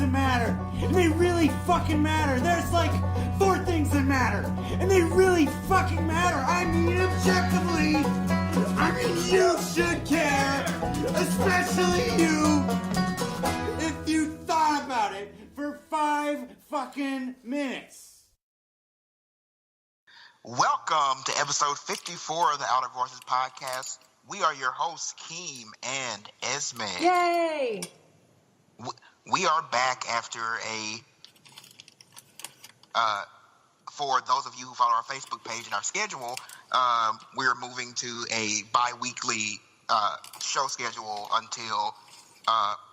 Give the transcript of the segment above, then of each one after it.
that matter, and they really fucking matter. There's like 4 things that matter, and they really fucking matter. I mean, objectively, I mean, you should care, especially you, if you thought about it for 5 fucking minutes. Welcome to episode 54 of the Outer Voices podcast. We are your hosts, Keem and Esme. Yay! We are back after for those of you who follow our Facebook page and our schedule, we're moving to a bi-weekly show schedule until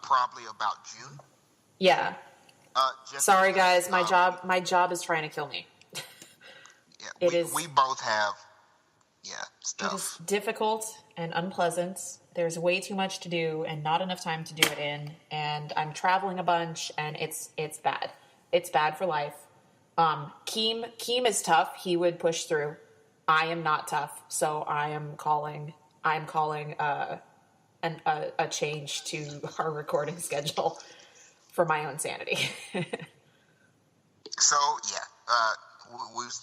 probably about June. Yeah. Sorry guys, my job is trying to kill me. Yeah, we both have stuff. It is difficult and unpleasant. There's way too much to do and not enough time to do it in, and I'm traveling a bunch, and it's bad. It's bad for life. Keem is tough. He would push through. I am not tough, so I'm calling a change to our recording schedule for my own sanity. So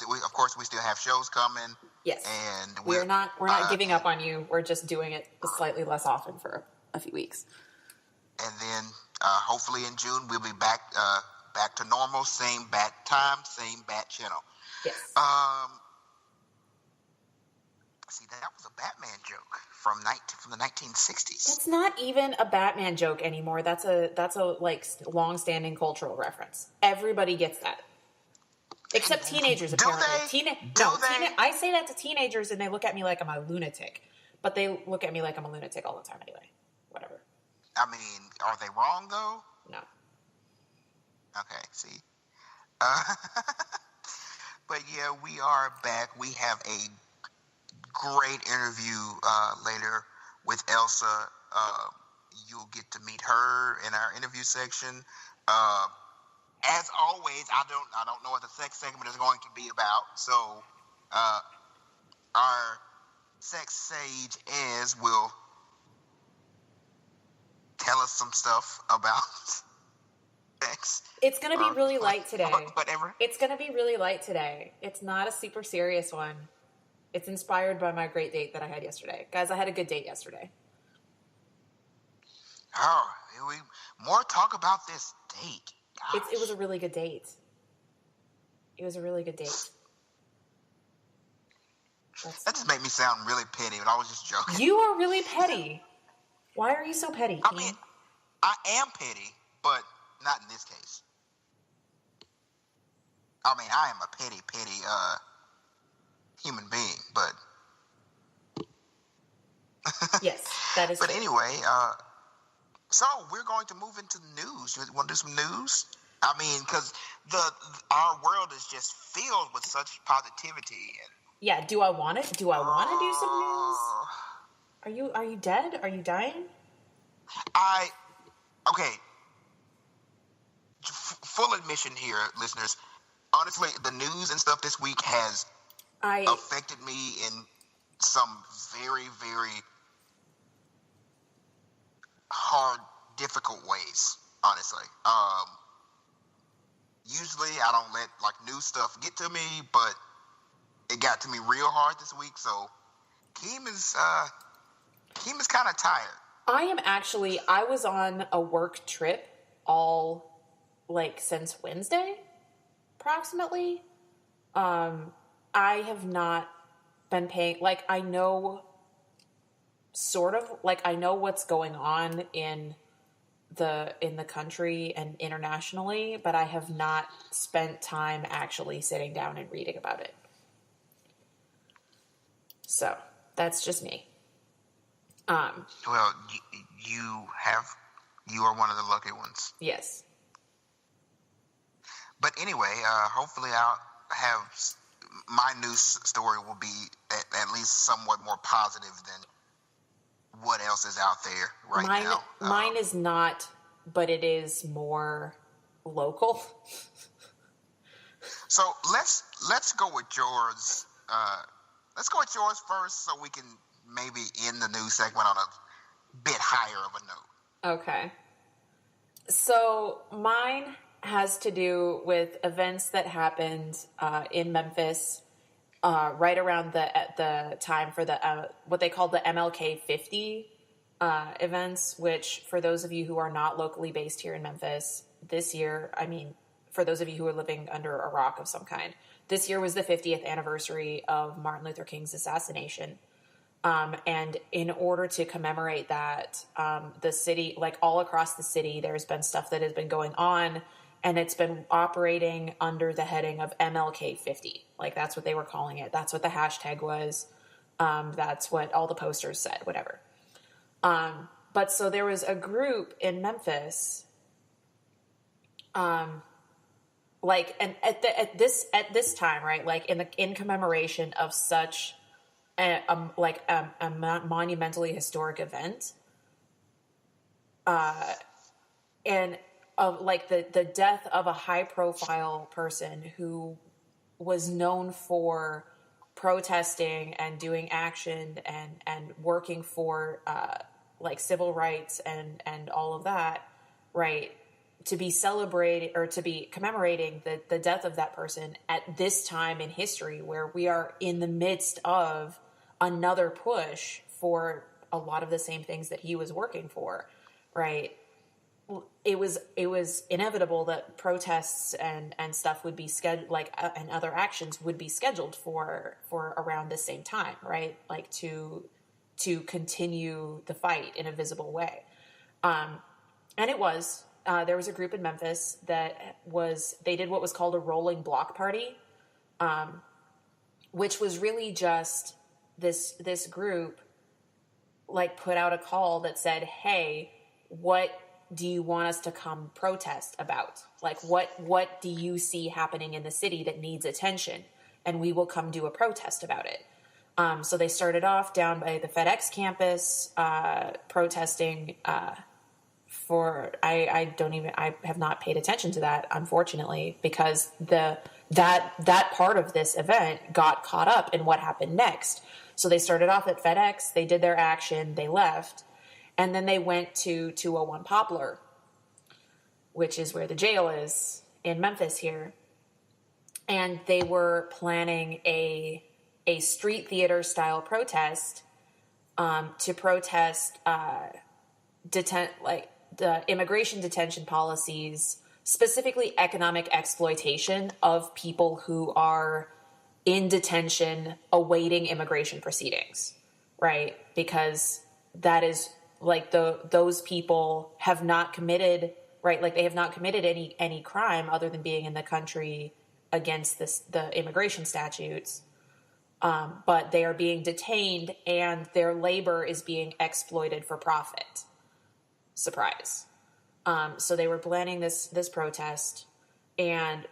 we of course we still have shows coming. Yes, and we're not giving up on you. We're just doing it slightly less often for a few weeks. And then hopefully in June we'll be back to normal, same bat time, same bat channel. Yes. See, that was a Batman joke from the 1960s. It's not even a Batman joke anymore. That's a like long-standing cultural reference. Everybody gets that. Except teenagers, apparently. I say that to teenagers, and they look at me like I'm a lunatic. But they look at me like I'm a lunatic all the time anyway. Whatever. I mean, are they wrong, though? No. Okay, see. But yeah, we are back. We have a great interview later with Elsa. You'll get to meet her in our interview section. As always, I don't know what the sex segment is going to be about. So, our sex sage Ez will tell us some stuff about sex. It's going to be really light today. Whatever. It's going to be really light today. It's not a super serious one. It's inspired by my great date that I had yesterday. Guys, I had a good date yesterday. Oh, more talk about this date. It was a really good date. It was a really good date. That just made me sound really petty, but I was just joking. You are really petty. Why are you so petty, Keem? I mean, I am petty, but not in this case. I mean, I am a petty human being, but... Yes, that is But true. anyway, so we're going to move into news. You want to do some news? I mean, because our world is just filled with such positivity. Yeah. Do I want it? Do I want to do some news? Are you dead? Are you dying? Okay. Full admission here, listeners. Honestly, the news and stuff this week has affected me in some very, very hard, difficult ways, honestly. Usually I don't let new stuff get to me, but it got to me real hard this week, so Keem is kind of tired. I was on a work trip all since Wednesday, approximately. I have not been paying, I know I know what's going on in the country and internationally, but I have not spent time actually sitting down and reading about it. So that's just me. Well, you are one of the lucky ones. Yes. But anyway, hopefully I'll have my news story will be at least somewhat more positive than what else is out there now. Mine is not, but it is more local. So let's go with yours. Let's go with yours first, so we can maybe end the news segment on a bit higher of a note. Okay. So mine has to do with events that happened in Memphis right around the time for the what they called the MLK 50 events, which for those of you who are not locally based here in Memphis this year, I mean, for those of you who are living under a rock of some kind, this year was the 50th anniversary of Martin Luther King's assassination. And in order to commemorate that, the city, like all across the city, there's been stuff that has been going on, and it's been operating under the heading of MLK 50. Like that's what they were calling it. That's what the hashtag was. That's what all the posters said, whatever. But so there was a group in Memphis, like, and at this time, right, like in commemoration of such a monumentally historic event, and of like the death of a high profile person who was known for protesting and doing action and working for like civil rights and all of that, right? To be celebrating or to be commemorating the death of that person at this time in history where we are in the midst of another push for a lot of the same things that he was working for, right? It was inevitable that protests and stuff would be scheduled, like and other actions would be scheduled for around the same time, right? Like to continue the fight in a visible way. And it was, there was a group in Memphis they did what was called a rolling block party, which was really just this group like put out a call that said, hey, what do you want us to come protest about? Like what do you see happening in the city that needs attention? And we will come do a protest about it. So they started off down by the FedEx campus, protesting, I have not paid attention to that, unfortunately, because that part of this event got caught up in what happened next. So they started off at FedEx, they did their action, they left, and then they went to 201 Poplar, which is where the jail is in Memphis here. And they were planning a street theater style protest to protest the immigration detention policies, specifically economic exploitation of people who are in detention awaiting immigration proceedings, right? Because that is like those people have not committed, right? Like they have not committed any crime other than being in the country against the immigration statutes. But they are being detained and their labor is being exploited for profit. Surprise. So they were planning this protest, and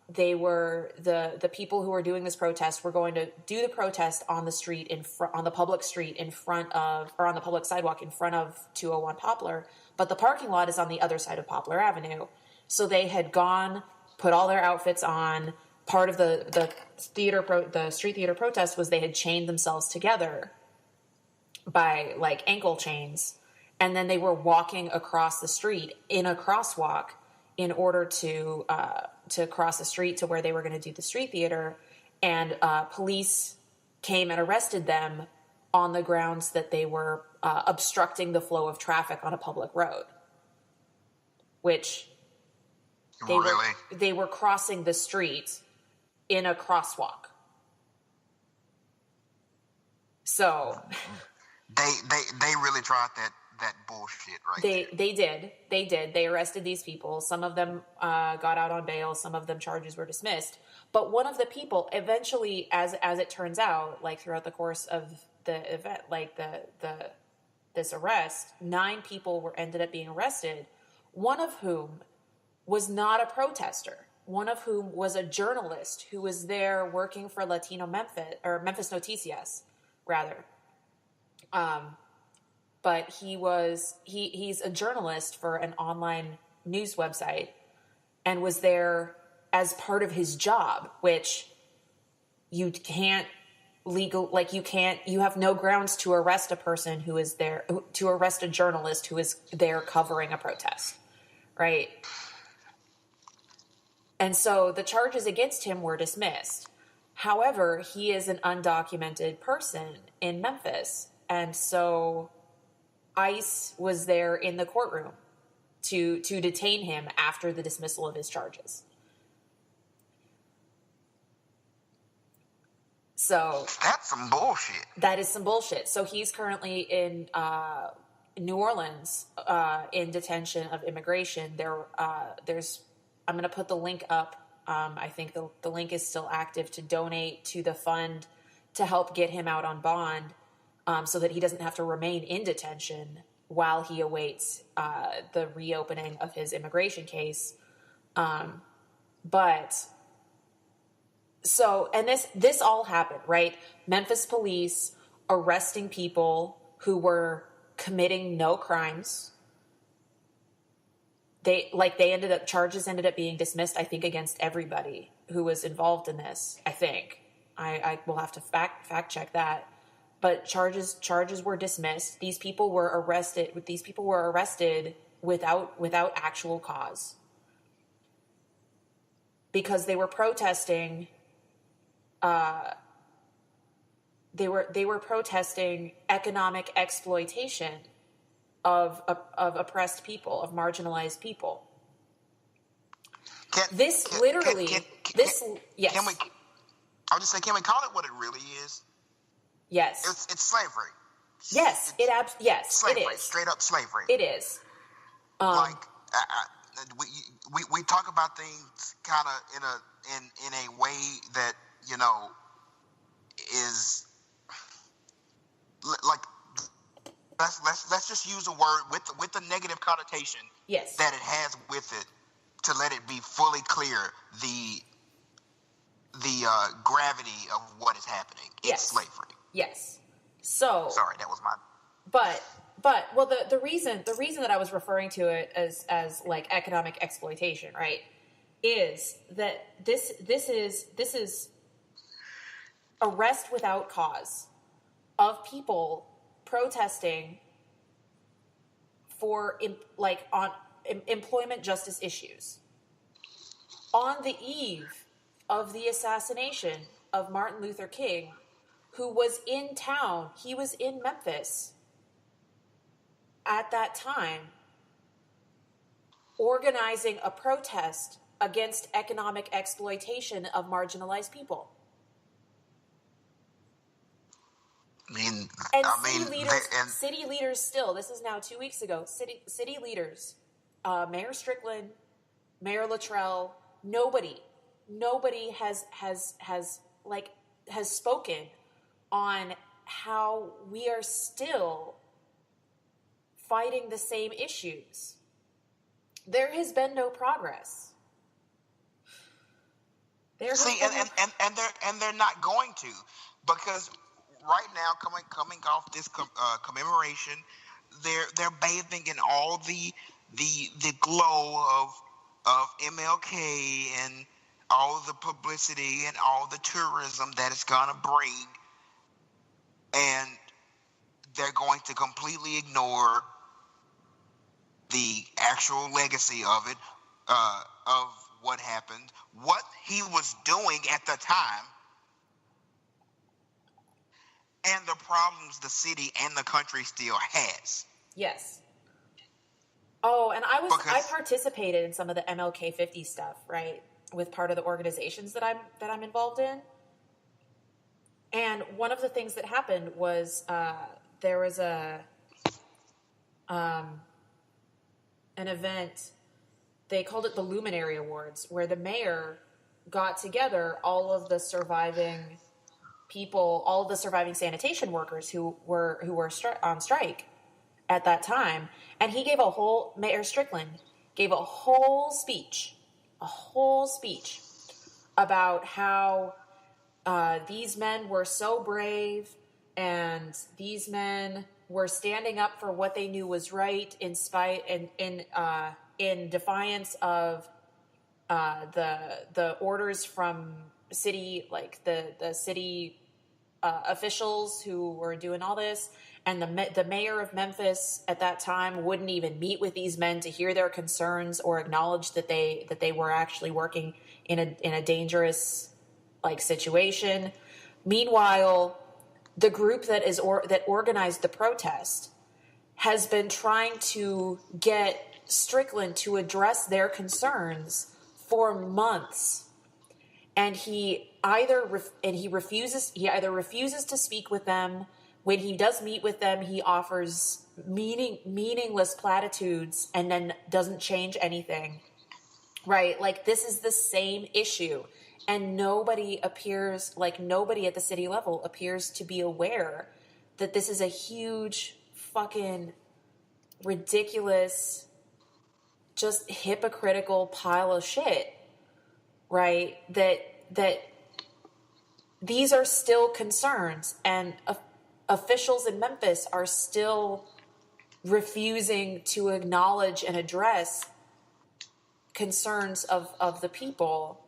they were the people who were doing this protest were going to do the protest on the street on the public street in front of, or on the public sidewalk in front of 201 Poplar, but the parking lot is on the other side of Poplar Avenue. So they had gone, put all their outfits on. Part of the street theater protest was they had chained themselves together by like ankle chains, and then they were walking across the street in a crosswalk in order to cross the street to where they were going to do the street theater. And police came and arrested them on the grounds that they were obstructing the flow of traffic on a public road, which they were crossing the street in a crosswalk. So they really tried that bullshit, right? They did. They arrested these people. Some of them got out on bail. Some of them charges were dismissed. But one of the people eventually, as it turns out, like throughout the course of the event, like this arrest, 9 people ended up being arrested. One of whom was not a protester. One of whom was a journalist who was there working for Latino Memphis, or Memphis Noticias, rather. But he's a journalist for an online news website and was there as part of his job, which you can't legal, like you have no grounds to arrest a person who is there, to arrest a journalist who is there covering a protest, right? And so the charges against him were dismissed. However, he is an undocumented person in Memphis. And so ICE was there in the courtroom to detain him after the dismissal of his charges. So that's some bullshit. That is some bullshit. So he's currently in New Orleans in detention of immigration. There's I'm going to put the link up. I think the link is still active to donate to the fund to help get him out on bond, so that he doesn't have to remain in detention while he awaits the reopening of his immigration case. And this all happened, right? Memphis police arresting people who were committing no crimes. Charges ended up being dismissed, I think, against everybody who was involved in this. I think I will have to fact check that, but charges were dismissed. These people were arrested without actual cause because they were protesting. They were protesting economic exploitation of oppressed people, of marginalized people. Yes. Can we? I'll just say, can we call it what it really is? Yes. It's slavery. Yes. Slavery, it is. Straight up slavery. It is. We talk about things kind of in a way that, you know, is like, let's just use a word with the negative connotation that it has with it, to let it be fully clear the gravity of what is happening. It's slavery. Yes. So sorry, that was my. But the reason that I was referring to it as like economic exploitation, right, is that this is arrest without cause of people protesting for on employment justice issues on the eve of the assassination of Martin Luther King, who was in town. He was in Memphis at that time, organizing a protest against economic exploitation of marginalized people. City leaders still, this is now 2 weeks ago, city leaders, Mayor Strickland, Mayor Luttrell, nobody has spoken on how we are still fighting the same issues. There has been no progress. And they're not going to, because right now, coming off this commemoration, they're bathing in all the glow of MLK and all the publicity and all the tourism that it's gonna bring, and they're going to completely ignore the actual legacy of it, of what happened, what he was doing at the time, and the problems the city and the country still has. Yes. Oh, and I participated in some of the MLK 50 stuff, right, with part of the organizations that I'm involved in. And one of the things that happened was there was an event. They called it the Luminary Awards, where the mayor got together all of the surviving people, all of the surviving sanitation workers who were on strike at that time, and Mayor Strickland gave a whole speech about how these men were so brave, and these men were standing up for what they knew was right in defiance of the orders from city, like the city officials who were doing all this, and the mayor of Memphis at that time wouldn't even meet with these men to hear their concerns or acknowledge that they were actually working in a dangerous like situation. Meanwhile, the group that organized the protest has been trying to get Strickland to address their concerns for months, and he either refuses to speak with them. When he does meet with them, he offers meaningless platitudes and then doesn't change anything. Right? Like, this is the same issue, and nobody at the city level appears to be aware that this is a huge fucking ridiculous, just hypocritical pile of shit, right? That these are still concerns, and officials in Memphis are still refusing to acknowledge and address concerns of the people,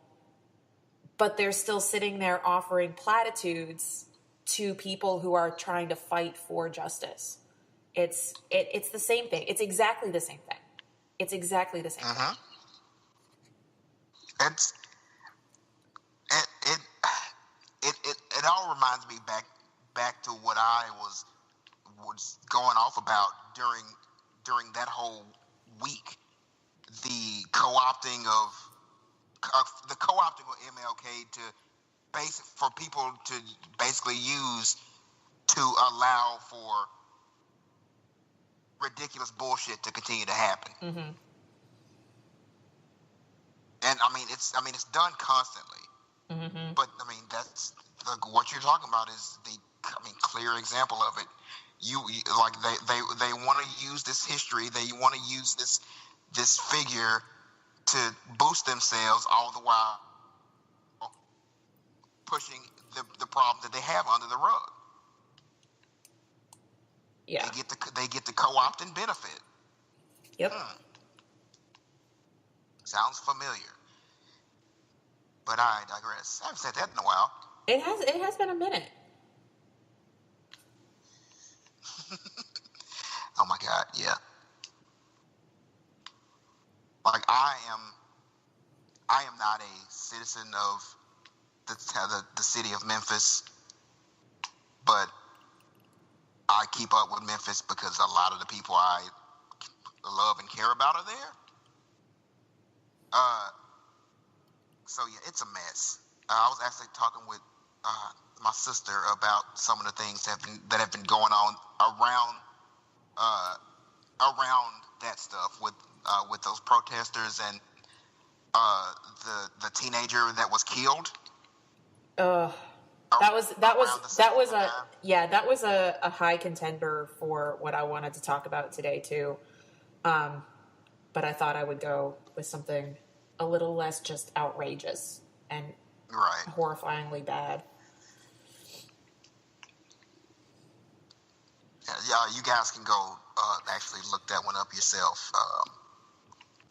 but they're still sitting there offering platitudes to people who are trying to fight for justice. It's the same thing. It's exactly the same thing. It's exactly the same thing. It's it all reminds me back to what I was going off about during that whole week, the co-opting of MLK for people to basically use to allow for ridiculous bullshit to continue to happen. Mm-hmm. And it's done constantly. Mm-hmm. But that's what you're talking about is the clear example of it. You like they want to use this history. They want to use this figure to boost themselves, all the while pushing the problem that they have under the rug. Yeah, they get the co-opting benefit. Yep. Sounds familiar, but I digress. I haven't said that in a while. It has been a minute. Oh my God, yeah. Like I am not a citizen of the city of Memphis, but I keep up with Memphis because a lot of the people I love and care about are there. So yeah, it's a mess. I was actually talking with my sister about some of the things that have been going on around that stuff with those protesters and the teenager that was killed. That was a high contender for what I wanted to talk about today too. But I thought I would go with something a little less just outrageous and horrifyingly bad. Yeah, you guys can go actually look that one up yourself.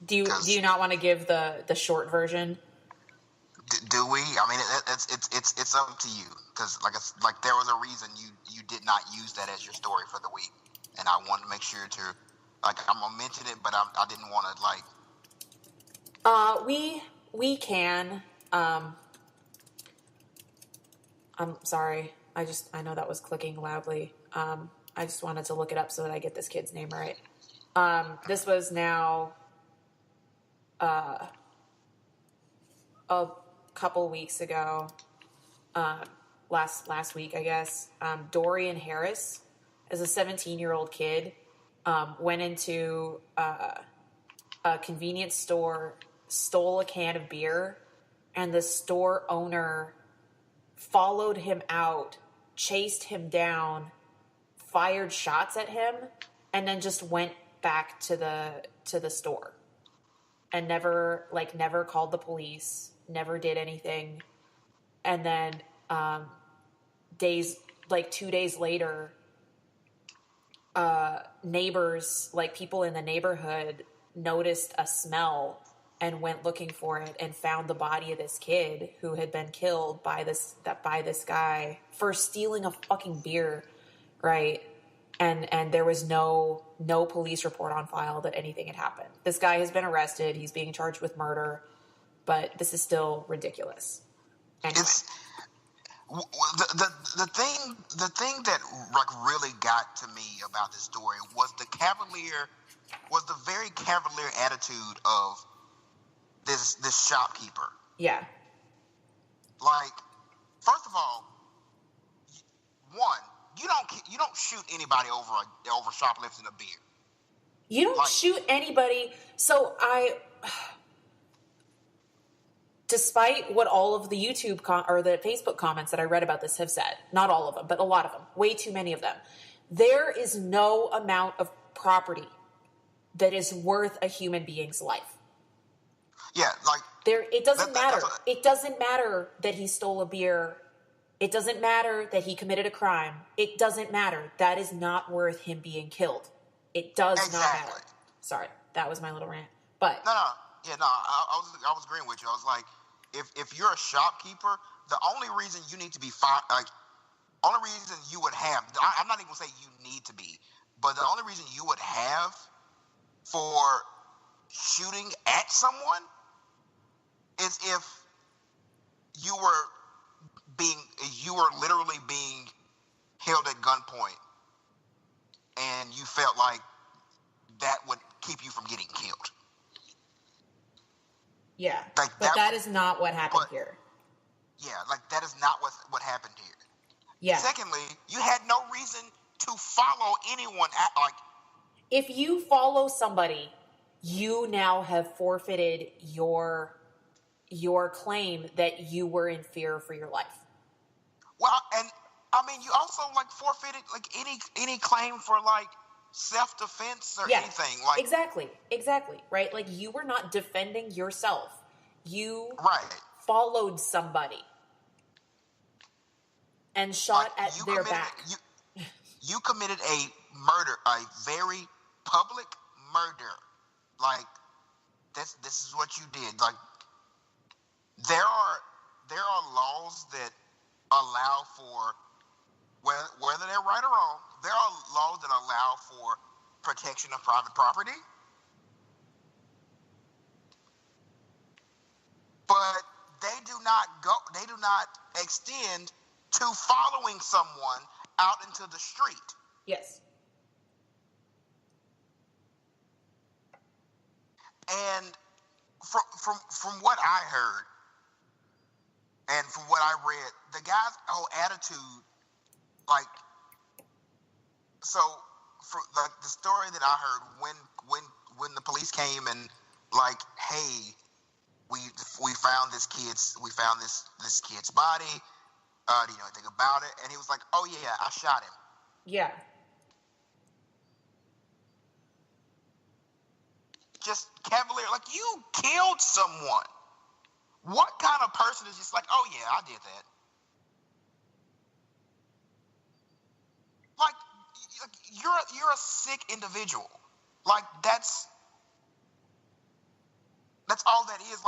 Do you not want to give the short version? Do we? It's up to you because like there was a reason you did not use that as your story for the week, and I wanted to make sure to I'm gonna mention it, but I didn't want to like. We can. I'm sorry. I know that was clicking loudly. I just wanted to look it up so that I get this kid's name right. This was now a couple weeks ago, last week, I guess. Dorian Harris, as a 17-year-old kid, went into a convenience store, stole a can of beer, and the store owner followed him out, chased him down, fired shots at him, and then just went back to the store and never called the police, never did anything. And then 2 days later, neighbors, like people in the neighborhood, noticed a smell and went looking for it and found the body of this kid who had been killed by this guy for stealing a fucking beer, right? And there was no police report on file that anything had happened. This guy has been arrested. He's being charged with murder, but this is still ridiculous. Anyway. The thing that like really got to me about this story was the very cavalier attitude of this shopkeeper. Yeah. Like, first of all, one, you don't shoot anybody over shoplifting a beer. You don't shoot anybody. So despite what all of the YouTube or the Facebook comments that I read about this have said, not all of them, but a lot of them, way too many of them, there is no amount of property that is worth a human being's life. Yeah, like it doesn't matter. It doesn't matter that he stole a beer. It doesn't matter that he committed a crime. It doesn't matter. That is not worth him being killed. It does not matter. Sorry, that was my little rant. But I was agreeing with you. I was like, if you're a shopkeeper, the only reason you need to be only reason you would have, I'm not even gonna say you need to be, but the only reason you would have for shooting at someone is if you were literally being held at gunpoint and you felt like that would keep you from getting killed. Yeah, like but that is not what happened here. Yeah, like that is not what happened here. Yeah. Secondly, you had no reason to follow anyone if you follow somebody, you now have forfeited your claim that you were in fear for your life. Well, and I mean, you also forfeited any claim for self-defense or anything. Exactly, right? Like you were not defending yourself. You followed somebody and shot at their back. You committed a murder, a very public murder. Like this is what you did. Like there are laws that allow for, whether they're right or wrong, there are laws that allow for protection of private property. But they do not extend to following someone out into the street. Yes. And from what I heard and from what I read, the guy's whole attitude, the story that I heard when the police came and hey, we found this kid's body. Do you know anything about it? And he was like, oh yeah, I shot him. Yeah. Just cavalier, you killed someone. What kind of person is just oh yeah, I did that? You're a sick individual. That's all that is.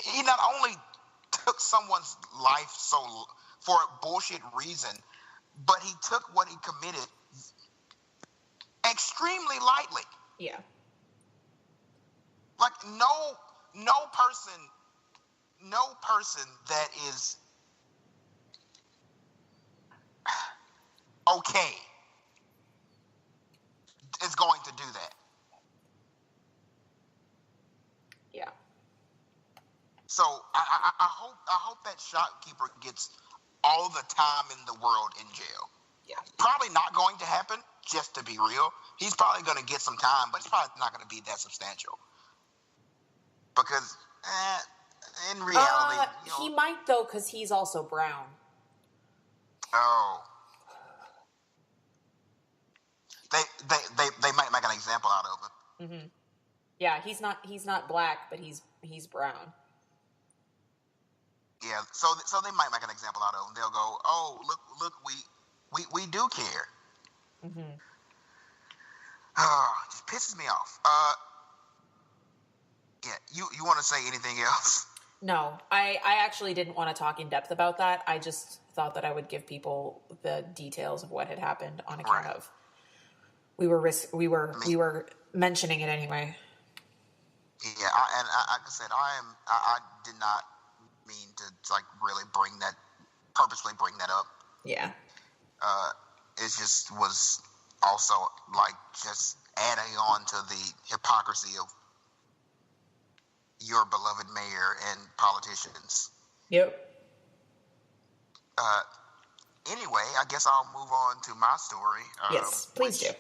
He not only took someone's life for a bullshit reason, but he took what he committed extremely lightly. Yeah. No person that is okay is going to do that. Yeah. So I hope that shopkeeper gets all the time in the world in jail. Yeah. Probably not going to happen, just to be real. He's probably going to get some time, but it's probably not going to be that substantial. Because, in reality... he might, though, because he's also brown. Oh. They might make an example out of it. Mm-hmm. Yeah, he's not black, but he's brown. Yeah, so they might make an example out of him. They'll go, oh, look, we do care. Mm-hmm. Just pisses me off. Yeah, you want to say anything else? No, I actually didn't want to talk in depth about that. I just thought that I would give people the details of what had happened on account Right. of we were mentioning it anyway. Yeah, like I said, I did not mean to like really purposely bring that up. Yeah. It just was also like just adding on to the hypocrisy of your beloved mayor and politicians. Yep. Anyway, I guess I'll move on to my story. Yes, please do.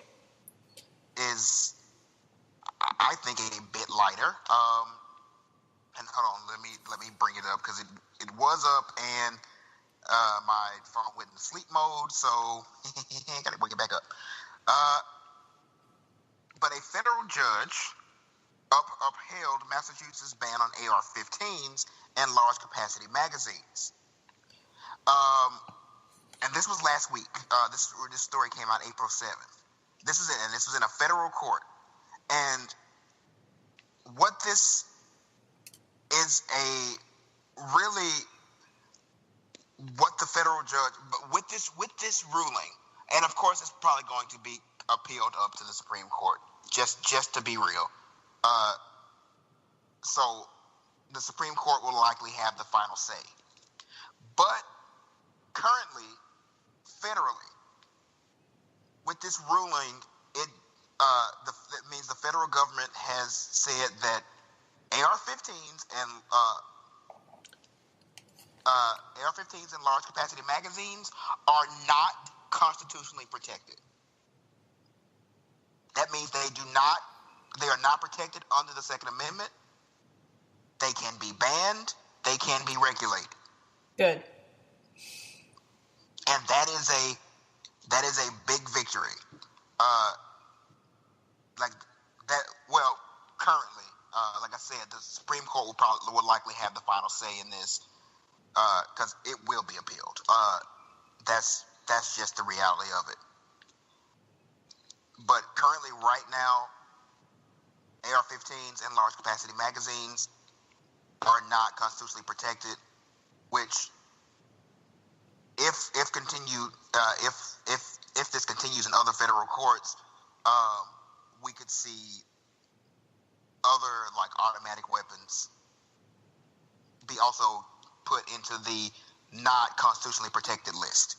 Is I think a bit lighter. And hold on, let me bring it up because it was up and my phone went in sleep mode, so I gotta bring it back up. But a federal judge upheld Massachusetts' ban on AR-15s and large capacity magazines. And this was last week. This story came out April 7th. This was in a federal court. And what this is what the federal judge, with this ruling, and of course it's probably going to be appealed up to the Supreme Court, just to be real. So the Supreme Court will likely have the final say. But currently, federally, with this ruling, that means the federal government has said that AR-15s and AR-15s and large capacity magazines are not constitutionally protected. That means they are not protected under the Second Amendment. They can be banned. They can be regulated. Good. And that is a big victory. Like that. Well, currently, like I said, the Supreme Court will likely have the final say in this because it will be appealed. That's just the reality of it. But currently, right now, AR-15s and large capacity magazines are not constitutionally protected, which, if this continues in other federal courts, we could see other like automatic weapons be also put into the not constitutionally protected list,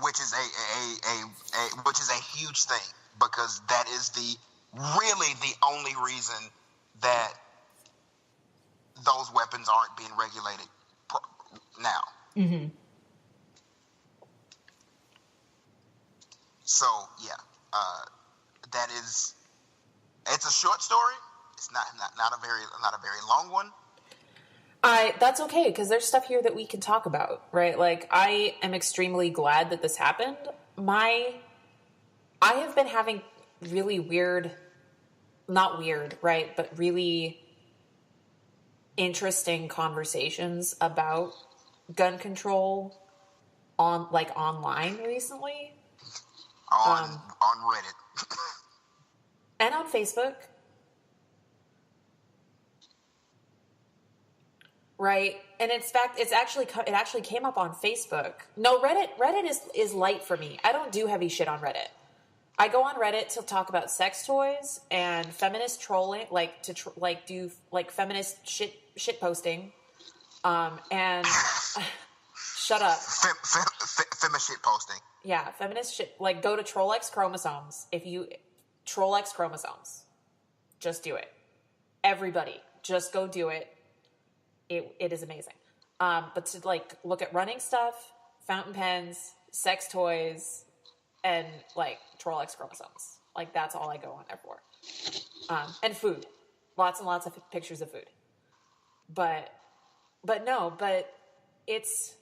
which is a huge thing, because that is really the only reason that those weapons aren't being regulated now. Mm-hmm. So yeah, it's a short story. It's not a very long one. That's okay, because there's stuff here that we can talk about, right? Like, I am extremely glad that this happened. I have been having really not weird, right, but really interesting conversations about gun control online recently. On Reddit. And on Facebook. Right. And in fact, it actually came up on Facebook. No, Reddit is light for me. I don't do heavy shit on Reddit. I go on Reddit to talk about sex toys and feminist trolling, do feminist shit posting. And shut up. Feminist shit posting. Yeah, feminist shit. Like, go to Troll X Chromosomes. Troll X Chromosomes. Just do it. Everybody, just go do it. It is amazing. But to look at running stuff, fountain pens, sex toys, and Troll X Chromosomes. That's all I go on there for. And food. Lots and lots of pictures of food. But it's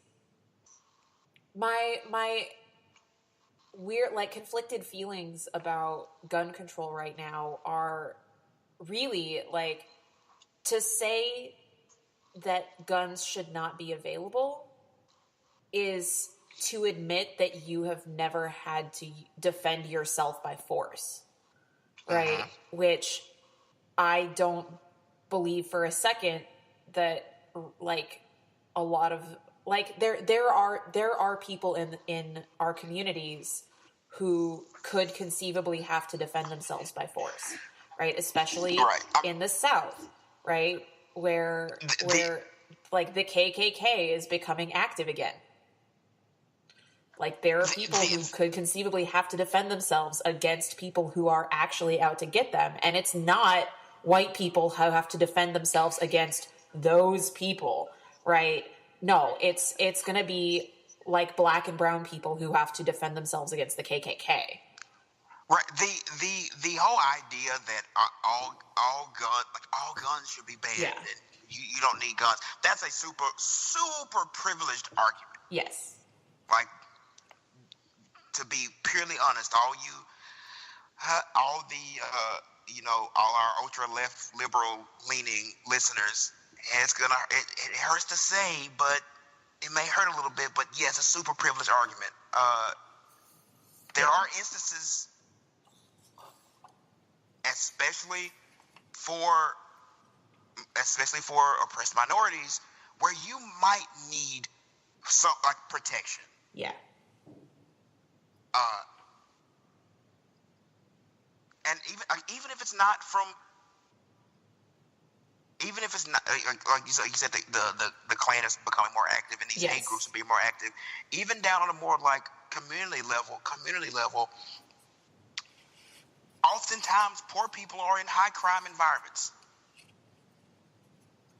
my weird, conflicted feelings about gun control right now are really to say that guns should not be available is to admit that you have never had to defend yourself by force. right? Which I don't believe for a second that like a lot of like there are people in our communities who could conceivably have to defend themselves by force, right? Especially Right. in the South, right? Where like the KKK is becoming active again. Like there are people who could conceivably have to defend themselves against people who are actually out to get them. And it's not white people who have to defend themselves against those people, right? No, it's going to be like black and brown people who have to defend themselves against the KKK. Right. The whole idea that all guns should be banned and you don't need guns. That's a super privileged argument. Yes. Like, to be purely honest, all our ultra left liberal leaning listeners, it hurts to say, but it may hurt a little bit, but yeah, it's a super privileged argument. There are instances, especially for oppressed minorities, where you might need some like protection. Yeah. And even if it's not like you said, the Klan is becoming more active, and these hate groups are being more active. Even down on a more like community level, oftentimes poor people are in high crime environments.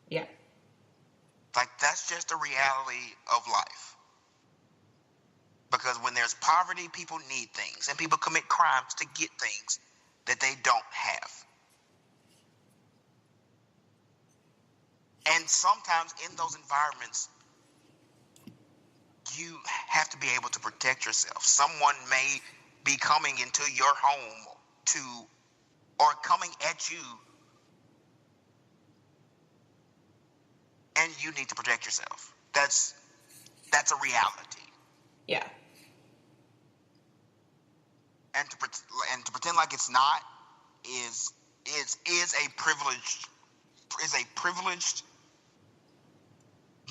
Yeah. Like that's just a reality of life. Because when there's poverty, people need things, and people commit crimes to get things that they don't have. And sometimes in those environments, you have to be able to protect yourself. Someone may be coming into your home or coming at you, and you need to protect yourself. That's a reality. Yeah. And to pretend like it's not is a privileged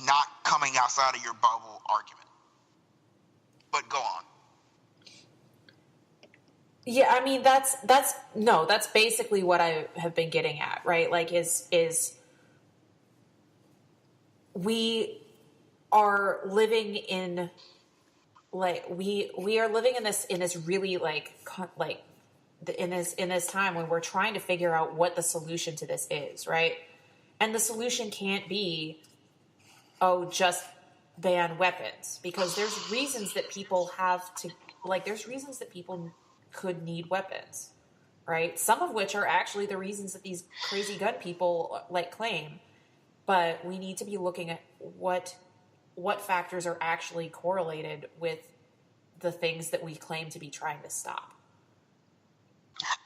not coming outside of your bubble argument. But go on. Yeah, I mean that's basically what I have been getting at, right? Like is we are living in like we are living in this really in this time when we're trying to figure out what the solution to this is, right? And the solution can't be just ban weapons, because there's reasons that people could need weapons, right? Some of which are actually the reasons that these crazy gun people claim, but we need to be looking at what factors are actually correlated with the things that we claim to be trying to stop.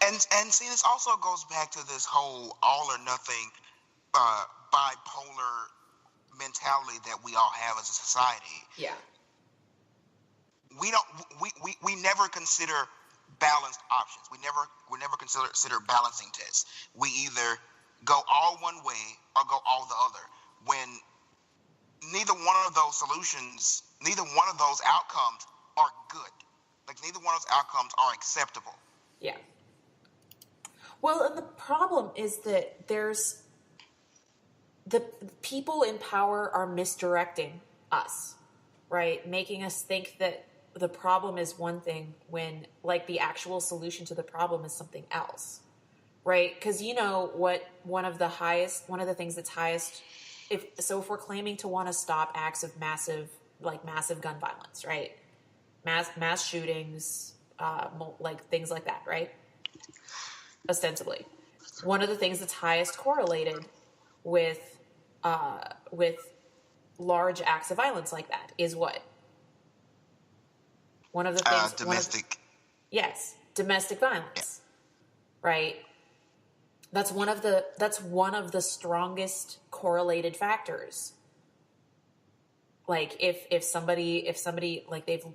And see, this also goes back to this whole all or nothing bipolar mentality that we all have as a society. Yeah. We never consider balanced options. We never consider balancing tests. We either go all one way or go all the other. When neither one of those solutions, neither one of those outcomes are good. Like neither one of those outcomes are acceptable. Yeah. Well, and the problem is that there's the people in power are misdirecting us, right? Making us think that the problem is one thing when the actual solution to the problem is something else, right? Because what one of the things that's highest, if we're claiming to want to stop acts of massive gun violence, right? Mass shootings, things like that, right? Ostensibly, one of the things that's highest correlated with large acts of violence like that is what? One of the things domestic. Domestic violence. Yeah. Right? That's one of the strongest correlated factors. Like if somebody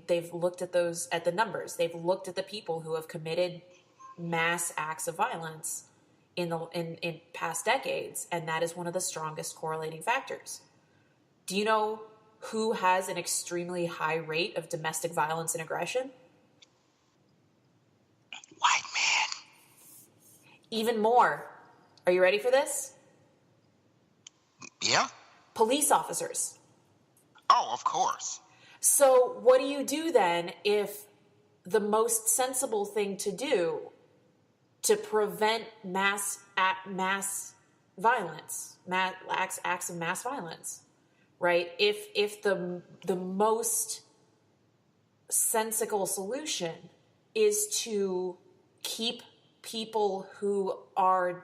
they've looked at the numbers, they've looked at the people who have committed mass acts of violence in past decades, and that is one of the strongest correlating factors. Do you know who has an extremely high rate of domestic violence and aggression? White man. Even more. Are you ready for this? Yeah. Police officers. Oh, of course. So what do you do then if the most sensible thing to do to prevent mass violence, acts of mass violence, right? If the most sensical solution is to keep people who are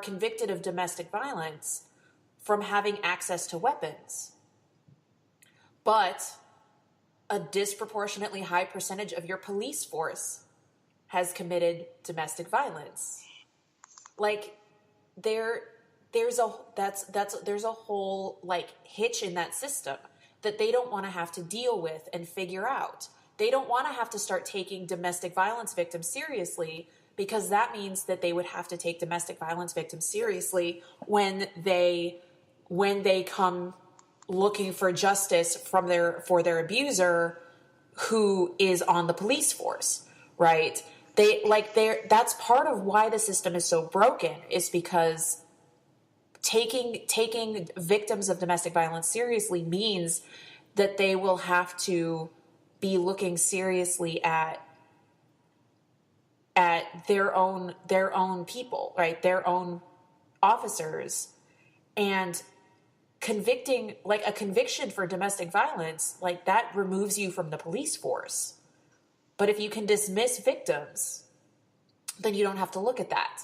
convicted of domestic violence from having access to weapons, but a disproportionately high percentage of your police force has committed domestic violence. Like there's a whole like hitch in that system that they don't want to have to deal with and figure out. They don't want to have to start taking domestic violence victims seriously, because that means that they would have to take domestic violence victims seriously when they come looking for justice for their abuser who is on the police force, right? That's part of why the system is so broken, is because taking victims of domestic violence seriously means that they will have to be looking seriously at their own people, right? Their own officers, and a conviction for domestic violence, like that removes you from the police force. But if you can dismiss victims, then you don't have to look at that.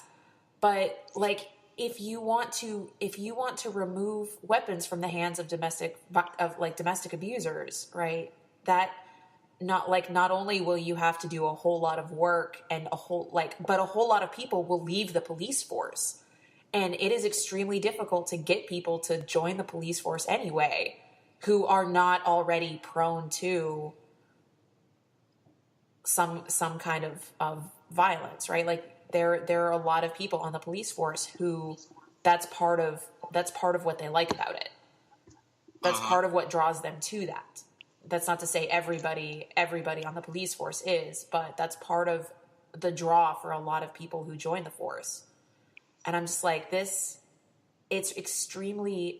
But like, if you want to remove weapons from the hands of domestic abusers, right? That not only will you have to do a whole lot of work but a whole lot of people will leave the police force. And it is extremely difficult to get people to join the police force anyway, who are not already prone to some kind of violence, right? Like there are a lot of people on the police force who that's part of what they like about it. That's part of what draws them to that. That's not to say everybody on the police force is, but that's part of the draw for a lot of people who join the force. And I'm just like, it's extremely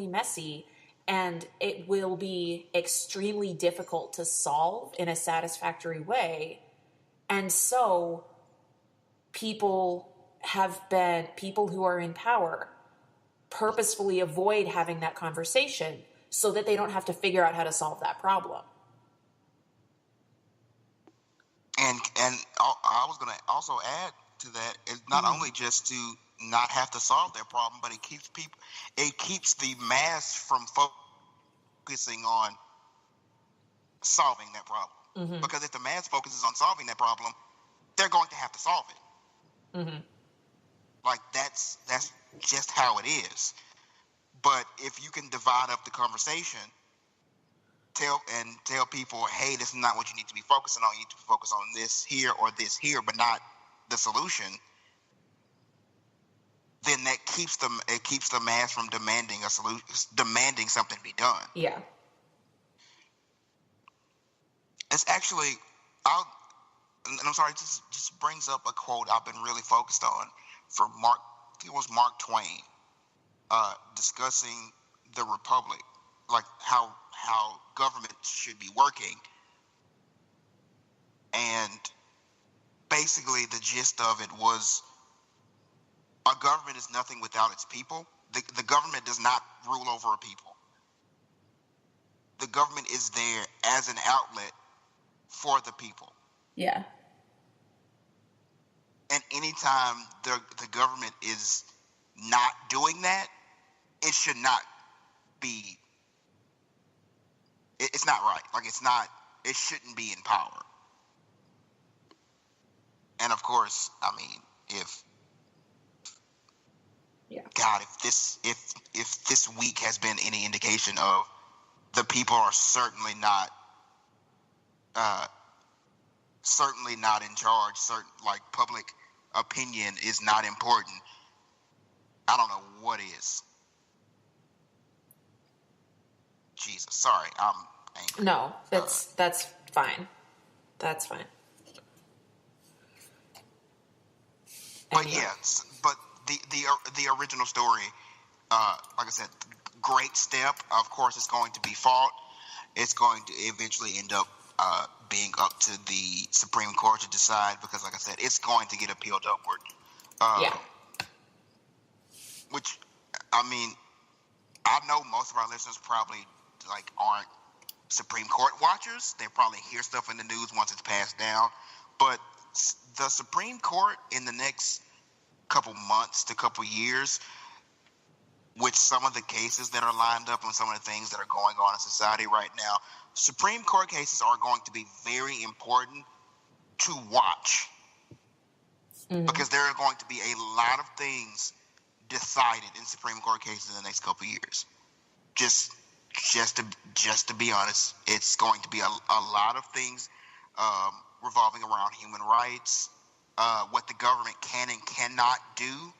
messy, and it will be extremely difficult to solve in a satisfactory way. And so people who are in power purposefully avoid having that conversation so that they don't have to figure out how to solve that problem. And I was going to also add to that, is not only just to not have to solve their problem, but it keeps the mass from focusing on solving that problem. Mm-hmm. Because if the mass focuses on solving that problem, they're going to have to solve it. Mm-hmm. Like that's just how it is. But if you can divide up the conversation, tell people, hey, this is not what you need to be focusing on. You need to focus on this here or this here, but not the solution. Then that keeps the mass from demanding a solution, demanding something be done. Yeah. It's actually, I'm sorry, this just brings up a quote I've been really focused on from Mark Twain, discussing the Republic, like how government should be working. And basically the gist of it was, a government is nothing without its people. The government does not rule over a people. The government is there as an outlet for the people. Yeah. And anytime the government is not doing that, it should not be. It's not right. Like it shouldn't be in power. And of course, I mean, if this week has been any indication of, the people are certainly not certainly not in charge. Certain like public opinion is not important. I don't know what is. Jesus, sorry, I'm angry. No, that's fine. That's fine. But Anyway. yes, but the original story, like I said, great step. Of course, it's going to be fought. It's going to eventually end up being up to the Supreme Court to decide because, like I said, it's going to get appealed upward. Yeah. Which, I mean, I know most of our listeners probably like aren't Supreme Court watchers. They probably hear stuff in the news once it's passed down. But the Supreme Court in the next couple months to couple years, with some of the cases that are lined up and some of the things that are going on in society right now, Supreme Court cases are going to be very important to watch. Because there are going to be a lot of things decided in Supreme Court cases in the next couple of years. Just to be honest, it's going to be a lot of things revolving around human rights, what the government can and cannot do,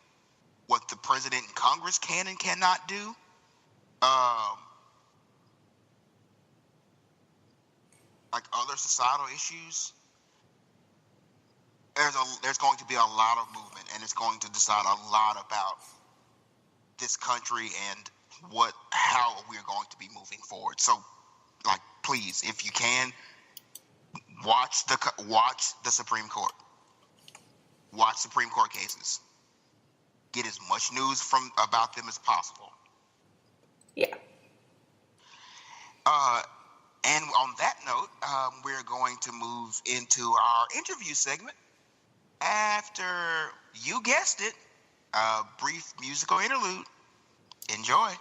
what the president and Congress can and cannot do. Like other societal issues. There's going to be a lot of movement, and it's going to decide a lot about this country and how we're going to be moving forward. So, like, please, if you can, watch the Supreme Court. Watch Supreme Court cases. Get as much news about them as possible. Yeah. And on that note, we're going to move into our interview segment. After, you guessed it, a brief musical interlude. Enjoy.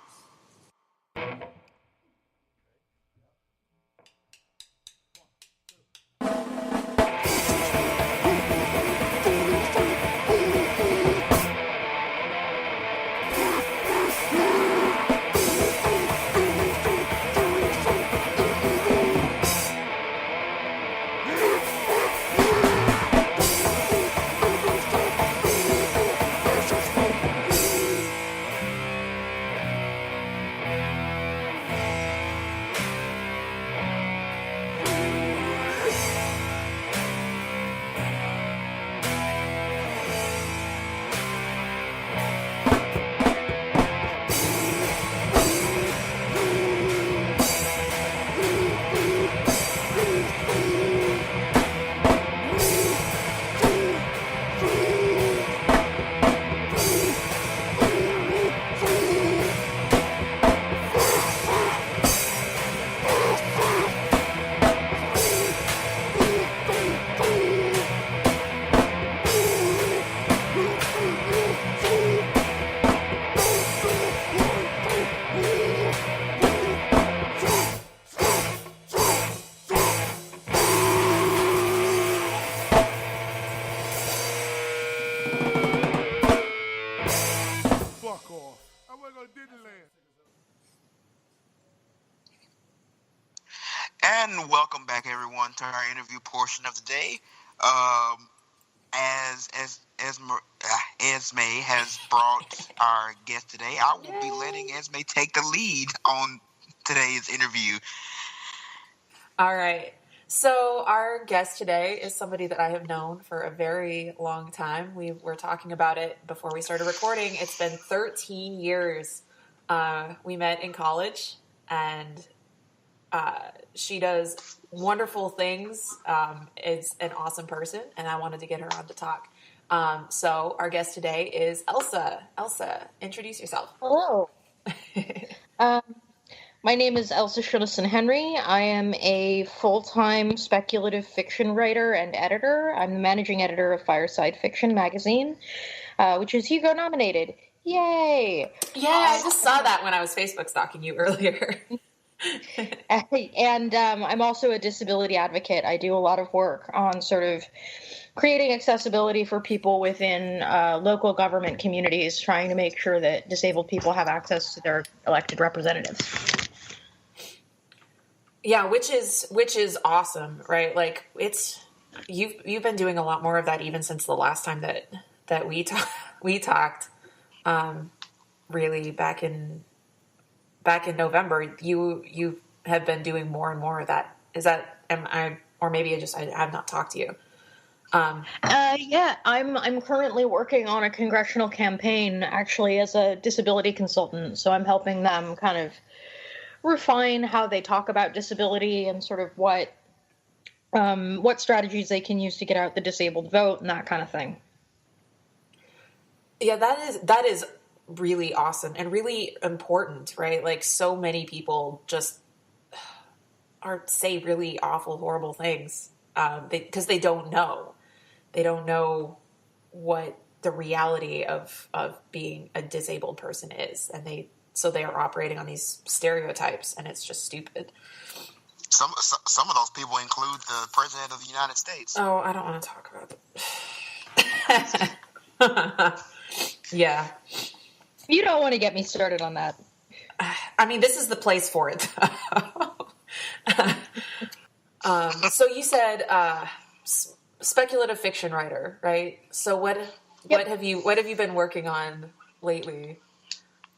And welcome back, everyone, to our interview portion of the day. As Esme has brought our guest today, I will be letting Esme take the lead on today's interview. All right. So our guest today is somebody that I have known for a very long time. We were talking about it before we started recording. It's been 13 years. We met in college, and she does wonderful things, is an awesome person, and I wanted to get her on to talk. So our guest today is Elsa. Elsa, introduce yourself. Hello. My name is Elsa Shillison Henry. I am a full-time speculative fiction writer and editor. I'm the managing editor of Fireside Fiction magazine, which is Hugo nominated. Yay! Yeah, I just saw that when I was Facebook stalking you earlier. And I'm also a disability advocate. I do a lot of work on sort of creating accessibility for people within local government communities, trying to make sure that disabled people have access to their elected representatives. Yeah, which is awesome, right? Like, it's you've been doing a lot more of that even since the last time that we talked. Really back in November, you have been doing more and more of that. Is that or maybe I have not talked to you. Yeah, I'm currently working on a congressional campaign, actually, as a disability consultant. So I'm helping them kind of refine how they talk about disability and sort of what strategies they can use to get out the disabled vote and that kind of thing. Yeah, that is really awesome and really important, right? Like, so many people just say really awful, horrible things because they don't know. They don't know what the reality of being a disabled person is, and they are operating on these stereotypes, and it's just stupid. Some of those people include the President of the United States. Oh, I don't want to talk about that. Yeah. You don't want to get me started on that. I mean, this is the place for it. So you said speculative fiction writer, right? So what have you been working on lately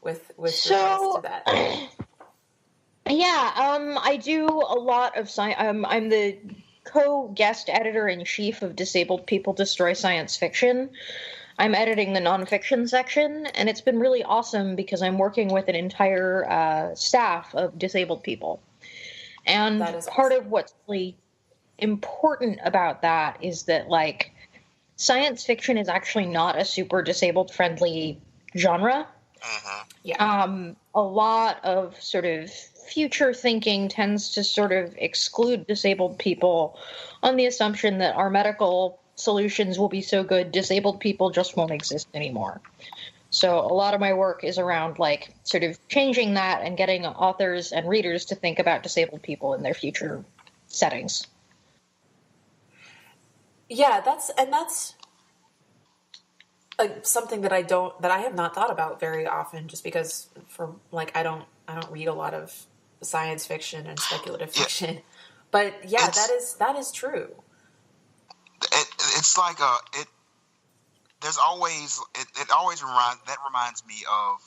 with regards to that? Yeah, I do a lot of science. I'm the co-guest editor-in-chief of Disabled People Destroy Science Fiction. I'm editing the nonfiction section, and it's been really awesome because I'm working with an entire staff of disabled people. And part of what's really important about that is that, like, science fiction is actually not a super disabled-friendly genre. Yeah. A lot of sort of future thinking tends to sort of exclude disabled people on the assumption that our medical solutions will be so good, disabled people just won't exist anymore. So a lot of my work is around, like, sort of changing that and getting authors and readers to think about disabled people in their future settings. Yeah, that's something that I have not thought about very often, just because I don't read a lot of science fiction and speculative fiction. But yeah, that is true. It's like there's always it always reminds me of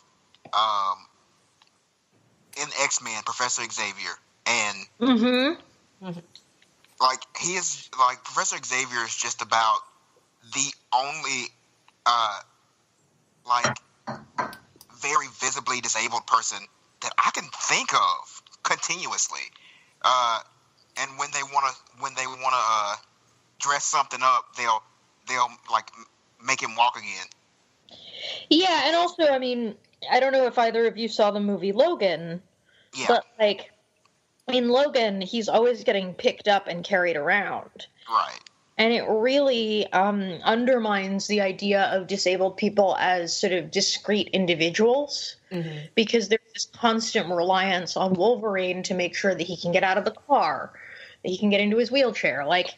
in XMen, Professor Xavier, and like he is like Professor Xavier is just about the only like very visibly disabled person that I can think of continuously, and when they want to dress something up, they'll like make him walk again. Yeah, and also, I mean, I don't know if either of you saw the movie Logan, but, like, in Logan, he's always getting picked up and carried around. Right. And it really undermines the idea of disabled people as sort of discrete individuals, because there's this constant reliance on Wolverine to make sure that he can get out of the car, that he can get into his wheelchair. Like,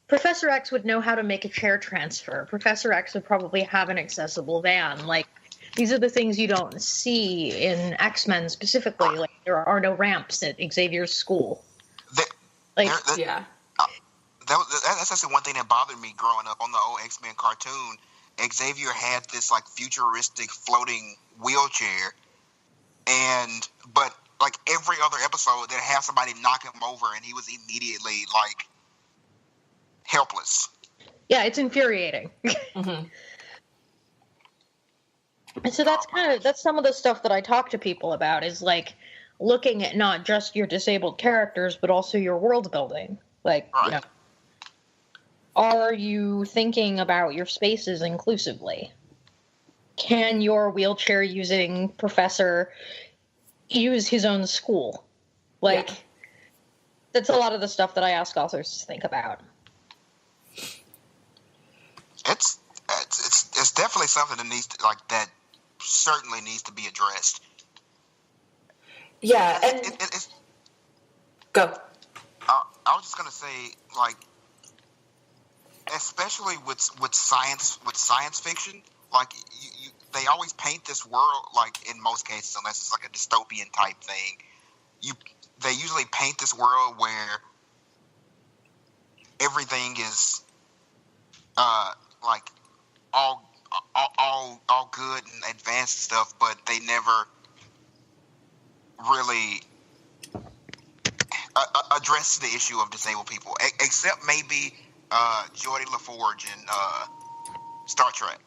Professor X would know how to make a chair transfer. Professor X would probably have an accessible van. Like, these are the things you don't see in X-Men specifically. Like, there are no ramps at Xavier's school. That's actually one thing that bothered me growing up on the old X-Men cartoon. Xavier had this, like, futuristic floating wheelchair, but like every other episode, they'd have somebody knock him over, and he was immediately, like, helpless. Yeah, it's infuriating. And so that's some of the stuff that I talk to people about, is, like, looking at not just your disabled characters, but also your world building. Like, right. You know, are you thinking about your spaces inclusively? Can your wheelchair using professor use his own school? Like, that's a lot of the stuff that I ask authors to think about. It's definitely something that needs to, like, that certainly needs to be addressed. Yeah, and it's go. I was just gonna say, like, especially with science fiction, like, they always paint this world, like, in most cases, unless it's like a dystopian type thing, they usually paint this world where everything is like all good and advanced stuff, but they never really address the issue of disabled people, except maybe Geordie LaForge in Star Trek.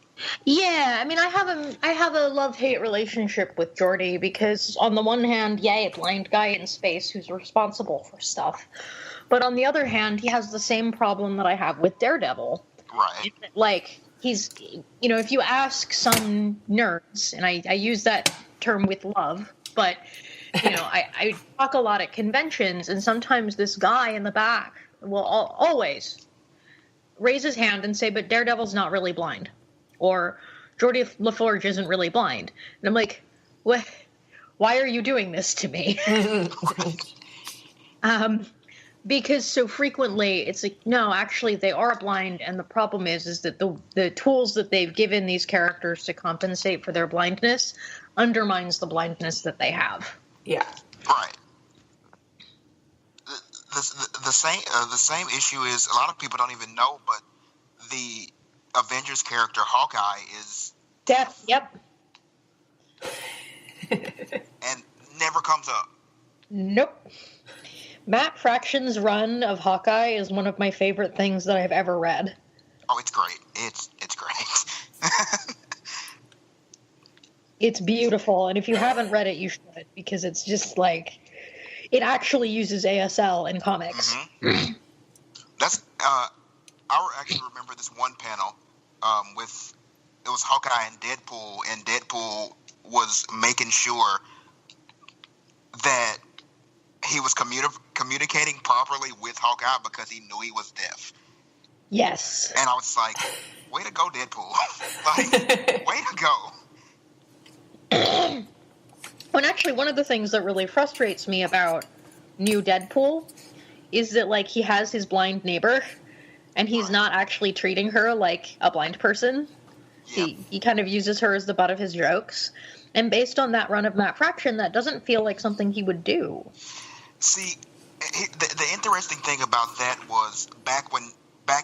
Yeah, I mean, I have a love-hate relationship with Geordie because on the one hand, yay, a blind guy in space who's responsible for stuff. But on the other hand, he has the same problem that I have with Daredevil. Right. Like, he's, if you ask some nerds, and I use that term with love, but, I talk a lot at conventions, and sometimes this guy in the back will always raise his hand and say, but Daredevil's not really blind. Or Geordie LaForge isn't really blind. And I'm like, what? Why are you doing this to me? Because so frequently it's like, no, actually they are blind, and the problem is that the tools that they've given these characters to compensate for their blindness undermines the blindness that they have. Yeah. Right. The same issue is a lot of people don't even know, but the Avengers character Hawkeye is deaf. Yep. And never comes up. Nope. Matt Fraction's run of Hawkeye is one of my favorite things that I've ever read. Oh, it's great. It's great. It's beautiful, and if you haven't read it, you should, because it's just like, it actually uses ASL in comics. Mm-hmm. That's I actually remember this one panel with, it was Hawkeye and Deadpool was making sure that he was communicating properly with Hawkeye because he knew he was deaf. Yes. And I was like, way to go, Deadpool. Like, way to go. Well, actually, one of the things that really frustrates me about new Deadpool is that, like, he has his blind neighbor, and he's not actually treating her like a blind person. Yeah. He kind of uses her as the butt of his jokes. And based on that run of Matt Fraction, that doesn't feel like something he would do. See, the interesting thing about that was back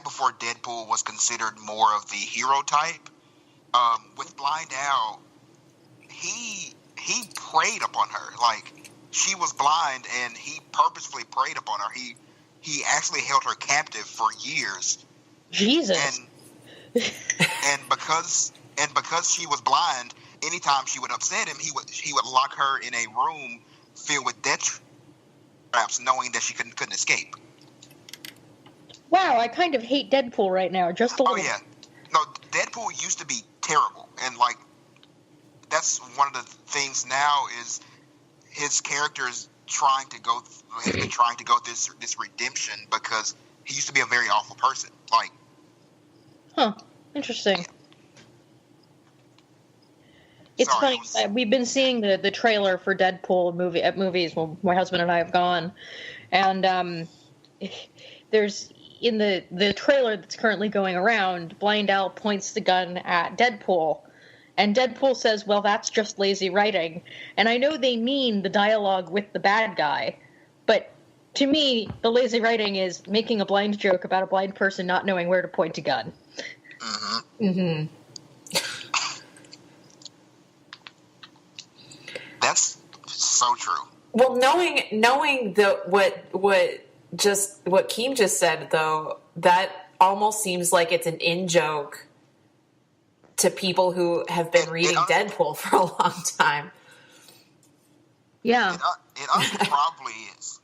before Deadpool was considered more of the hero type, with Blind Al, he preyed upon her. Like, she was blind, and he purposefully preyed upon her. He actually held her captive for years. Jesus. And because she was blind, anytime she would upset him, he would lock her in a room filled with death traps, knowing that she couldn't escape. Wow, I kind of hate Deadpool right now, just a little. Oh yeah, no, Deadpool used to be terrible, and like, that's one of the things now is his character is trying to go through this redemption, because he used to be a very awful person. Like, huh? Interesting. It's funny. We've been seeing the trailer for Deadpool at movies. Well, my husband and I have gone, and there's in the trailer that's currently going around, Blind Al points the gun at Deadpool, and Deadpool says, "Well, that's just lazy writing." And I know they mean the dialogue with the bad guy, but to me, the lazy writing is making a blind joke about a blind person not knowing where to point a gun. Mm-hmm. Mm-hmm. That's so true. Well, knowing what Keem just said, though, that almost seems like it's an in-joke to people who have been reading Deadpool for a long time. Yeah. It probably is.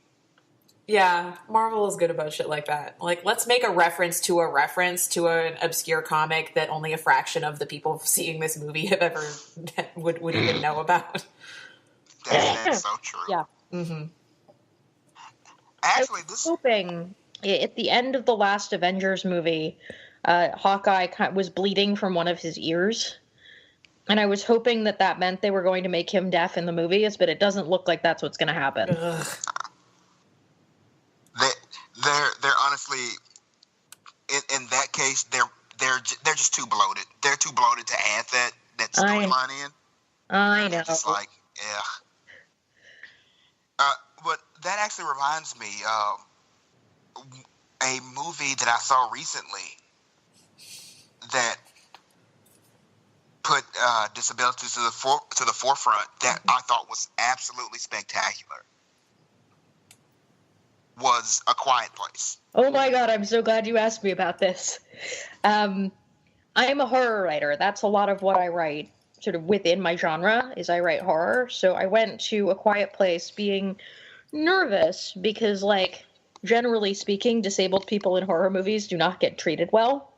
Yeah, Marvel is good about shit like that. Like, let's make a reference to an obscure comic that only a fraction of the people seeing this movie have ever would even know about. That's so true. Yeah. Mm-hmm. Actually, I was hoping at the end of the last Avengers movie, Hawkeye was bleeding from one of his ears, and I was hoping that meant they were going to make him deaf in the movies, but it doesn't look like that's what's going to happen. Ugh. They're honestly, in that case, they're just too bloated. They're too bloated to add that storyline in. I know. It's like, yeah. But that actually reminds me, a movie that I saw recently that put disabilities to the forefront that I thought was absolutely spectacular was A Quiet Place. Oh my god, I'm so glad you asked me about this. I am a horror writer. That's a lot of what I write, sort of within my genre, is I write horror. So I went to A Quiet Place being nervous because, like, generally speaking, disabled people in horror movies do not get treated well.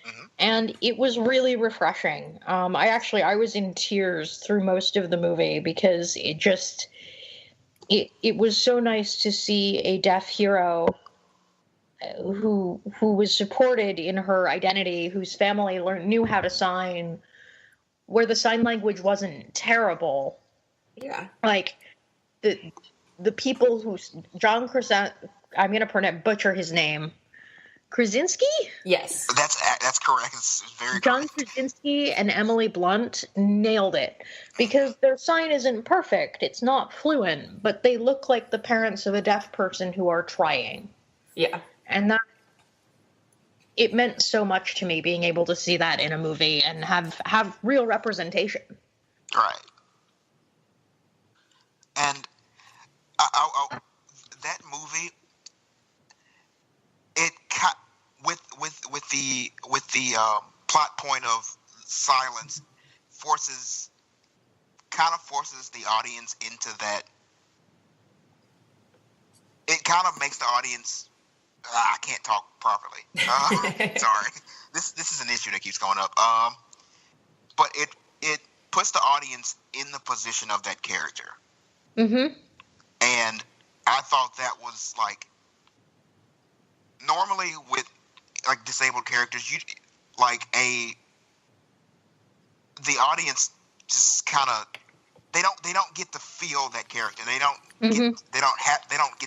Mm-hmm. And it was really refreshing. I was in tears through most of the movie because it was so nice to see a deaf hero who was supported in her identity, whose family knew how to sign, where the sign language wasn't terrible. Yeah. Like, the people who... I'm going to butcher his name. Krasinski? Yes. That's correct. It's very John correct. Krasinski and Emily Blunt nailed it because their sign isn't perfect. It's not fluent, but they look like the parents of a deaf person who are trying. Yeah. And it meant so much to me being able to see that in a movie and have real representation. Right. And that movie, it with the plot point of silence forces the audience into that. It kind of makes the audience. I can't talk properly. Sorry. This is an issue that keeps going up. But it puts the audience in the position of that character. Mm-hmm. And I thought that was like, normally with like disabled characters, the audience just kind of they don't get to feel that character. They don't get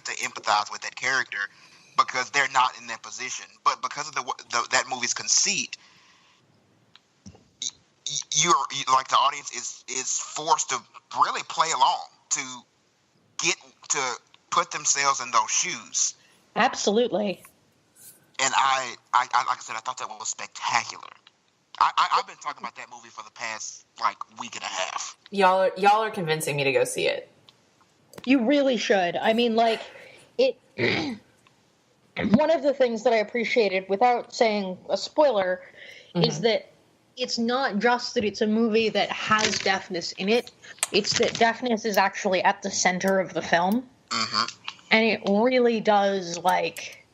to empathize with that character because they're not in that position. But because of that movie's conceit, you're like the audience is forced to really play along to put themselves in those shoes. Absolutely. And I like I said, I thought that was spectacular. I've been talking about that movie for the past like week and a half. Y'all are convincing me to go see it. You really should. I mean, like, it. One of the things that I appreciated, without saying a spoiler, is that it's not just that it's a movie that has deafness in it. It's that deafness is actually at the center of the film. Mm-hmm. And it really does, like,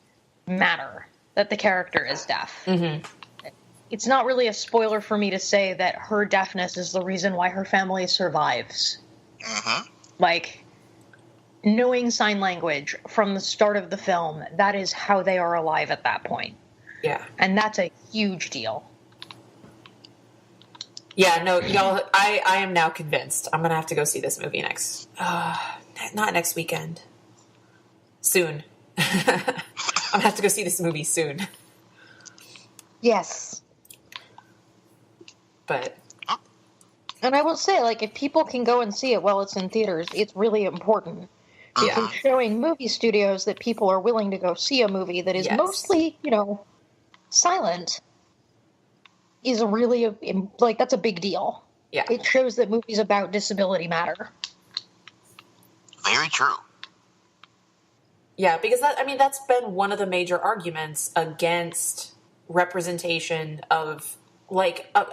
matter that the character is deaf. Mm-hmm. It's not really a spoiler for me to say that her deafness is the reason why her family survives. Mm-hmm. Like, knowing sign language from the start of the film, that is how they are alive at that point. Yeah. And that's a huge deal. Yeah, no, y'all, I am now convinced. I'm going to have to go see this movie not next weekend. Soon. I'm going to have to go see this movie soon. Yes. But... And I will say, like, if people can go and see it while it's in theaters, it's really important. Because showing movie studios that people are willing to go see a movie that is mostly, silent is really, that's a big deal. Yeah. It shows that movies about disability matter. Very true. Yeah, because that's been one of the major arguments against representation of,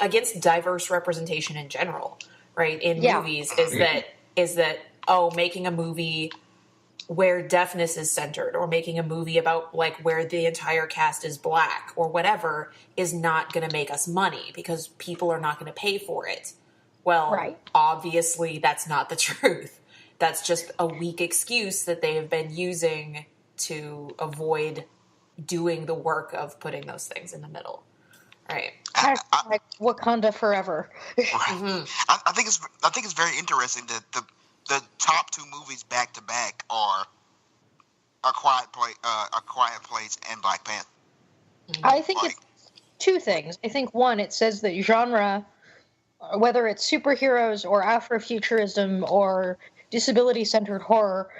against diverse representation in general, right? In movies is that making a movie where deafness is centered, or making a movie about where the entire cast is black or whatever, is not going to make us money because people are not going to pay for it. Well, obviously that's not the truth. That's just a weak excuse that they have been using to avoid doing the work of putting those things in the middle. Right. Like Wakanda forever. Right. Mm-hmm. I think it's very interesting that the top two movies back to back are A Quiet Place and Black Panther. I think it's two things. I think one, it says that genre, whether it's superheroes or Afrofuturism or disability-centered horror,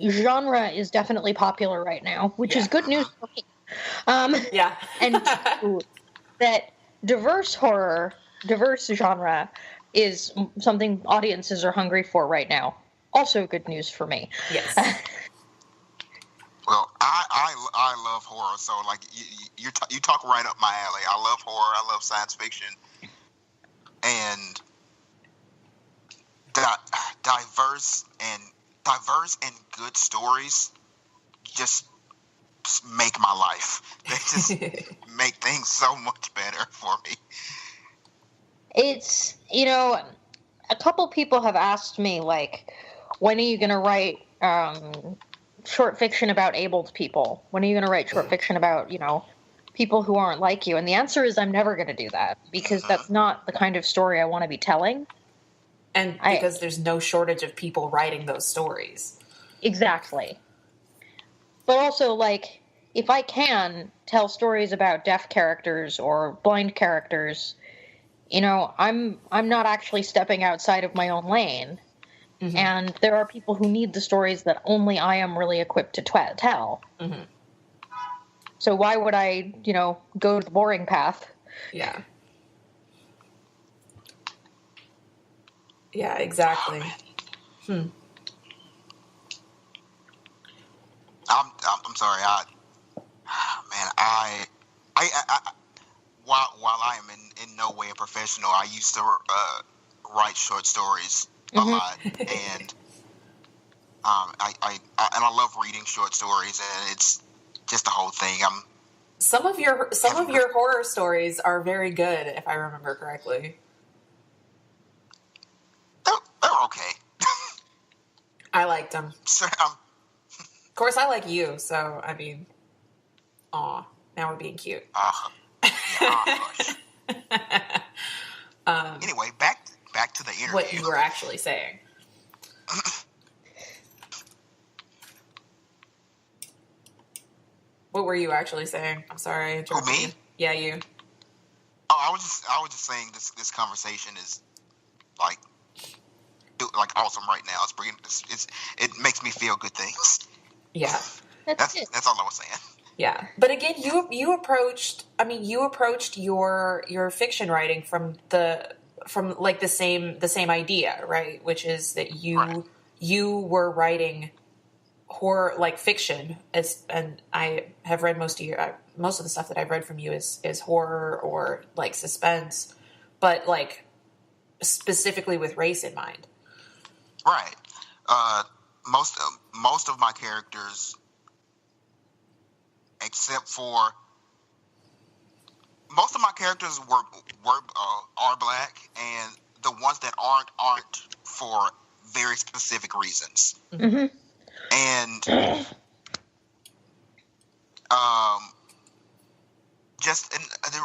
genre is definitely popular right now, which is good news for me. Yeah. And two, that diverse genre is something audiences are hungry for right now. Also good news for me. Yes. Well, I love horror, so like you talk right up my alley. I love horror. I love science fiction, and diverse and good stories just make my life. They just make things so much better for me. It's, a couple people have asked me, like, when are you going to write short fiction about abled people? When are you going to write short fiction about, people who aren't like you? And the answer is I'm never going to do that, because that's not the kind of story I want to be telling. And because there's no shortage of people writing those stories. Exactly. But also, like, if I can tell stories about deaf characters or blind characters, I'm not actually stepping outside of my own lane. Mm-hmm. And there are people who need the stories that only I am really equipped to tell. Mm-hmm. So why would I, go the boring path? Yeah. Yeah, exactly. I'm sorry. While I am in no way a professional, I used to write short stories a lot, and I love reading short stories, and it's just the whole thing. Some of your horror stories are very good, if I remember correctly. They're okay. I liked them. So, of course, I like you, so I mean, aw, now we're being cute. Anyway, back to the interview. What you were actually saying. What were you actually saying? I'm sorry. Who, me? You. Yeah, you. Oh, I was just saying this conversation is like awesome right now. It makes me feel good things. Yeah. That's all I was saying. Yeah. But again, you approached your fiction writing from like the same idea, right? Which is that you were writing horror, like fiction, and I have read most of the stuff that I've read from you is horror or like suspense, but like specifically with race in mind. Right. Most of my characters, except for most of my characters are black, and the ones that aren't for very specific reasons. Mm-hmm. And it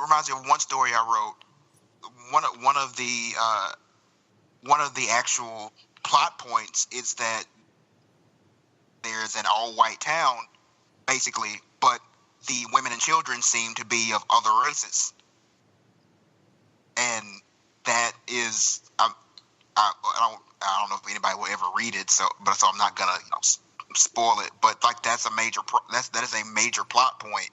reminds me of one story I wrote. One of the actual plot points is that there's an all-white town, basically, but the women and children seem to be of other races, and that is I don't know if anybody will ever read it, so I'm not gonna spoil it, but like that is a major plot point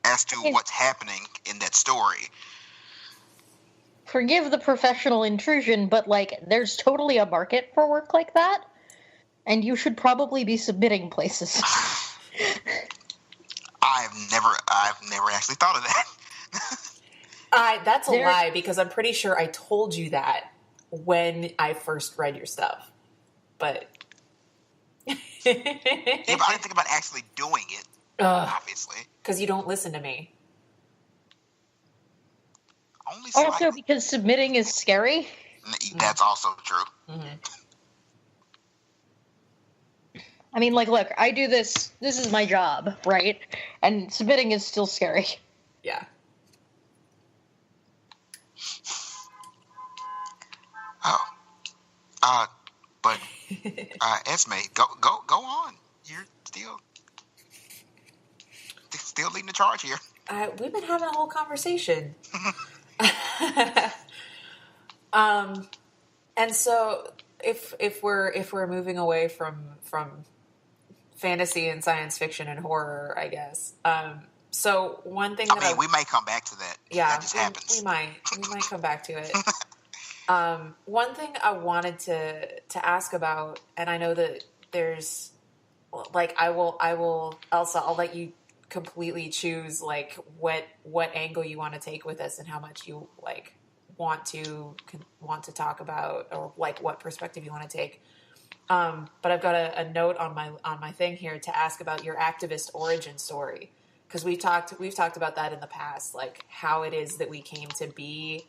as to what's happening in that story. Forgive the professional intrusion, but like there's totally a market for work like that, and you should probably be submitting places. I've never actually thought of that. That's a lie, because I'm pretty sure I told you that when I first read your stuff, but. Yeah, but I didn't think about actually doing it. Obviously, because you don't listen to me. Only slightly. Also, because submitting is scary. That's also true. Mm-hmm. I mean, like, look, I do this. This is my job, right? And submitting is still scary. Yeah. But Esme, go on. You're still leading the charge here. We've been having a whole conversation. And so if we're moving away from fantasy and science fiction and horror, I guess. So one thing we might come back to that. Yeah, that just happens. We might come back to it. One thing I wanted to ask about, and I know that there's like I will Elsa, I'll let you completely choose like what angle you want to take with this and how much you like want to talk about, or like what perspective you want to take. But I've got a note on my thing here to ask about your activist origin story, because we've talked about that in the past, like how it is that we came to be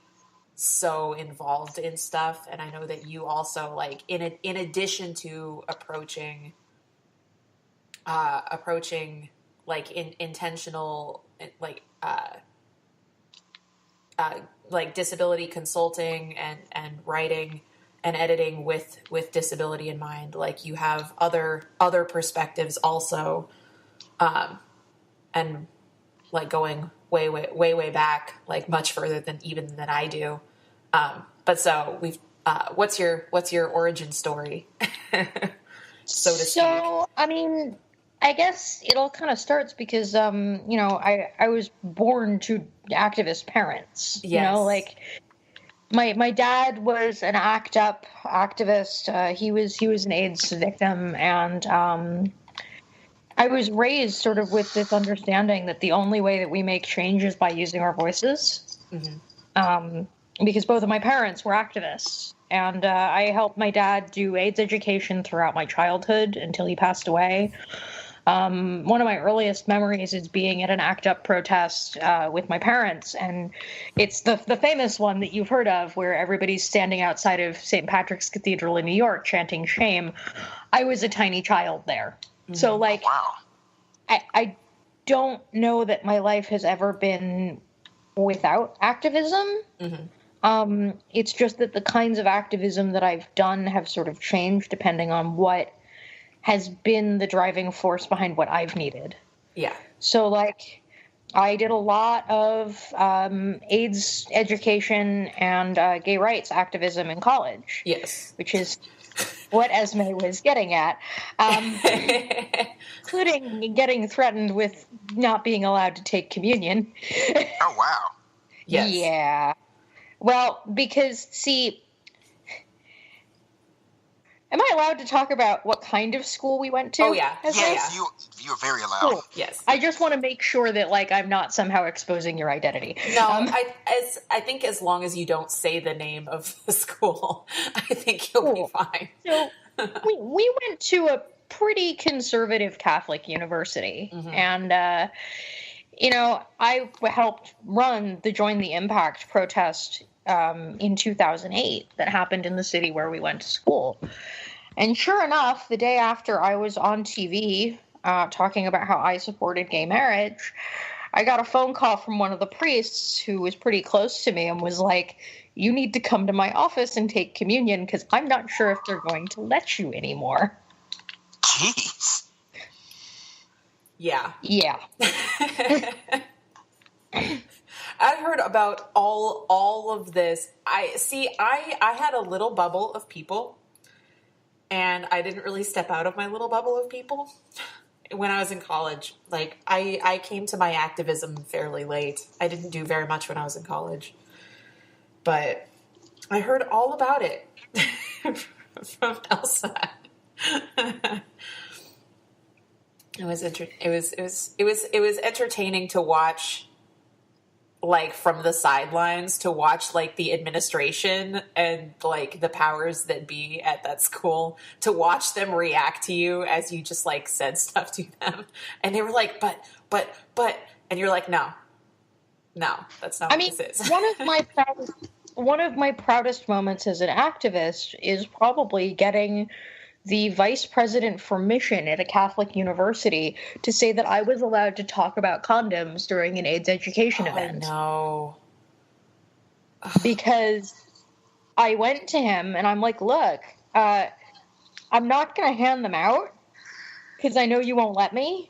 so involved in stuff. And I know that you also, like, in addition to approaching like intentional like disability consulting and writing and editing with disability in mind, like you have other perspectives also, and like going way back, like much further than I do. But so we've what's your origin story? So to speak. So, I mean, I guess it all kind of starts because, I was born to activist parents. Yes. You know, like my dad was an ACT UP activist. He was an AIDS victim, and I was raised sort of with this understanding that the only way that we make change is by using our voices. Mm-hmm. Because both of my parents were activists. And I helped my dad do AIDS education throughout my childhood until he passed away. One of my earliest memories is being at an ACT UP protest with my parents. And it's the famous one that you've heard of, where everybody's standing outside of St. Patrick's Cathedral in New York chanting shame. I was a tiny child there. Mm-hmm. So, like, wow. I don't know that my life has ever been without activism. Mm-hmm. It's just that the kinds of activism that I've done have sort of changed depending on what has been the driving force behind what I've needed. Yeah. So, like, I did a lot of AIDS education and gay rights activism in college. Yes. Which is what Esme was getting at. Including getting threatened with not being allowed to take communion. Oh, wow. Yes. Yeah. Well, because, see, am I allowed to talk about what kind of school we went to? Oh, yeah. Yes, you're very allowed. Cool. Yes. I just want to make sure that, like, I'm not somehow exposing your identity. No, I think as long as you don't say the name of the school, I think you'll be fine. So, we went to a pretty conservative Catholic university, mm-hmm. and, I helped run the Join the Impact protest in 2008 that happened in the city where we went to school. And sure enough, the day after I was on TV talking about how I supported gay marriage, I got a phone call from one of the priests who was pretty close to me and was like, "You need to come to my office and take communion because I'm not sure if they're going to let you anymore." Jeez. Yeah. Yeah. I heard about all of this. I had a little bubble of people, and I didn't really step out of my little bubble of people when I was in college. Like, I came to my activism fairly late. I didn't do very much when I was in college, but I heard all about it from Elsa. It was entertaining to watch, like, from the sidelines, to watch, like, the administration and, like, the powers that be at that school, to watch them react to you as you just, like, said stuff to them. And they were like, but, and you're like, no, that's not what this is. one of my proudest moments as an activist is probably getting the vice president for mission at a Catholic university to say that I was allowed to talk about condoms during an AIDS education event. No. Because I went to him and I'm like, look, I'm not going to hand them out because I know you won't let me,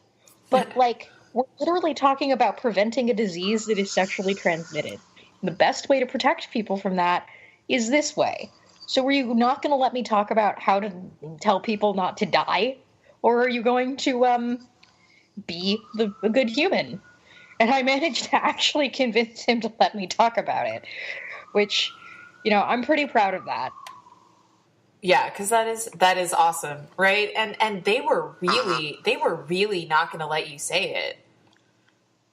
but, like, we're literally talking about preventing a disease that is sexually transmitted. The best way to protect people from that is this way. So were you not going to let me talk about how to tell people not to die or are you going to be a good human? And I managed to actually convince him to let me talk about it, which, I'm pretty proud of that. Yeah, because that is awesome, right? And they were really not going to let you say it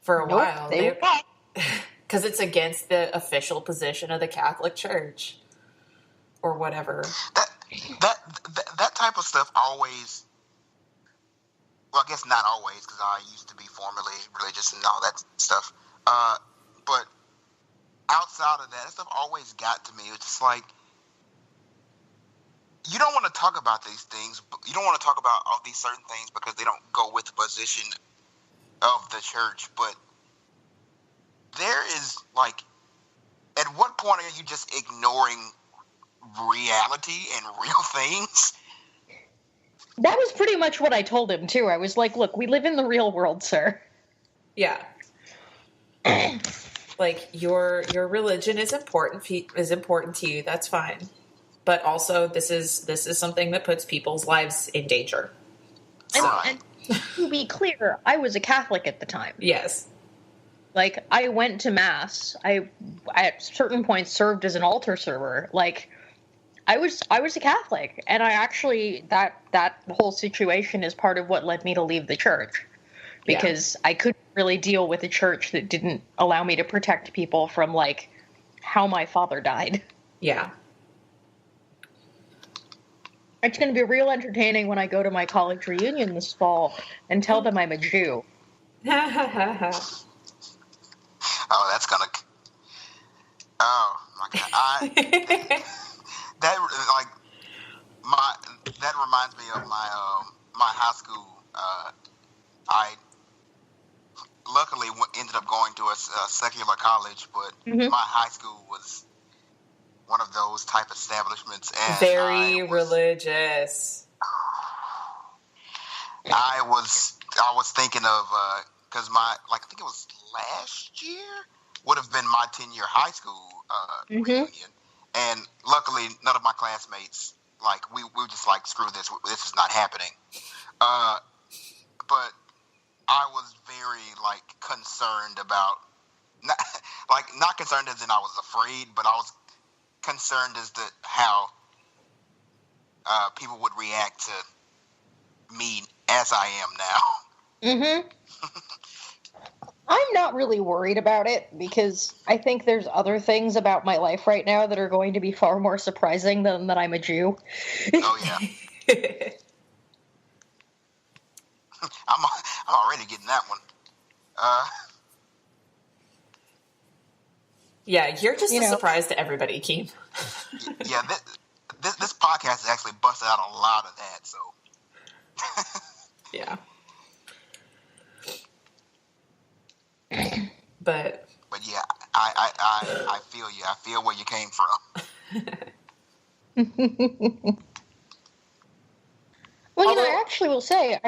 for a while. They were not. Because it's against the official position of the Catholic Church, or whatever. That type of stuff always. Well, I guess not always, because I used to be formerly religious and all that stuff. But outside of that stuff always got to me. It's just like, you don't want to talk about these things. You don't want to talk about all these certain things because they don't go with the position of the church. But there is, like, at what point are you just ignoring reality and real things? That was pretty much what I told him, too. I was like, look, we live in the real world, sir. Yeah. Like, your religion is important to you. That's fine. But also, this is something that puts people's lives in danger. And to be clear, I was a Catholic at the time. Yes. Like, I went to Mass. I, at certain points, served as an altar server. Like, I was a Catholic, and I actually, that whole situation is part of what led me to leave the church. Because I couldn't really deal with a church that didn't allow me to protect people from, like, how my father died. Yeah. It's going to be real entertaining when I go to my college reunion this fall and tell them I'm a Jew. Oh, that's gonna. Oh my God! That reminds me of my high school. I luckily ended up going to a secular college, but my high school was one of those type establishments, and very religious. I was thinking of because I think it was last year would have been my 10-year high school reunion, and luckily none of my classmates we were just like, screw this is not happening. But I was very concerned about not concerned as in I was afraid, but I was concerned as to how people would react to me as I am now. I'm not really worried about it because I think there's other things about my life right now that are going to be far more surprising than that I'm a Jew. Oh yeah. I'm already getting that one. Yeah, you're just a surprise to everybody, Keem. Yeah, this podcast has actually busted out a lot of that, so. Yeah. But yeah, I feel you. I feel where you came from. Well, I actually will say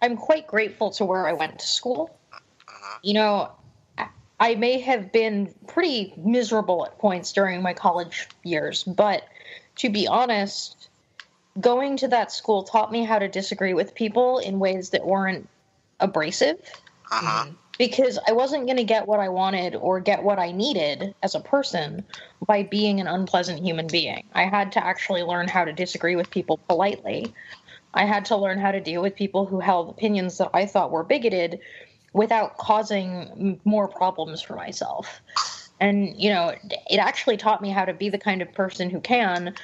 I'm quite grateful to where I went to school. I may have been pretty miserable at points during my college years, but to be honest, going to that school taught me how to disagree with people in ways that weren't abrasive. Because I wasn't going to get what I wanted or get what I needed as a person by being an unpleasant human being. I had to actually learn how to disagree with people politely. I had to learn how to deal with people who held opinions that I thought were bigoted without causing more problems for myself. And, it actually taught me how to be the kind of person who can,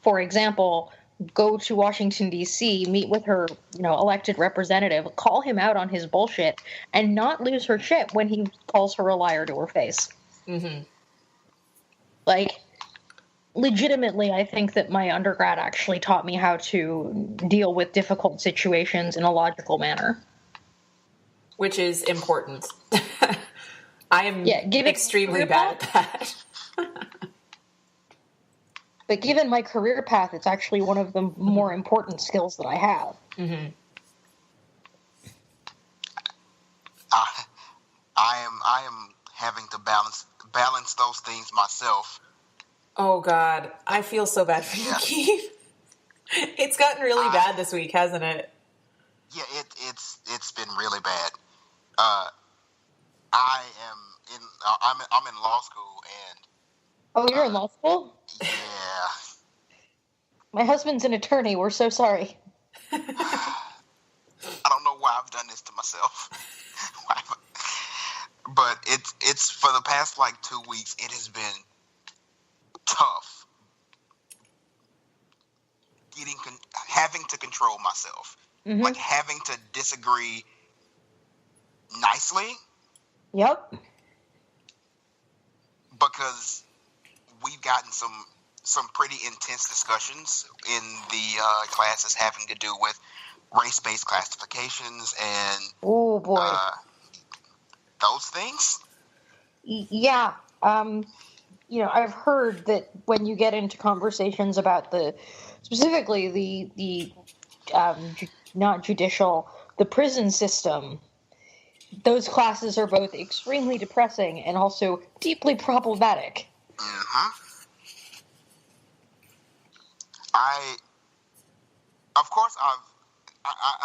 for example, go to Washington, D.C., meet with her, elected representative, call him out on his bullshit, and not lose her shit when he calls her a liar to her face. Legitimately, I think that my undergrad actually taught me how to deal with difficult situations in a logical manner. Which is important. I am extremely bad at that. But given my career path, it's actually one of the more important skills that I have. I am having to balance those things myself. Oh God, I feel so bad for you, Keith. It's gotten really bad this week, hasn't it? it's been really bad. I'm in law school, and Oh, you're in law school? yeah, My husband's an attorney. We're so sorry. I don't know why I've done this to myself. But it's for the past like 2 weeks. It has been tough having to control myself, like having to disagree nicely. Yep. Because we've gotten some pretty intense discussions in the classes having to do with race-based classifications and Oh boy. those things. Yeah. I've heard that when you get into conversations about specifically the not judicial, the prison system, those classes are both extremely depressing and also deeply problematic. Mm-hmm.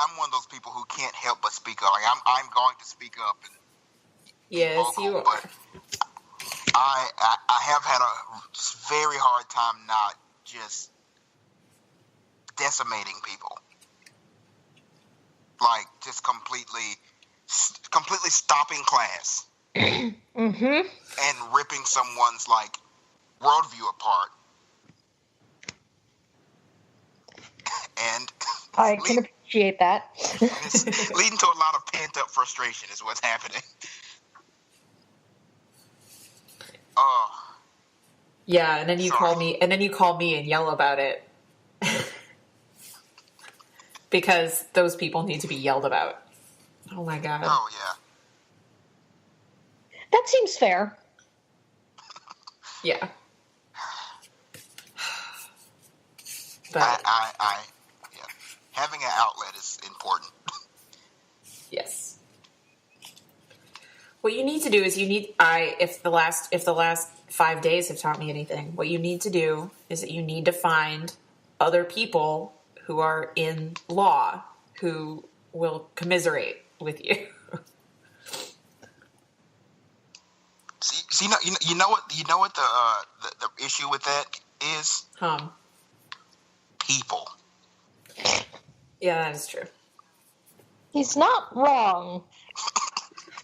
I'm one of those people who can't help but speak up. Like I'm going to speak up. And Yes, vocal, you are. But I have had a very hard time not just decimating people, like just completely stopping class and ripping someone's like worldview apart. And I can appreciate that. it's leading to a lot of pent up frustration is what's happening. Yeah, and then you call me and yell about it. Because those people need to be yelled about. Oh my god. Oh yeah. That seems fair. Yeah. But I having an outlet is important. yes. What you need to do is if the last 5 days have taught me anything, what you need to do is that you need to find other people who are in law who will commiserate with you. See, you know what the issue with that is? People. Yeah, that is true. He's not wrong.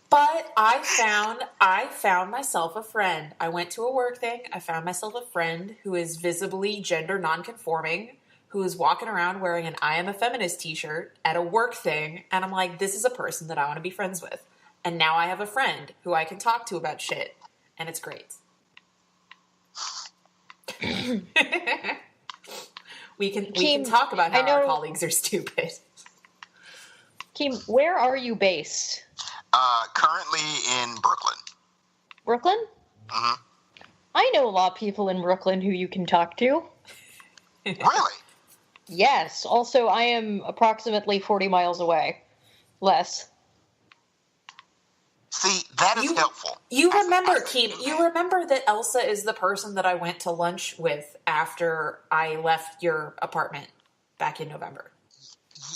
But I found myself a friend. I went to a work thing. I found myself a friend who is visibly gender nonconforming, who is walking around wearing an I Am a Feminist t-shirt at a work thing. And I'm like, this is a person that I want to be friends with. And now I have a friend who I can talk to about shit. And it's great. We can talk about how our colleagues are stupid. Keem, where are you based? Currently in Brooklyn. Brooklyn? Mm-hmm. I know a lot of people in Brooklyn who you can talk to. Really? Yes. Also, I am approximately 40 miles away. Less. See, that is helpful. You remember, Keem, you remember that Elsa is the person that I went to lunch with after I left your apartment back in November.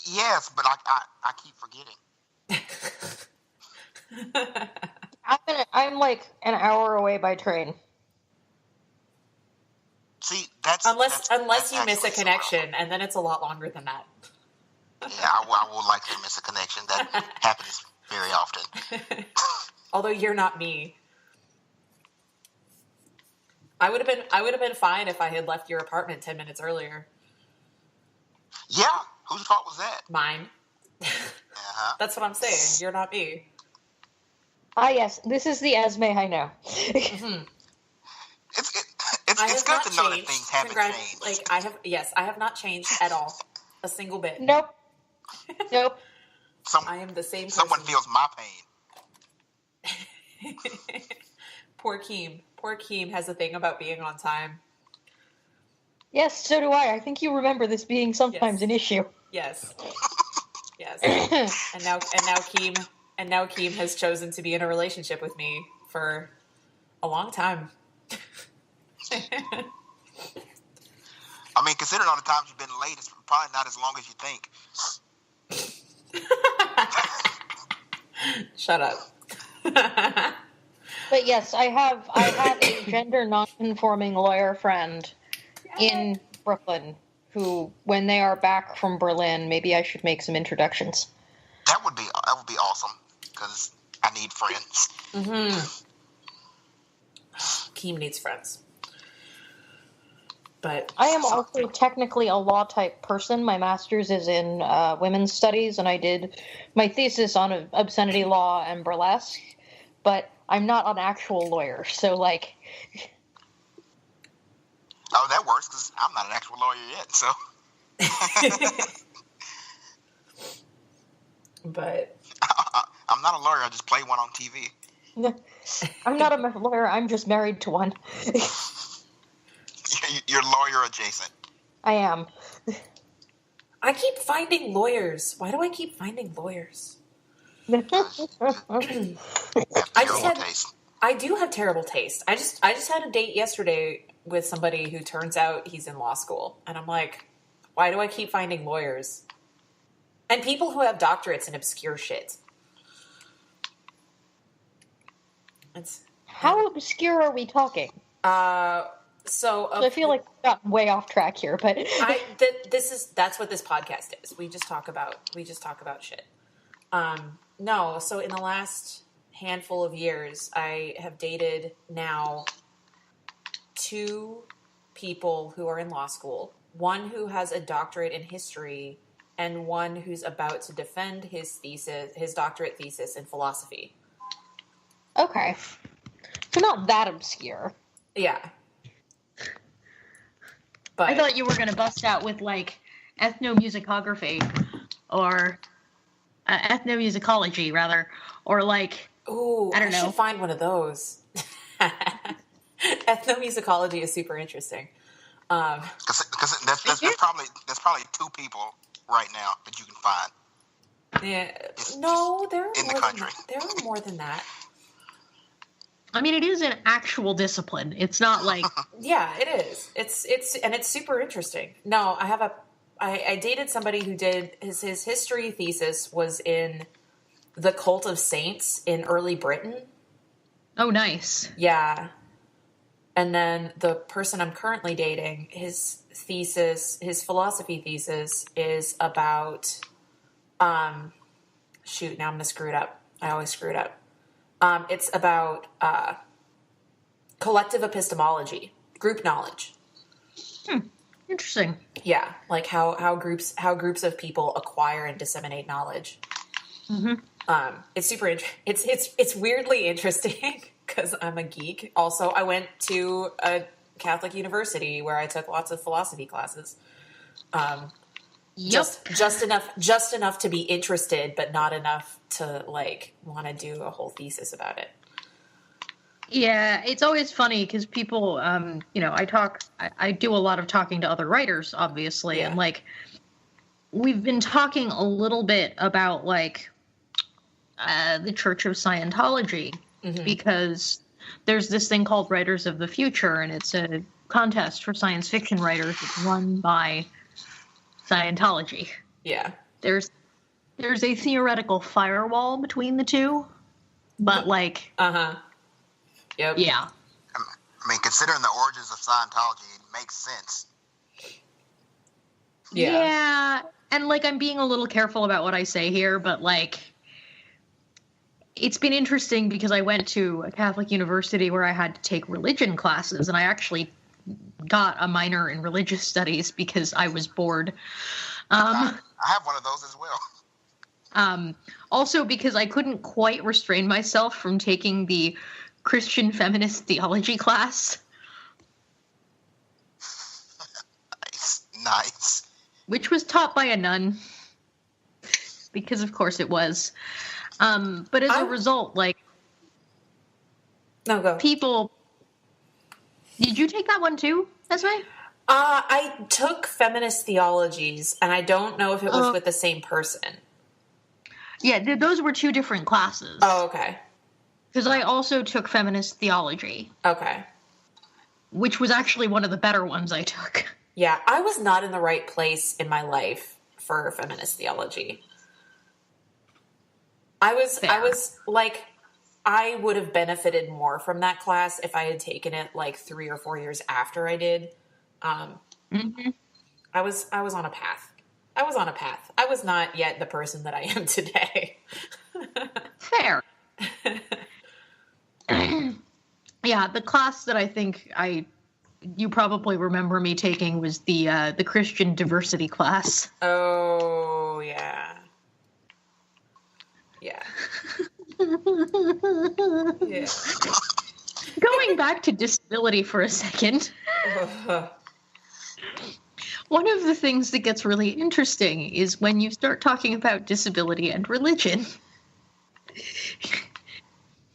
Yes, but I keep forgetting. I'm like an hour away by train. See, unless you miss a connection, and then it's a lot longer than that. Yeah, I will likely miss a connection. That happens very often. Although you're not me. I would have been fine if I had left your apartment 10 minutes earlier. Yeah, whose fault was that? Mine. Uh-huh. That's what I'm saying. You're not me. Ah, yes, this is the Esme I know. Mm-hmm. It's good to know that things haven't changed. Like I have not changed at all, a single bit. Nope. I am the same person. Someone feels my pain. Poor Keem has a thing about being on time. Yes, so do I. I think you remember this being sometimes an issue. Yes. Yes. and now Keem has chosen to be in a relationship with me for a long time. I mean, considering all the times you've been late, it's probably not as long as you think. Shut up. But yes, I have a gender non-conforming lawyer friend in Brooklyn who, when they are back from Berlin, maybe I should make some introductions. That would be awesome, because I need friends. Mm-hmm. Keem needs friends. But I am also technically a law type person. My master's is in women's studies, and I did my thesis on obscenity law and burlesque, but I'm not an actual lawyer, so like... Oh, that works, because I'm not an actual lawyer yet, so... But... I'm not a lawyer, I just play one on TV. I'm not a lawyer, I'm just married to one. You're lawyer adjacent. I am. I keep finding lawyers. Why do I keep finding lawyers? I do have terrible taste. I just had a date yesterday with somebody who turns out he's in law school. And I'm like, why do I keep finding lawyers? And people who have doctorates in obscure shit. How obscure are we talking? So I feel like we got way off track here, but that's what this podcast is. We just talk about shit. No, so in the last handful of years, I have dated now 2 people who are in law school. One who has a doctorate in history, and one who's about to defend his doctorate thesis in philosophy. Okay. So not that obscure. Yeah. But I thought you were going to bust out with, like, ethnomusicography, or ethnomusicology, rather, or, like, ooh, I don't know. I should find one of those. Ethnomusicology is super interesting. Because there's probably 2 people right now that you can find. Yeah. No, there are in the more country. There are more than that. I mean, it is an actual discipline. It's not like... Yeah, it is. It's super interesting. No, I dated somebody who did his history thesis was in the cult of saints in early Britain. Oh, nice. Yeah. And then the person I'm currently dating, his philosophy thesis is about, shoot, now I'm going to screw it up. I always screw it up. It's about collective epistemology, group knowledge. Interesting. Yeah, like how groups of people acquire and disseminate knowledge. Mm-hmm. It's super. It's weirdly interesting because I'm a geek. Also, I went to a Catholic university where I took lots of philosophy classes. Yep. Just enough to be interested, but not enough to like want to do a whole thesis about it. Yeah, it's always funny because people, I do a lot of talking to other writers, obviously, Yeah. and like we've been talking a little bit about like the Church of Scientology, Mm-hmm. because there's this thing called Writers of the Future, and it's a contest for science fiction writers. It's run by Scientology. Yeah. There's a theoretical firewall between the two, but like, Yep. yeah. I mean, considering the origins of Scientology, it makes sense. Yeah. And like I'm being a little careful about what I say here, but like it's been interesting because I went to a Catholic university where I had to take religion classes, and I actually got a minor in religious studies because I was bored. I have one of those as well. Also because I couldn't quite restrain myself from taking the Christian feminist theology class. Nice. Which was taught by a nun. Because of course it was. But as a result, like... No, go. People... Did you take that one too, Esme? I took feminist theologies, and I don't know if it was with the same person. Yeah, those were 2 different classes. Oh, okay. Because I also took feminist theology. Okay. Which was actually one of the better ones I took. Yeah, I was not in the right place in my life for feminist theology. I was Fair. like, I would have benefited more from that class if I had taken it like 3 or 4 years after I did. Mm-hmm. I was on a path. I was not yet the person that I am today. Fair. Yeah, the class that I think you probably remember me taking was the Christian diversity class. Oh, yeah. Yeah. Yeah. Going back to disability for a second, one of the things that gets really interesting is when you start talking about disability and religion.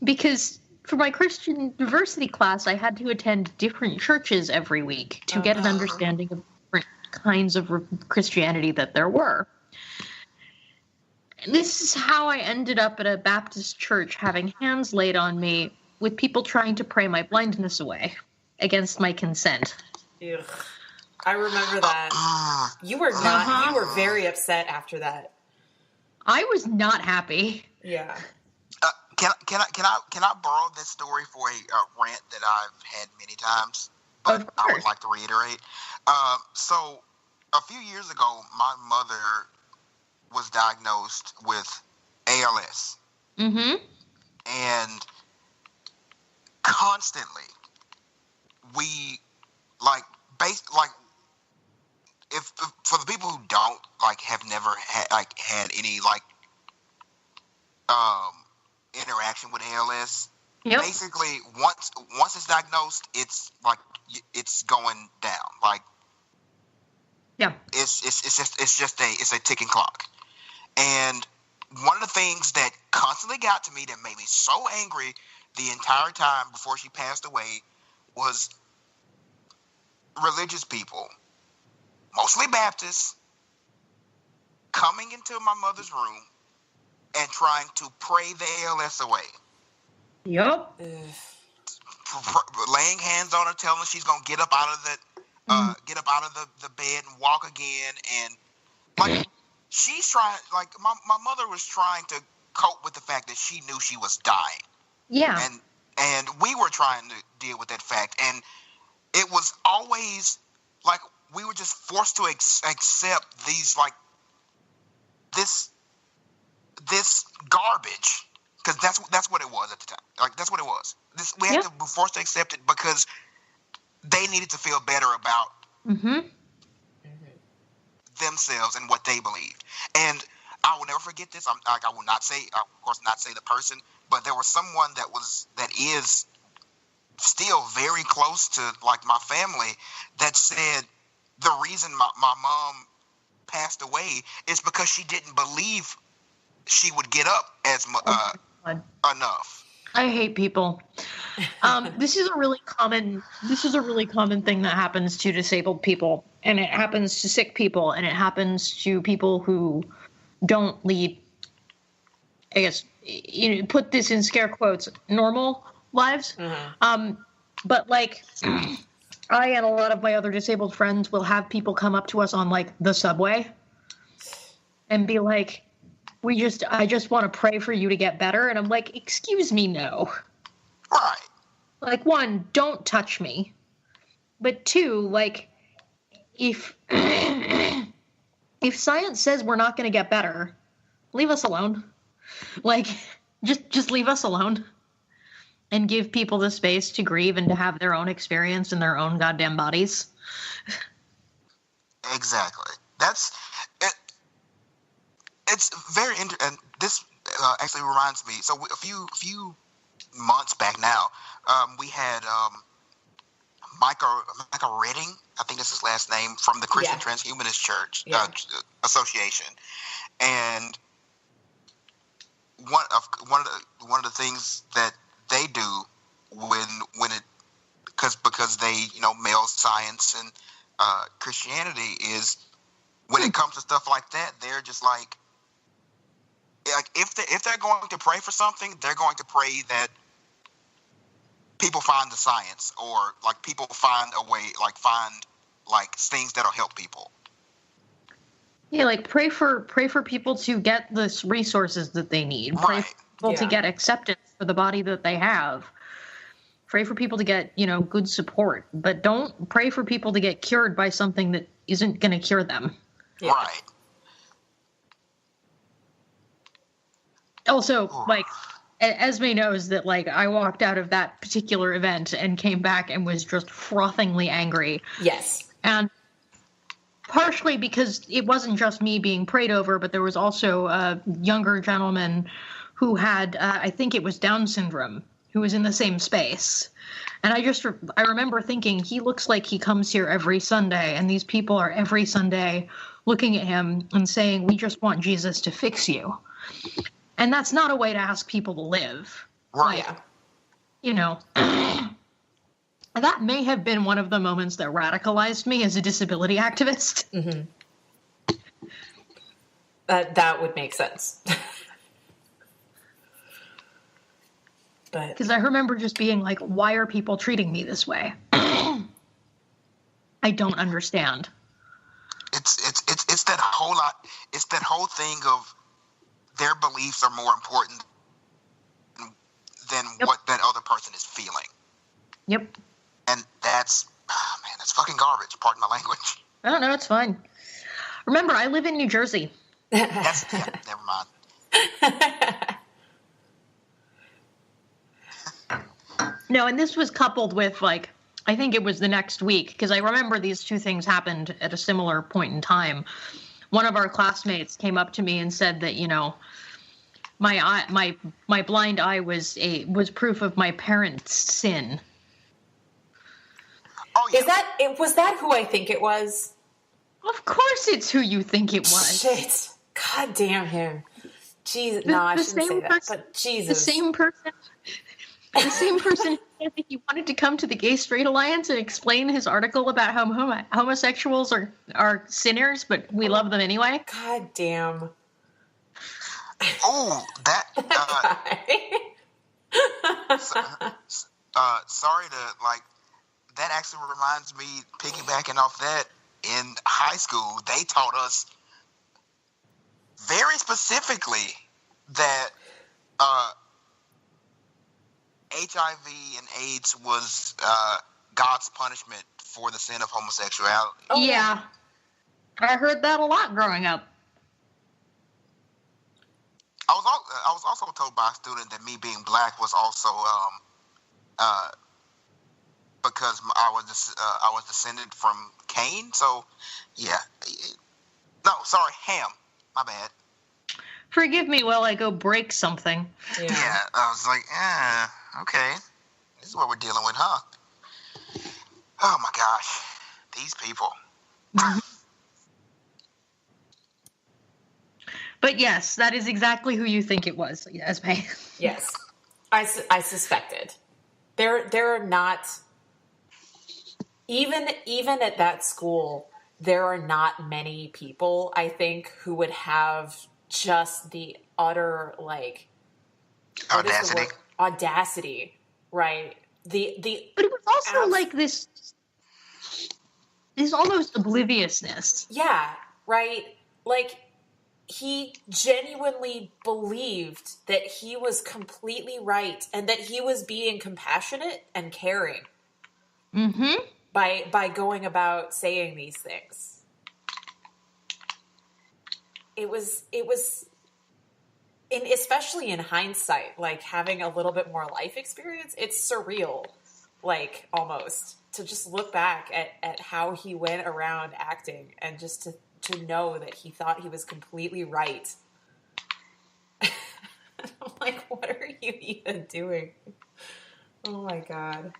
Because for my Christian diversity class, I had to attend different churches every week to get an understanding of different kinds of Christianity that there were. And this is how I ended up at a Baptist church having hands laid on me with people trying to pray my blindness away against my consent. Ugh. I remember that. You were not. You were very upset after that. I was not happy. Yeah. Can I borrow this story for a rant that I've had many times? But Of course. I would like to reiterate. So a few years ago, my mother was diagnosed with ALS, Mm-hmm. and constantly we if for the people who don't have never had any interaction with ALS. Yep. Basically, once it's diagnosed, it's going down. Yeah. It's just a ticking clock. And one of the things that constantly got to me that made me so angry the entire time before she passed away was religious people, mostly Baptists, coming into my mother's room and trying to pray the ALS away. Yep. Laying hands on her, telling her she's gonna get up out of the bed and walk again, and she's trying. My mother was trying to cope with the fact that she knew she was dying. Yeah. And we were trying to deal with that fact, and it was always we were just forced to accept these this garbage, because that's what it was at the time. That's what it was. We had to be forced to accept it because they needed to feel better about themselves and what they believed. And I will never forget this. I will not say, of course, not say the person, but there was someone that is still very close to my family that said the reason my mom passed away is because she didn't believe she would get up enough. I hate people. This is a really common thing that happens to disabled people, and it happens to sick people, and it happens to people who don't lead, I guess, put this in scare quotes, normal lives. But I and a lot of my other disabled friends will have people come up to us on the subway and be like, I just want to pray for you to get better. And I'm like, excuse me, no. Right. One, don't touch me. But two, if if science says we're not going to get better, leave us alone. Just leave us alone. And give people the space to grieve and to have their own experience in their own goddamn bodies. Exactly. That's it. It's very interesting. And this actually reminds me. So a few months back now, we had Micah Redding, I think that's his last name, from the Christian Transhumanist Church Association, and one of the things that they do when it because they male science and Christianity is when it comes to stuff like that, they're just if they're going to pray for something, they're going to pray that people find the science, or people find a way, find things that'll help people. Yeah, like pray for people to get the resources that they need. Pray Right. for people to get acceptance for the body that they have. Pray for people to get, good support. But don't pray for people to get cured by something that isn't going to cure them. Yeah. Right. Also, like, Esme knows that, like, I walked out of that particular event and came back and was just frothingly angry. Yes. And partially because it wasn't just me being prayed over, but there was also a younger gentleman who had, I think it was Down syndrome, who was in the same space. And I remember thinking, he looks like he comes here every Sunday, and these people are every Sunday looking at him and saying, we just want Jesus to fix you. And that's not a way to ask people to live. Right. Yeah. That may have been one of the moments that radicalized me as a disability activist. Mm-hmm. That would make sense. But Because I remember just being like, why are people treating me this way? I don't understand. It's that whole lot. It's that whole thing of their beliefs are more important than what that other person is feeling. Yep. And that's fucking garbage. Pardon my language. I don't know. It's fine. Remember, I live in New Jersey. Never mind. No, and this was coupled with, like, I think it was the next week, because I remember these two things happened at a similar point in time. One of our classmates came up to me and said that, my blind eye was proof of my parents' sin. Oh yeah. Was that who I think it was? Of course it's who you think it was. Shit. God damn him. Jesus. No, I shouldn't say that. But Jesus. The same person who said that he wanted to come to the Gay Straight Alliance and explain his article about how homosexuals are sinners, but we love them anyway. God damn. Oh, that. Sorry to like. That actually reminds me, piggybacking off that, in high school, they taught us very specifically that HIV and AIDS was God's punishment for the sin of homosexuality. Oh, yeah. I heard that a lot growing up. I was also told by a student that me being black was also because I was descended from Cain. So yeah, no, sorry, Ham. My bad. Forgive me while I go break something. Yeah, I was like, okay, this is what we're dealing with, huh? Oh my gosh, these people. But yes, that is exactly who you think it was, Esme. Yes. I suspected. There are not, even at that school, there are not many people, I think, who would have just the utter, like, audacity, right? But it was also like this almost obliviousness. Yeah, right? Like, he genuinely believed that he was completely right and that he was being compassionate and caring by going about saying these things. It was especially in hindsight, like having a little bit more life experience, it's surreal, like almost, to just look back at how he went around acting and just to know that he thought he was completely right. I'm like, what are you even doing? Oh my God.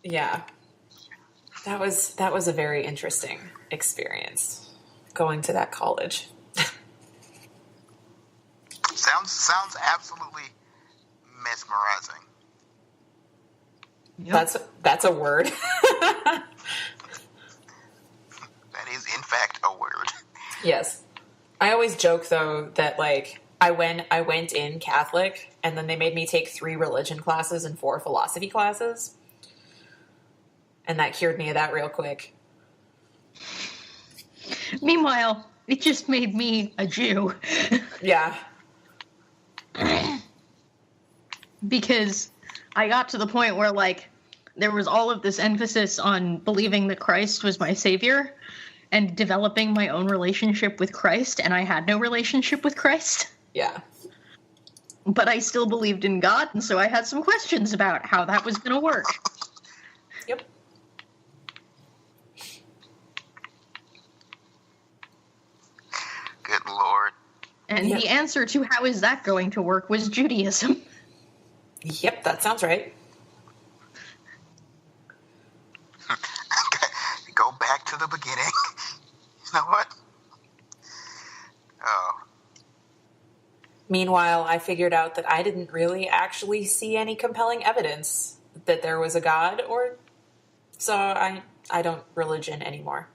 Yeah. That was a very interesting experience, going to that college. Sounds absolutely mesmerizing. Yep. That's a word. That is, in fact, a word. Yes. I always joke, though, that, like, I went in Catholic, and then they made me take 3 religion classes and 4 philosophy classes. And that cured me of that real quick. Meanwhile, it just made me a Jew. Yeah. Because I got to the point where, like, there was all of this emphasis on believing that Christ was my savior and developing my own relationship with Christ, and I had no relationship with Christ. Yeah. But I still believed in God, and so I had some questions about how that was going to work. Yep. Good Lord. And the answer to how is that going to work was Judaism. Yep, that sounds right. Go back to the beginning. You know what? Oh. Meanwhile, I figured out that I didn't really actually see any compelling evidence that there was a God, so I don't religion anymore.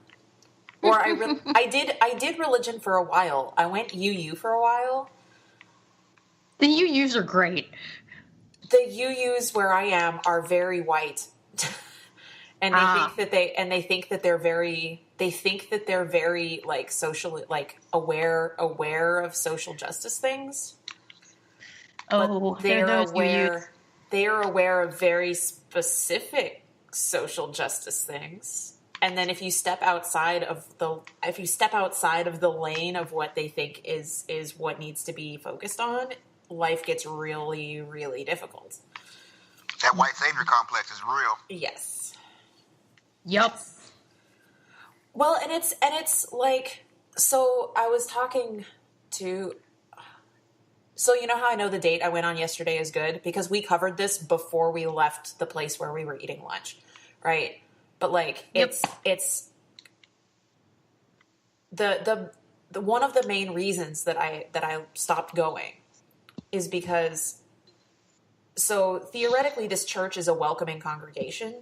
Or I did religion for a while. I went UU for a while. The UUs are great. The UUs where I am are very white. And they think that they're very like socially, like aware of social justice things. Oh, but they are aware of very specific social justice things. And then if you step outside of the lane of what they think is what needs to be focused on, life gets really, really difficult. That white savior complex is real. Yes. Yep. Yes. Well, and it's like, so I was talking to, so you know how I know the date I went on yesterday is good? Because we covered this before we left the place where we were eating lunch, right? But like, it's the one of the main reasons that I stopped going is because, so theoretically this church is a welcoming congregation.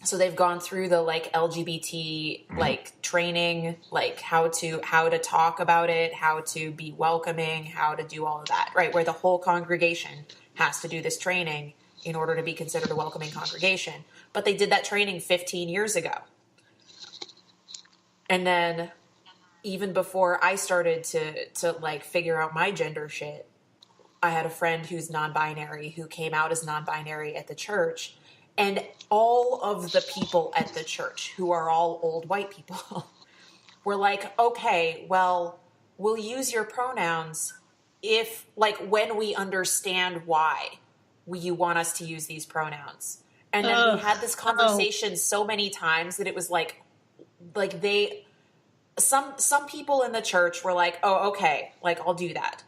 So they've gone through the like LGBT like training, like how to talk about it, how to be welcoming, how to do all of that, right? Where the whole congregation has to do this training in order to be considered a welcoming congregation. But they did that training 15 years ago. And then even before I started to like figure out my gender shit, I had a friend who's non-binary who came out as non-binary at the church. And all of the people at the church, who are all old white people, were like, okay, well, we'll use your pronouns if, like, when we understand why you want us to use these pronouns. And then we had this conversation so many times that it was like some people in the church were like, oh, okay, like, I'll do that.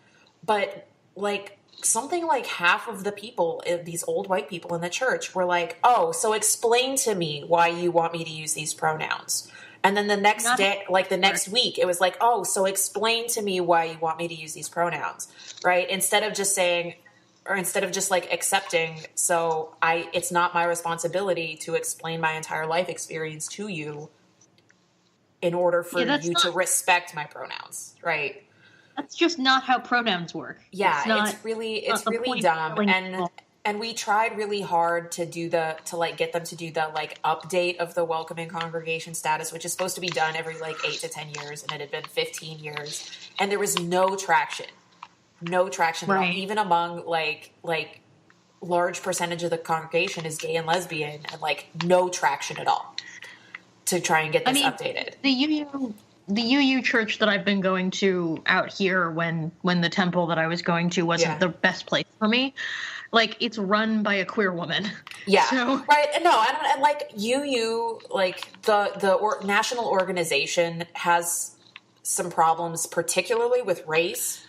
But, like, something like half of the people, these old white people in the church, were like, oh, so explain to me why you want me to use these pronouns. And then the next day, like the next week, it was like, oh, so explain to me why you want me to use these pronouns, right? Instead of just like accepting, so it's not my responsibility to explain my entire life experience to you in order for you to respect my pronouns, right? That's just not how pronouns work. Yeah, it's really dumb. And we tried really hard to get them to do the like update of the welcoming congregation status, which is supposed to be done every like 8 to 10 years, and it had been 15 years, and there was no traction right. At all. Even among like large percentage of the congregation is gay and lesbian, and like no traction at all to try and get this updated. The UU church that I've been going to out here when the temple that I was going to wasn't the best place for me, like, it's run by a queer woman. Yeah. So. Right. No, and like UU, like the national organization has some problems, particularly with race.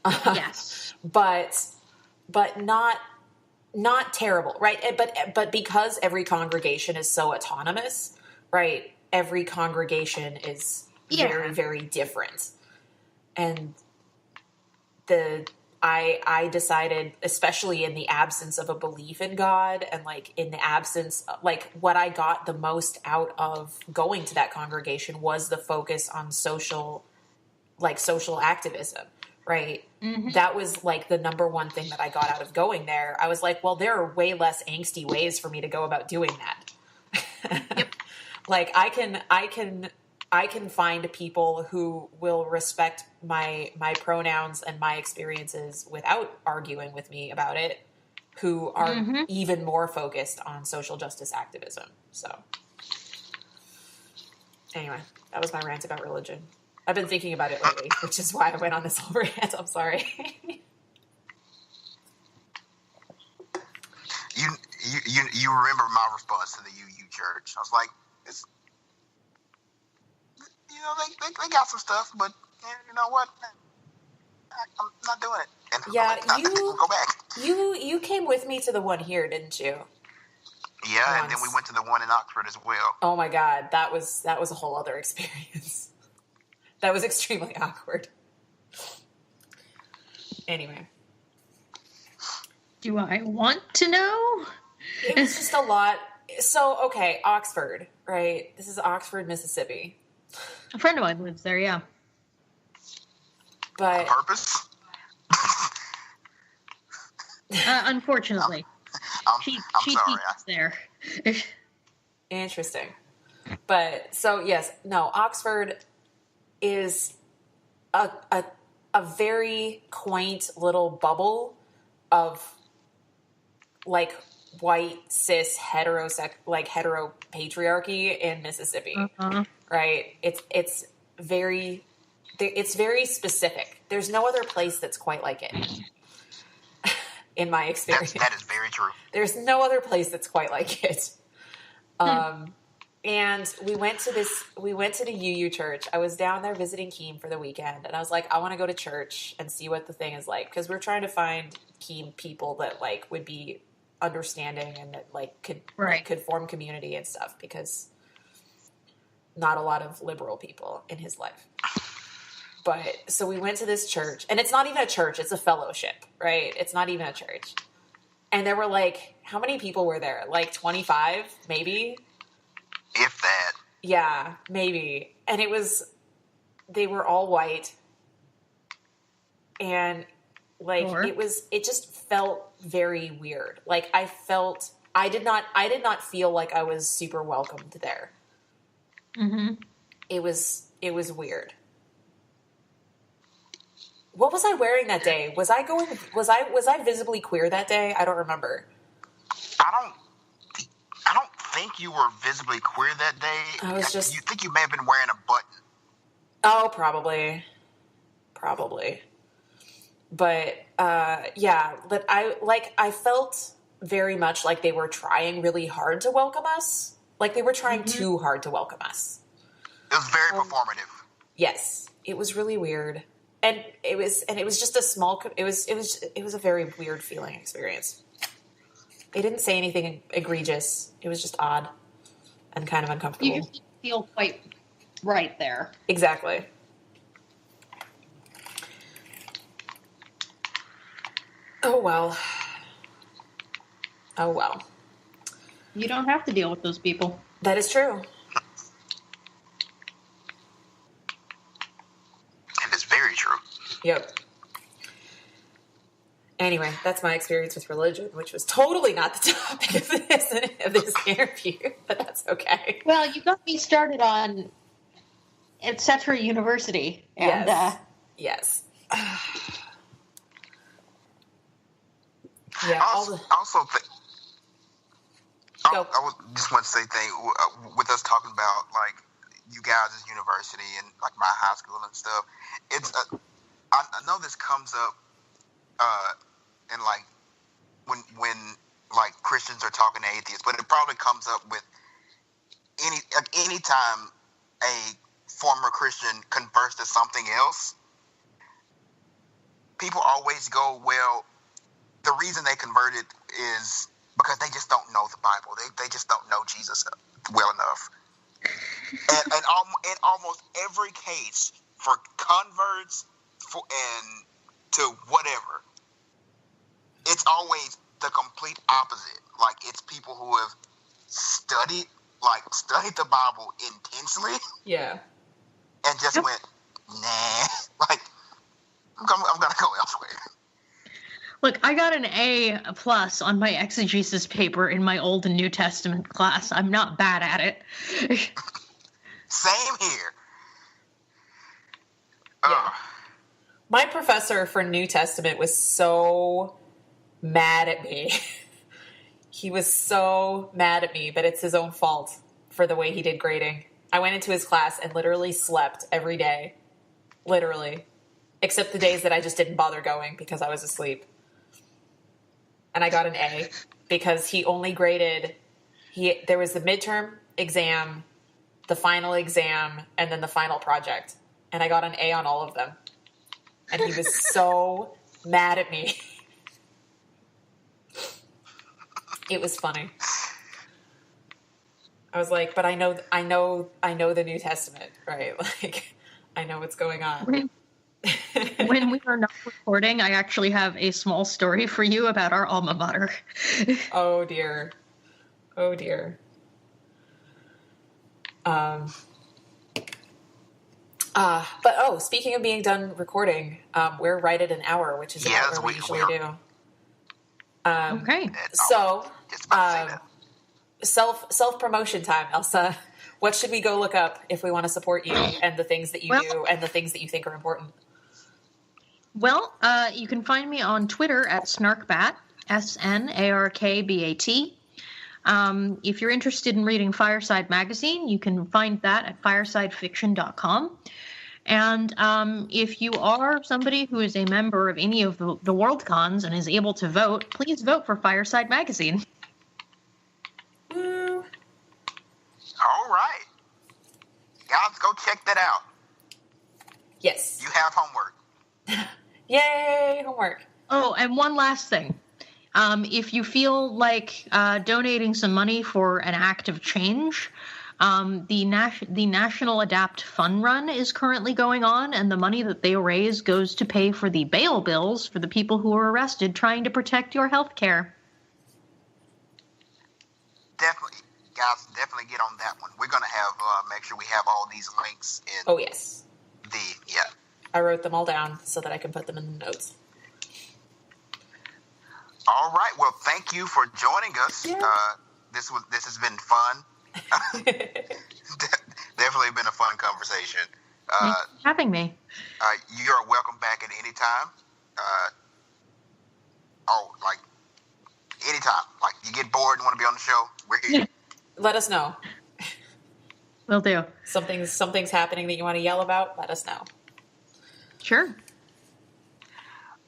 Yes. but not terrible. Right. But because every congregation is so autonomous, right? Every congregation is very, very different. And I decided, especially in the absence of a belief in God, and like in the absence, like what I got the most out of going to that congregation was the focus on social activism, right? Mm-hmm. That was like the number one thing that I got out of going there. I was like, well, there are way less angsty ways for me to go about doing that. Yep. Like I can find people who will respect my pronouns and my experiences without arguing with me about it, who are even more focused on social justice activism. So anyway, that was my rant about religion. I've been thinking about it lately, which is why I went on this whole rant. I'm sorry. You remember my response to the UU church? I was like, it's, they got some stuff, but you know what? I'm not doing it. And Yeah, I'm like, go back. You came with me to the one here, didn't you? Yeah, and then we went to the one in Oxford as well. Oh my God, that was a whole other experience. That was extremely awkward. Anyway. Do I want to know? It was just a lot. So, okay, Oxford, right? This is Oxford, Mississippi. A friend of mine lives there, yeah. On But purpose? Unfortunately. I'm She sorry. teaches there. interesting. But so yes, no, Oxford is a very quaint little bubble of like white cis hetero patriarchy in Mississippi. Right? It's very specific. There's no other place that's quite like it. In my experience. That is very true. There's no other place that's quite like it. And we went to the UU church. I was down there visiting Keem for the weekend, and I was like, I want to go to church and see what the thing is like, because we're trying to find Keem people that like would be understanding and that like could form community and stuff, because not a lot of liberal people in his life. But so we went to this church, and it's not even a church, it's a fellowship, right? It's not even a church. And there were like, how many people were there? Like 25, maybe? If that. Yeah, maybe. And they were all white. And like, it just felt very weird. Like I did not feel like I was super welcomed there. Mm-hmm. It was weird. What was I wearing that day? Was I visibly queer that day? I don't remember. I don't think you were visibly queer that day. You think you may have been wearing a button. Oh, probably. But yeah, but I felt very much like they were trying really hard to welcome us. Like they were trying too hard to welcome us. It was very performative. Yes, it was really weird. And it was just a small. It was a very weird feeling experience. They didn't say anything egregious. It was just odd and kind of uncomfortable. You just didn't feel quite right there. Exactly. Oh well. You don't have to deal with those people. That is true. Very true. Yep. Anyway, that's my experience with religion, which was totally not the topic of this interview, but that's okay. Well, you got me started on etc. University. And, yes. I just want to say with us talking about like you guys' university and like my high school and stuff. It's I know this comes up and like when like Christians are talking to atheists, but it probably comes up with any time a former Christian converts to something else. People always go, well, the reason they converted is because they just don't know the Bible. They just don't know Jesus well enough. And in almost every case, for converts and to whatever, it's always the complete opposite. Like it's people who have studied the Bible intensely. Yeah. And just went, nah. Like I'm gonna go elsewhere. Look, I got an A plus on my exegesis paper in my Old and New Testament class. I'm not bad at it. Same here. Yeah. My professor for New Testament was so mad at me. He was so mad at me, but it's his own fault for the way he did grading. I went into his class and literally slept every day. Literally. Except the days that I just didn't bother going because I was asleep. And I got an A because he only graded, there was the midterm exam, the final exam, and then the final project. And I got an A on all of them. And he was so mad at me. It was funny. I was like, but I know the New Testament, right? Like, I know what's going on. When we are not recording, I actually have a small story for you about our alma mater. Oh dear. Oh dear. But speaking of being done recording, we're right at an hour, which is about where we usually do. Okay. So, self-promotion time, Elsa. What should we go look up if we want to support you and the things that you do and the things that you think are important? Well, you can find me on Twitter at Snarkbat, SNARKBAT. If you're interested in reading Fireside Magazine, you can find that at firesidefiction.com. And if you are somebody who is a member of any of the WorldCons and is able to vote, please vote for Fireside Magazine. Woo. All right. Guys, go check that out. Yes. You have homework. Yay, homework. Oh, and one last thing. If you feel like donating some money for an act of change, the National Adapt Fun Run is currently going on, and the money that they raise goes to pay for the bail bills for the people who were arrested trying to protect your health care. Definitely. Guys, definitely get on that one. We're going to have, make sure we have all these links in Oh, yes. yeah. I wrote them all down so that I can put them in the notes. All right. Well, thank you for joining us. Yeah. This has been fun. Definitely been a fun conversation. Thanks for having me. You're welcome back at any time. Anytime. Like, you get bored and want to be on the show, we're here. Let us know. Will do. Something's happening that you want to yell about, let us know. Sure.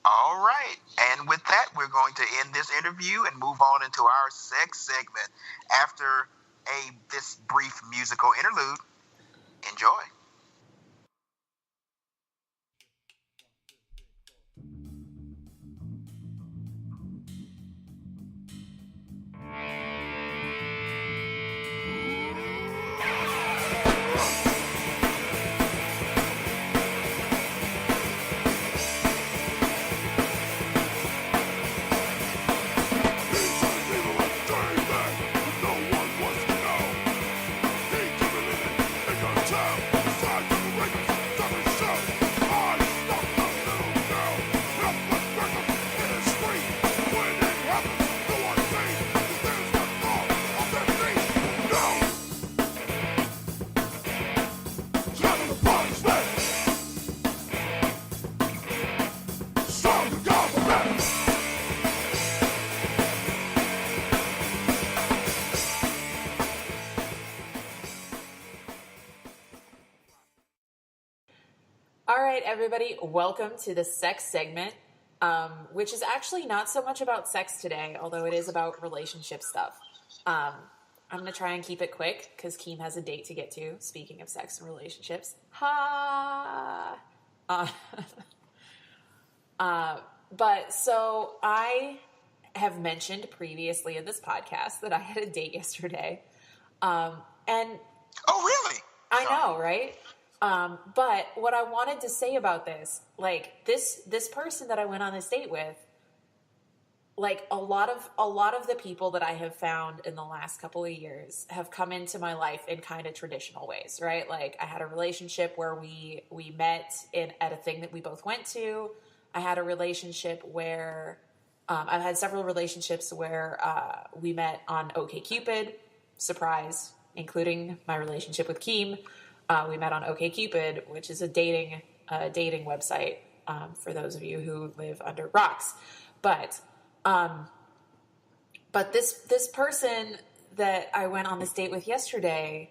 All right. And with that, we're going to end this interview and move on into our sex segment after this brief musical interlude. Enjoy. All right, everybody, welcome to the sex segment, which is actually not so much about sex today, although it is about relationship stuff. I'm going to try and keep it quick because Keem has a date to get to, speaking of sex and relationships. Ha! But so I have mentioned previously in this podcast that I had a date yesterday. And Oh, really? I know, right? But what I wanted to say about this, like this person that I went on this date with, like a lot of the people that I have found in the last couple of years have come into my life in kind of traditional ways, right? Like I had a relationship where we met at a thing that we both went to. I had a relationship where I've had several relationships where we met on OkCupid, surprise, including my relationship with Keem. We met on OkCupid, which is a dating website for those of you who live under rocks. But this person that I went on this date with yesterday,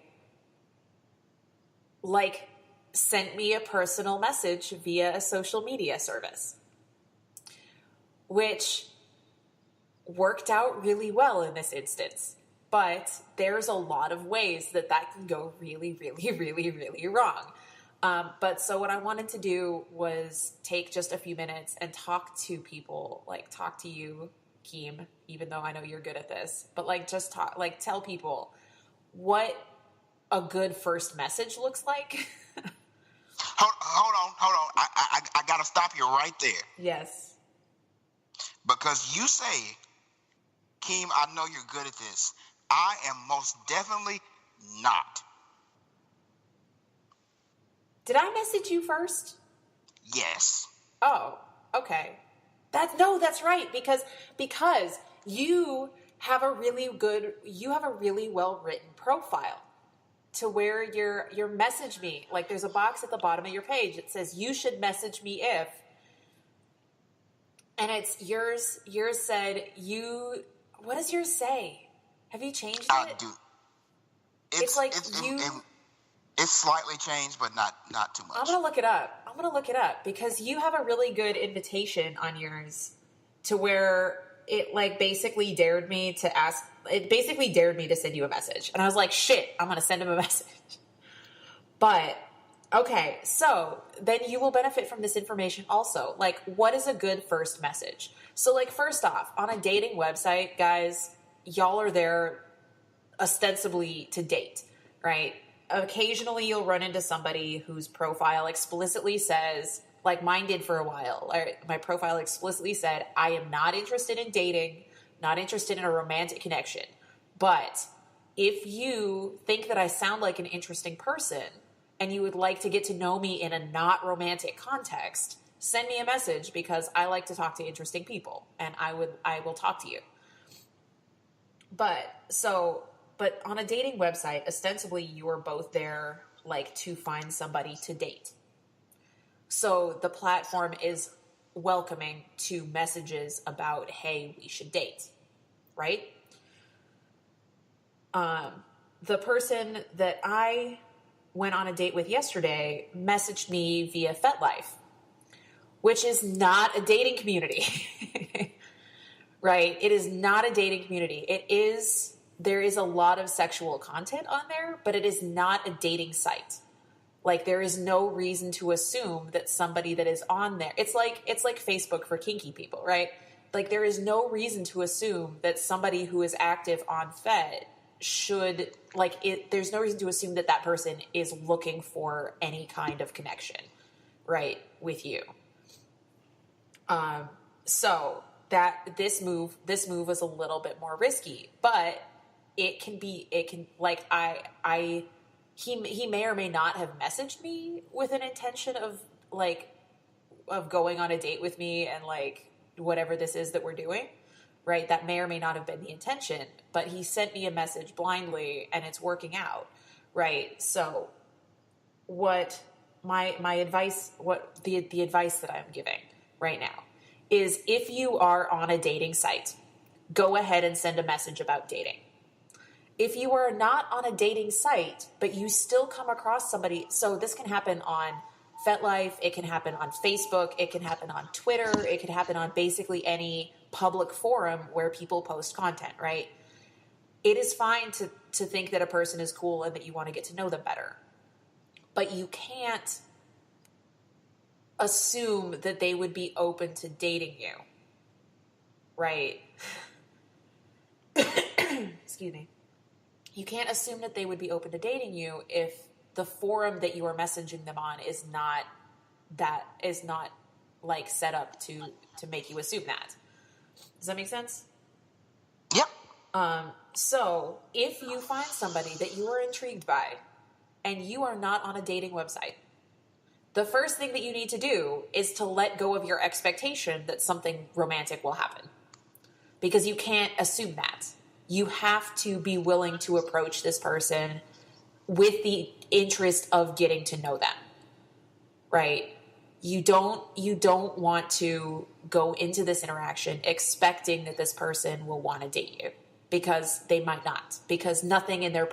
like, sent me a personal message via a social media service, which worked out really well in this instance. But there's a lot of ways that can go really, really, really, really wrong. But so what I wanted to do was take just a few minutes and talk to people, like talk to you, Keem, even though I know you're good at this, but like just talk, like tell people what a good first message looks like. Hold on. I gotta stop you right there. Yes. Because you say, Keem, I know you're good at this. I am most definitely not. Did I message you first? Yes. Oh, okay. That's right. Because you have a really well written profile to where you're message me. Like there's a box at the bottom of your page. It says you should message me if, and it's yours said you, what does yours say? Have you changed it? Dude, it's like it's slightly changed, but not too much. I'm gonna look it up because you have a really good invitation on yours to where it like basically dared me to send you a message. And I was like, shit, I'm gonna send him a message. But okay, so then you will benefit from this information also. Like, what is a good first message? So like, first off, on a dating website, guys, y'all are there ostensibly to date, right? Occasionally you'll run into somebody whose profile explicitly says, like mine did for a while, my profile explicitly said, I am not interested in dating, not interested in a romantic connection. But if you think that I sound like an interesting person and you would like to get to know me in a not romantic context, send me a message because I like to talk to interesting people and I will talk to you. But on a dating website, ostensibly you are both there like to find somebody to date. So the platform is welcoming to messages about, hey, we should date, right? The person that I went on a date with yesterday messaged me via FetLife, which is not a dating community, right? It is not a dating community. There is a lot of sexual content on there, but it is not a dating site. Like there is no reason to assume that somebody that is on there, it's like Facebook for kinky people, right? Like there is no reason to assume that somebody who is active on Fet should there's no reason to assume that that person is looking for any kind of connection, right, with you. So that this move was a little bit more risky, but he may or may not have messaged me with an intention of going on a date with me and like whatever this is that we're doing, right? That may or may not have been the intention, but he sent me a message blindly and it's working out, right? So what my advice, what the advice that I'm giving right now is, if you are on a dating site, go ahead and send a message about dating. If you are not on a dating site, but you still come across somebody, so this can happen on FetLife, it can happen on Facebook, it can happen on Twitter, it can happen on basically any public forum where people post content, right? It is fine to think that a person is cool and that you want to get to know them better. But you can't assume that they would be open to dating you, right? Excuse me. You can't assume that they would be open to dating you if the forum that you are messaging them on is not like set up to make you assume that. Does that make sense? Yep. So if you find somebody that you are intrigued by and you are not on a dating website, the first thing that you need to do is to let go of your expectation that something romantic will happen. because you can't assume that. You have to be willing to approach this person with the interest of getting to know them, right? You don't want to go into this interaction expecting that this person will want to date you, because they might not, because nothing in their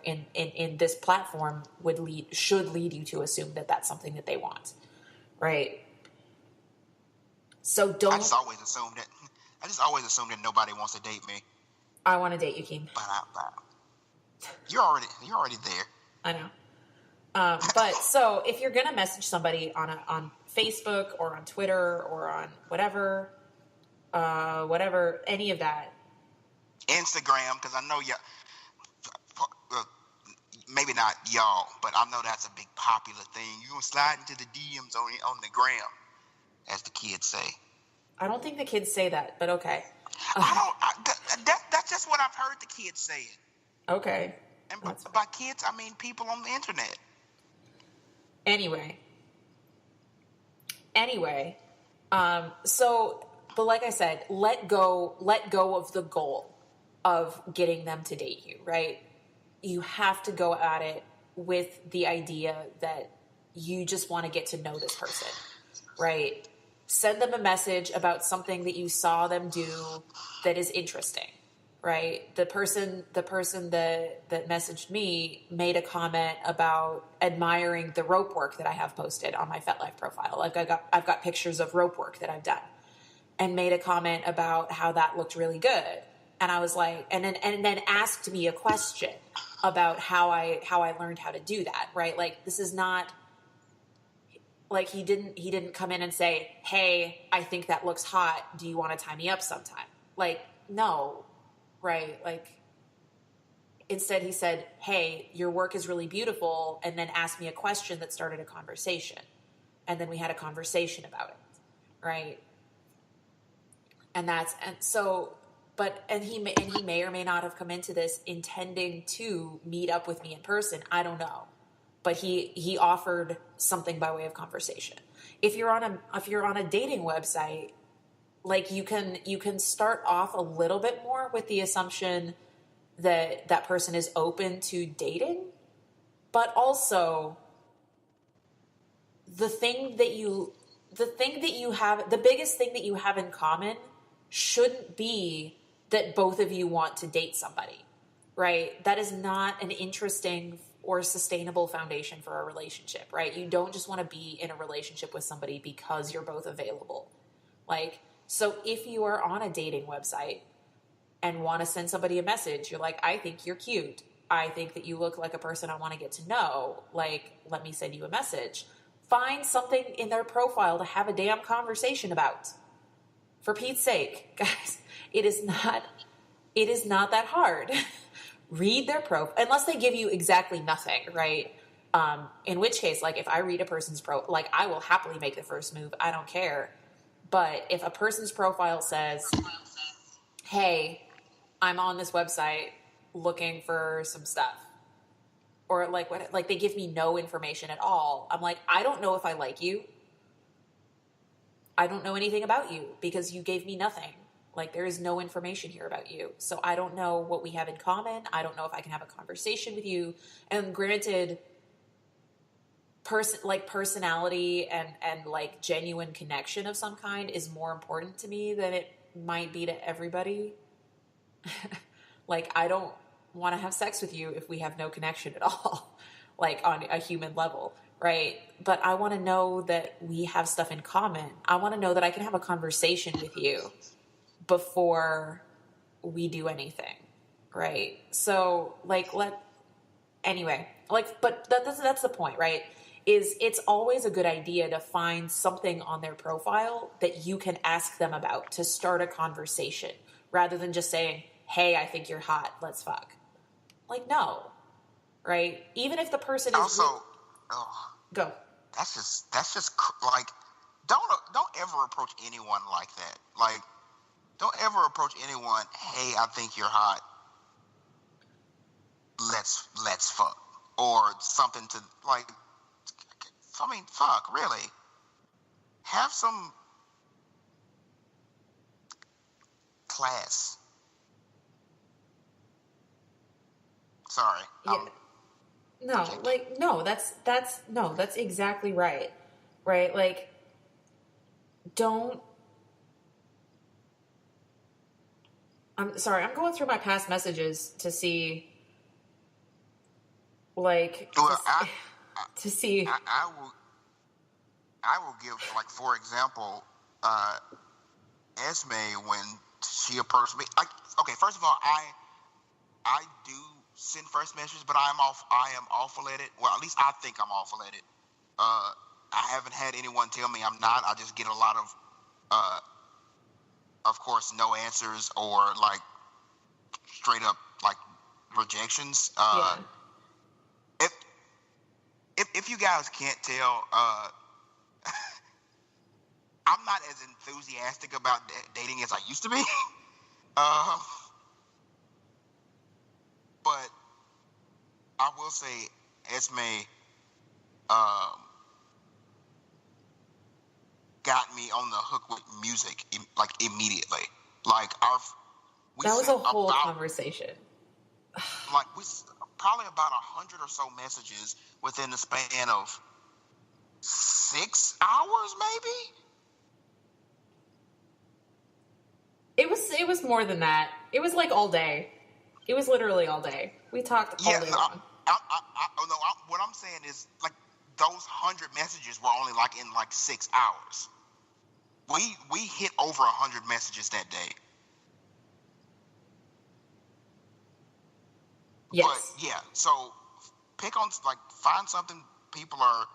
in this platform should lead you to assume that that's something that they want, right? So don't. I just always assumed that nobody wants to date me. I want to date you, Keem. But you're already there. I know. But so if you're gonna message somebody on Facebook or on Twitter or on whatever, any of that, Instagram, because I know maybe not y'all, but I know that's a big popular thing. You gonna slide into the DMs on the gram, as the kids say. I don't think the kids say that, but okay. That's just what I've heard the kids say. Okay. And by kids, I mean people on the internet. Anyway, so, but like I said, let go of the goal of getting them to date you, right? You have to go at it with the idea that you just want to get to know this person, right? Send them a message about something that you saw them do that is interesting, right? The person that messaged me made a comment about admiring the rope work that I have posted on my FetLife profile. Like I've got pictures of rope work that I've done, and made a comment about how that looked really good. And I was like, and then asked me a question about how I learned how to do that, right? Like, this is not like he didn't come in and say, "Hey, I think that looks hot. Do you want to tie me up sometime?" Like, no. Right? Like, instead he said, "Hey, your work is really beautiful," and then asked me a question that started a conversation. And then we had a conversation about it. Right? And he may or may not have come into this intending to meet up with me in person. I don't know. But he offered something by way of conversation. If you're on a dating website, like you can start off a little bit more with the assumption that that person is open to dating, but also the biggest thing that you have in common shouldn't be that both of you want to date somebody, right? That is not an interesting or sustainable foundation for a relationship, right? You don't just want to be in a relationship with somebody because you're both available. Like, so if you are on a dating website and want to send somebody a message, you're like, "I think you're cute. I think that you look like a person I want to get to know. Like, let me send you a message." Find something in their profile to have a damn conversation about. For Pete's sake, guys, it is not that hard. Read their profile, unless they give you exactly nothing, right? In which case, like, if I read a person's like, I will happily make the first move. I don't care. But if a person's profile says, "Hey, I'm on this website looking for some stuff," or like they give me no information at all, I'm like, I don't know if I like you. I don't know anything about you because you gave me nothing. Like, there is no information here about you. So I don't know what we have in common. I don't know if I can have a conversation with you. And granted, personality and like genuine connection of some kind is more important to me than it might be to everybody. Like, I don't want to have sex with you if we have no connection at all, like on a human level, right? But I want to know that we have stuff in common. I want to know that I can have a conversation with you before we do anything, right? So like, but that's the point, right? Is it's always a good idea to find something on their profile that you can ask them about to start a conversation, rather than just saying, "Hey, I think you're hot, let's fuck." Like, no, right? Even if the person is Also, go. That's just like, don't ever approach anyone like that. Like, don't ever approach anyone, "Hey, I think you're hot. Let's fuck," or something to like. I mean, fuck, really. Have some. class. Sorry. Yeah. That's exactly right. Right? Like, I'm sorry, I'm going through my past messages to see, like, Well, to see. I will give, like, for example, Esme, when she approached me, like, okay, first of all, I do send first messages, but I am awful at it. Well, at least I think I'm awful at it. I haven't had anyone tell me I'm not. I just get a lot of course, no answers or, like, straight up, like, rejections. Yeah. If you guys can't tell, I'm not as enthusiastic about dating as I used to be. But I will say, Esme got me on the hook with music, like, immediately. Like, that was a whole conversation. Like, we probably about 100 or so messages within the span of 6 hours, maybe. It was more than that. It was like all day. It was literally all day. We talked all day long. What I'm saying is, like, those 100 messages were only, like, in, like, 6 hours. We hit over 100 messages that day. Yes. But yeah, so pick on, like, find something people are,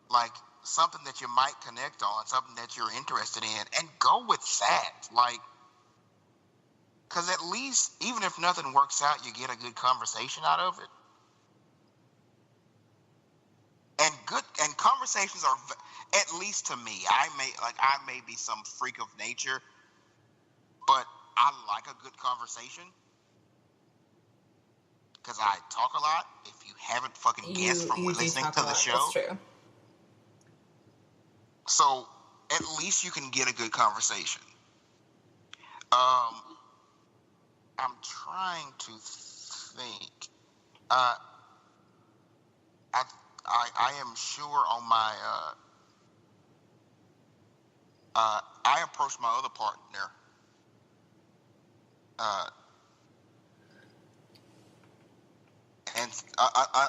like, something that you might connect on, something that you're interested in, and go with that. Like, because at least, even if nothing works out, you get a good conversation out of it. And conversations are, at least to me, I may be some freak of nature, but I like a good conversation. Because I talk a lot. If you haven't fucking guessed from listening to the show. That's true. So, at least you can get a good conversation. I'm trying to think. I am sure on my I approached my other partner and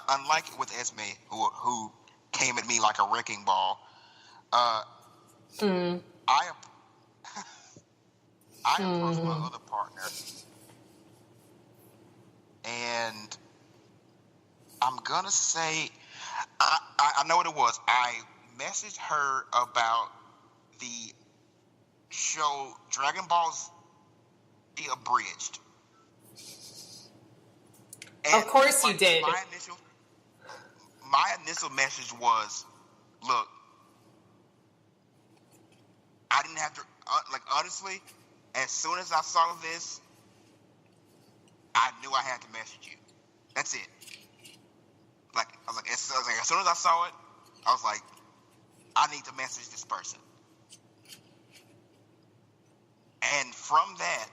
unlike with Esme, who came at me like a wrecking ball, I approached my other partner, and I'm gonna say, I know what it was. I messaged her about the show Dragon Ball Z Abridged. And, of course you did. My initial message was, look, I didn't have to, honestly, as soon as I saw this, I knew I had to message you. That's it. As soon as I saw it, I was like, I need to message this person. And from that,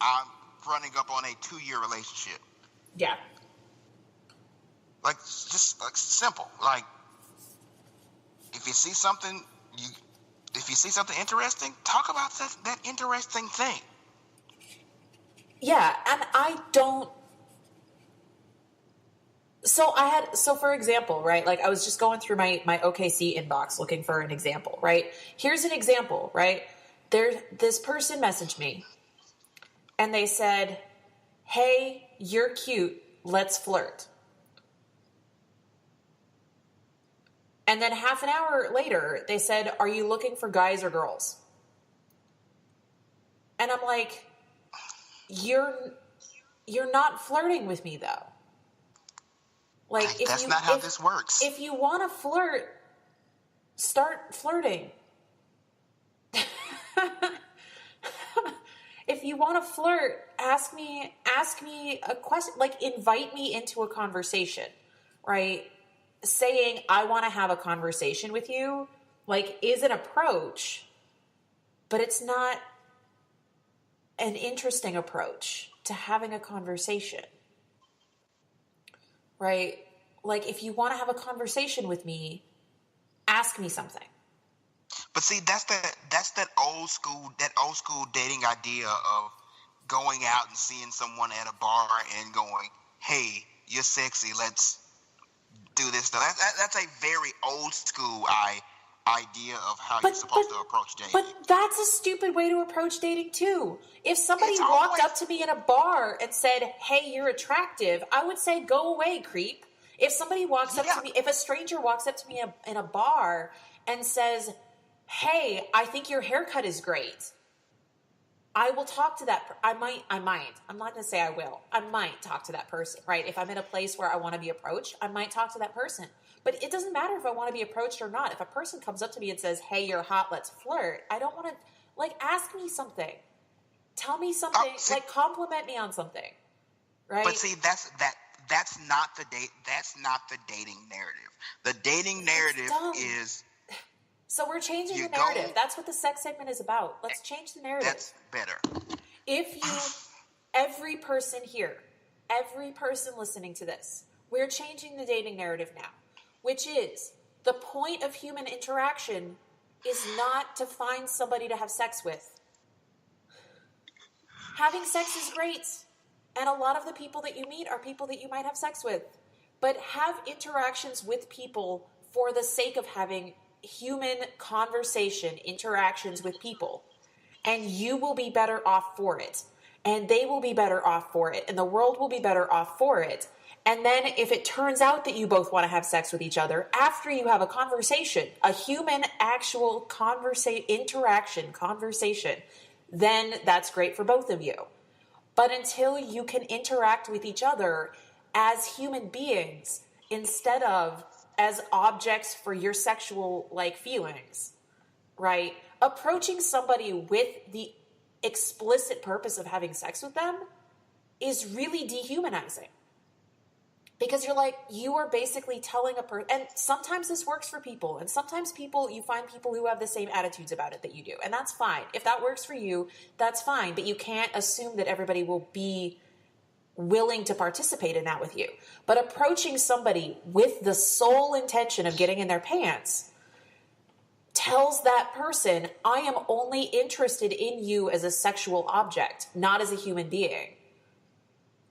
I'm running up on a 2-year relationship. Yeah. Like, just like simple. Like, if you see something interesting, talk about that interesting thing. Yeah, and I don't. So for example, right? Like, I was just going through my OKC inbox looking for an example, right? Here's an example, right? This person messaged me, and they said, "Hey, you're cute. Let's flirt." And then half an hour later, they said, "Are you looking for guys or girls?" And I'm like, You're not flirting with me, though. Like, that's not how this works. If you want to flirt, start flirting. If you want to flirt, ask me a question, like, invite me into a conversation, right? Saying I want to have a conversation with you, like, is an approach, but it's not an interesting approach to having a conversation, right? Like, if you want to have a conversation with me, ask me something. But see, that's that old school dating idea of going out and seeing someone at a bar and going, "Hey, you're sexy. Let's do this stuff." That's a very old school idea of how you're supposed to approach dating. But that's a stupid way to approach dating too. If somebody walked up to me in a bar and said, "Hey, you're attractive," I would say, "Go away, creep." If somebody walks up to me, if a stranger walks up to me in a bar and says, "Hey, I think your haircut is great," I will talk to that. I might. I'm not going to say I will. I might talk to that person, right? If I'm in a place where I want to be approached, I might talk to that person. But it doesn't matter if I want to be approached or not. If a person comes up to me and says, "Hey, you're hot, let's flirt," I don't want to, like, ask me something. Tell me something, like, compliment me on something, right? But see, that's not the dating narrative. The dating narrative is... So we're changing the narrative. That's what the sex segment is about. Let's change the narrative. That's better. Every person here, every person listening to this, we're changing the dating narrative now, which is the point of human interaction is not to find somebody to have sex with. Having sex is great, and a lot of the people that you meet are people that you might have sex with, but have interactions with people for the sake of having human conversation, interactions with people, and you will be better off for it, and they will be better off for it, and the world will be better off for it. And then if it turns out that you both want to have sex with each other after you have a conversation, a human actual conversation, then that's great for both of you. But until you can interact with each other as human beings instead of as objects for your sexual, like, feelings, right? Approaching somebody with the explicit purpose of having sex with them is really dehumanizing. Because you are basically telling a person, and sometimes this works for people, and sometimes you find people who have the same attitudes about it that you do, and that's fine. If that works for you, that's fine, but you can't assume that everybody will be willing to participate in that with you. But approaching somebody with the sole intention of getting in their pants tells that person, "I am only interested in you as a sexual object, not as a human being."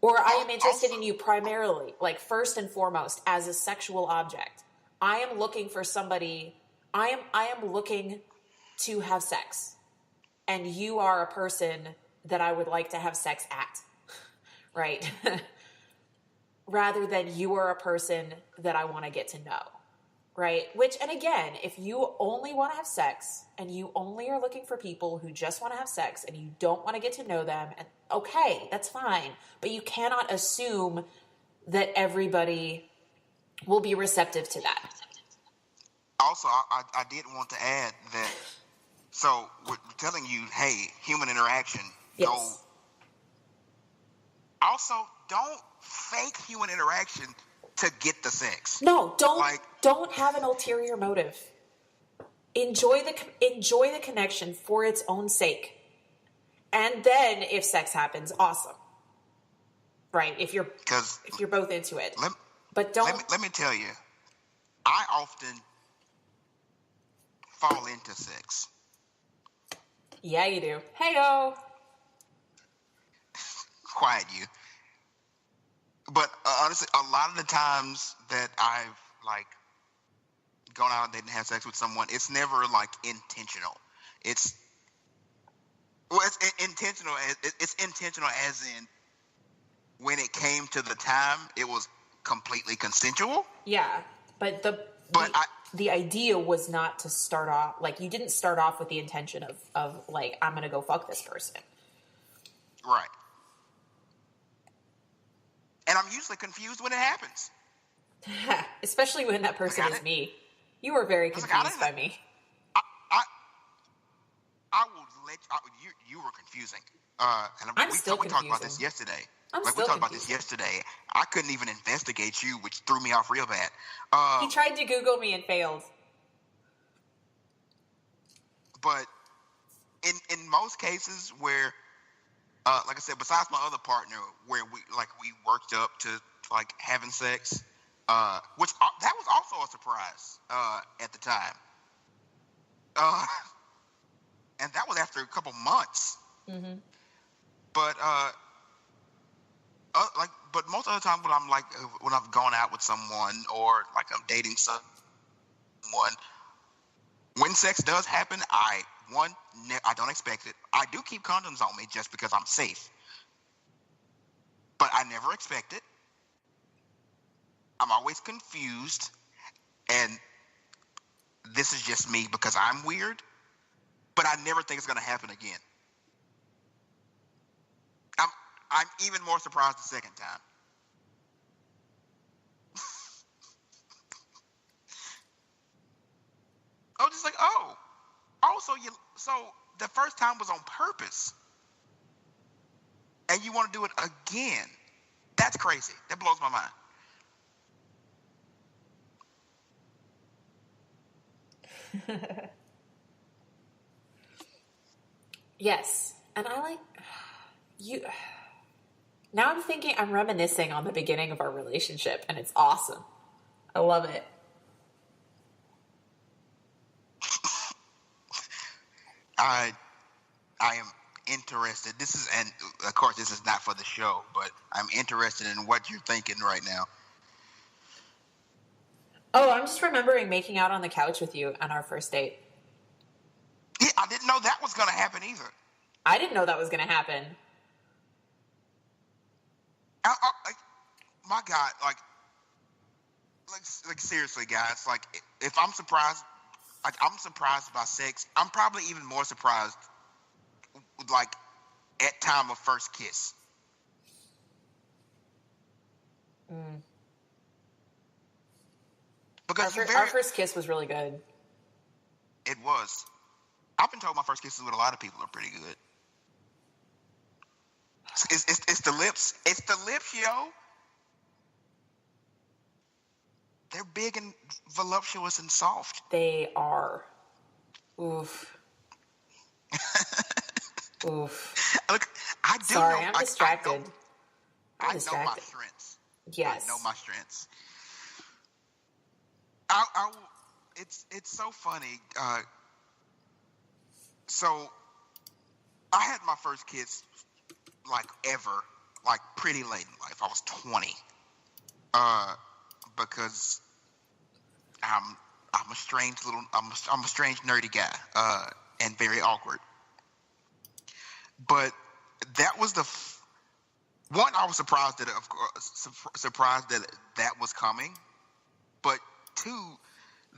Or "I am interested in you primarily, like, first and foremost, as a sexual object. I am looking for somebody, I am looking to have sex. And you are a person that I would like to have sex at." Right? Rather than you are a person that I want to get to know. Right? Which, and again, if you only want to have sex and you only are looking for people who just want to have sex and you don't want to get to know them, and okay, that's fine. But you cannot assume that everybody will be receptive to that. Also, I did want to add that, so we're telling you, hey, human interaction, Yes. Also, don't fake human interaction to get the sex. No, don't have an ulterior motive. Enjoy the connection for its own sake. And then if sex happens, awesome. Right? If you're both into it. But don't. Let me tell you, I often fall into sex. Yeah, you do. Hey-o. Quiet you. But honestly, a lot of the times that I've, like, gone out and had sex with someone, it's never, like, intentional. It's intentional. It's intentional as in when it came to the time, it was completely consensual. Yeah, but the idea was not to start off, like, you didn't start off with the intention of like, I'm going to go fuck this person. Right. And I'm usually confused when it happens. Especially when that person is me. You were very confused by me. I will let you were confusing. And we talked about this yesterday. We talked about this yesterday. I couldn't even investigate you, which threw me off real bad. He tried to Google me and failed. But in most cases where, like I said, besides my other partner, where we worked up to like having sex, which that was also a surprise at the time, and that was after a couple months. Mm-hmm. But but most of the time when I've gone out with someone or like I'm dating someone, when sex does happen, I don't expect it. I do keep condoms on me just because I'm safe, but I never expect it. I'm always confused, and this is just me because I'm weird, but I never think it's going to happen again. I'm even more surprised the second time. I was just like, so the first time was on purpose, and you want to do it again? That's crazy. That blows my mind. Yes, and I like you. Now I'm reminiscing on the beginning of our relationship, and it's awesome. I love it. I am interested. And of course, this is not for the show, but I'm interested in what you're thinking right now. Oh, I'm just remembering making out on the couch with you on our first date. Yeah, I didn't know that was going to happen either. I didn't know that was going to happen. My God, like seriously, guys. Like, if I'm surprised by sex, I'm probably even more surprised, like, at time of first kiss. Mm. Because our first kiss was really good. It was. I've been told my first kisses with a lot of people are pretty good. It's the lips. It's the lips, yo. They're big and voluptuous and soft. They are. Oof. Oof. Look, I do Sorry, know. I'm distracted. I know my strengths. Yes. I know my strengths. It's so funny. So I had my first kiss ever, pretty late in life. I was 20. Because I'm a strange nerdy guy, and very awkward. But that was one. I was surprised that, of course, that was coming. But two,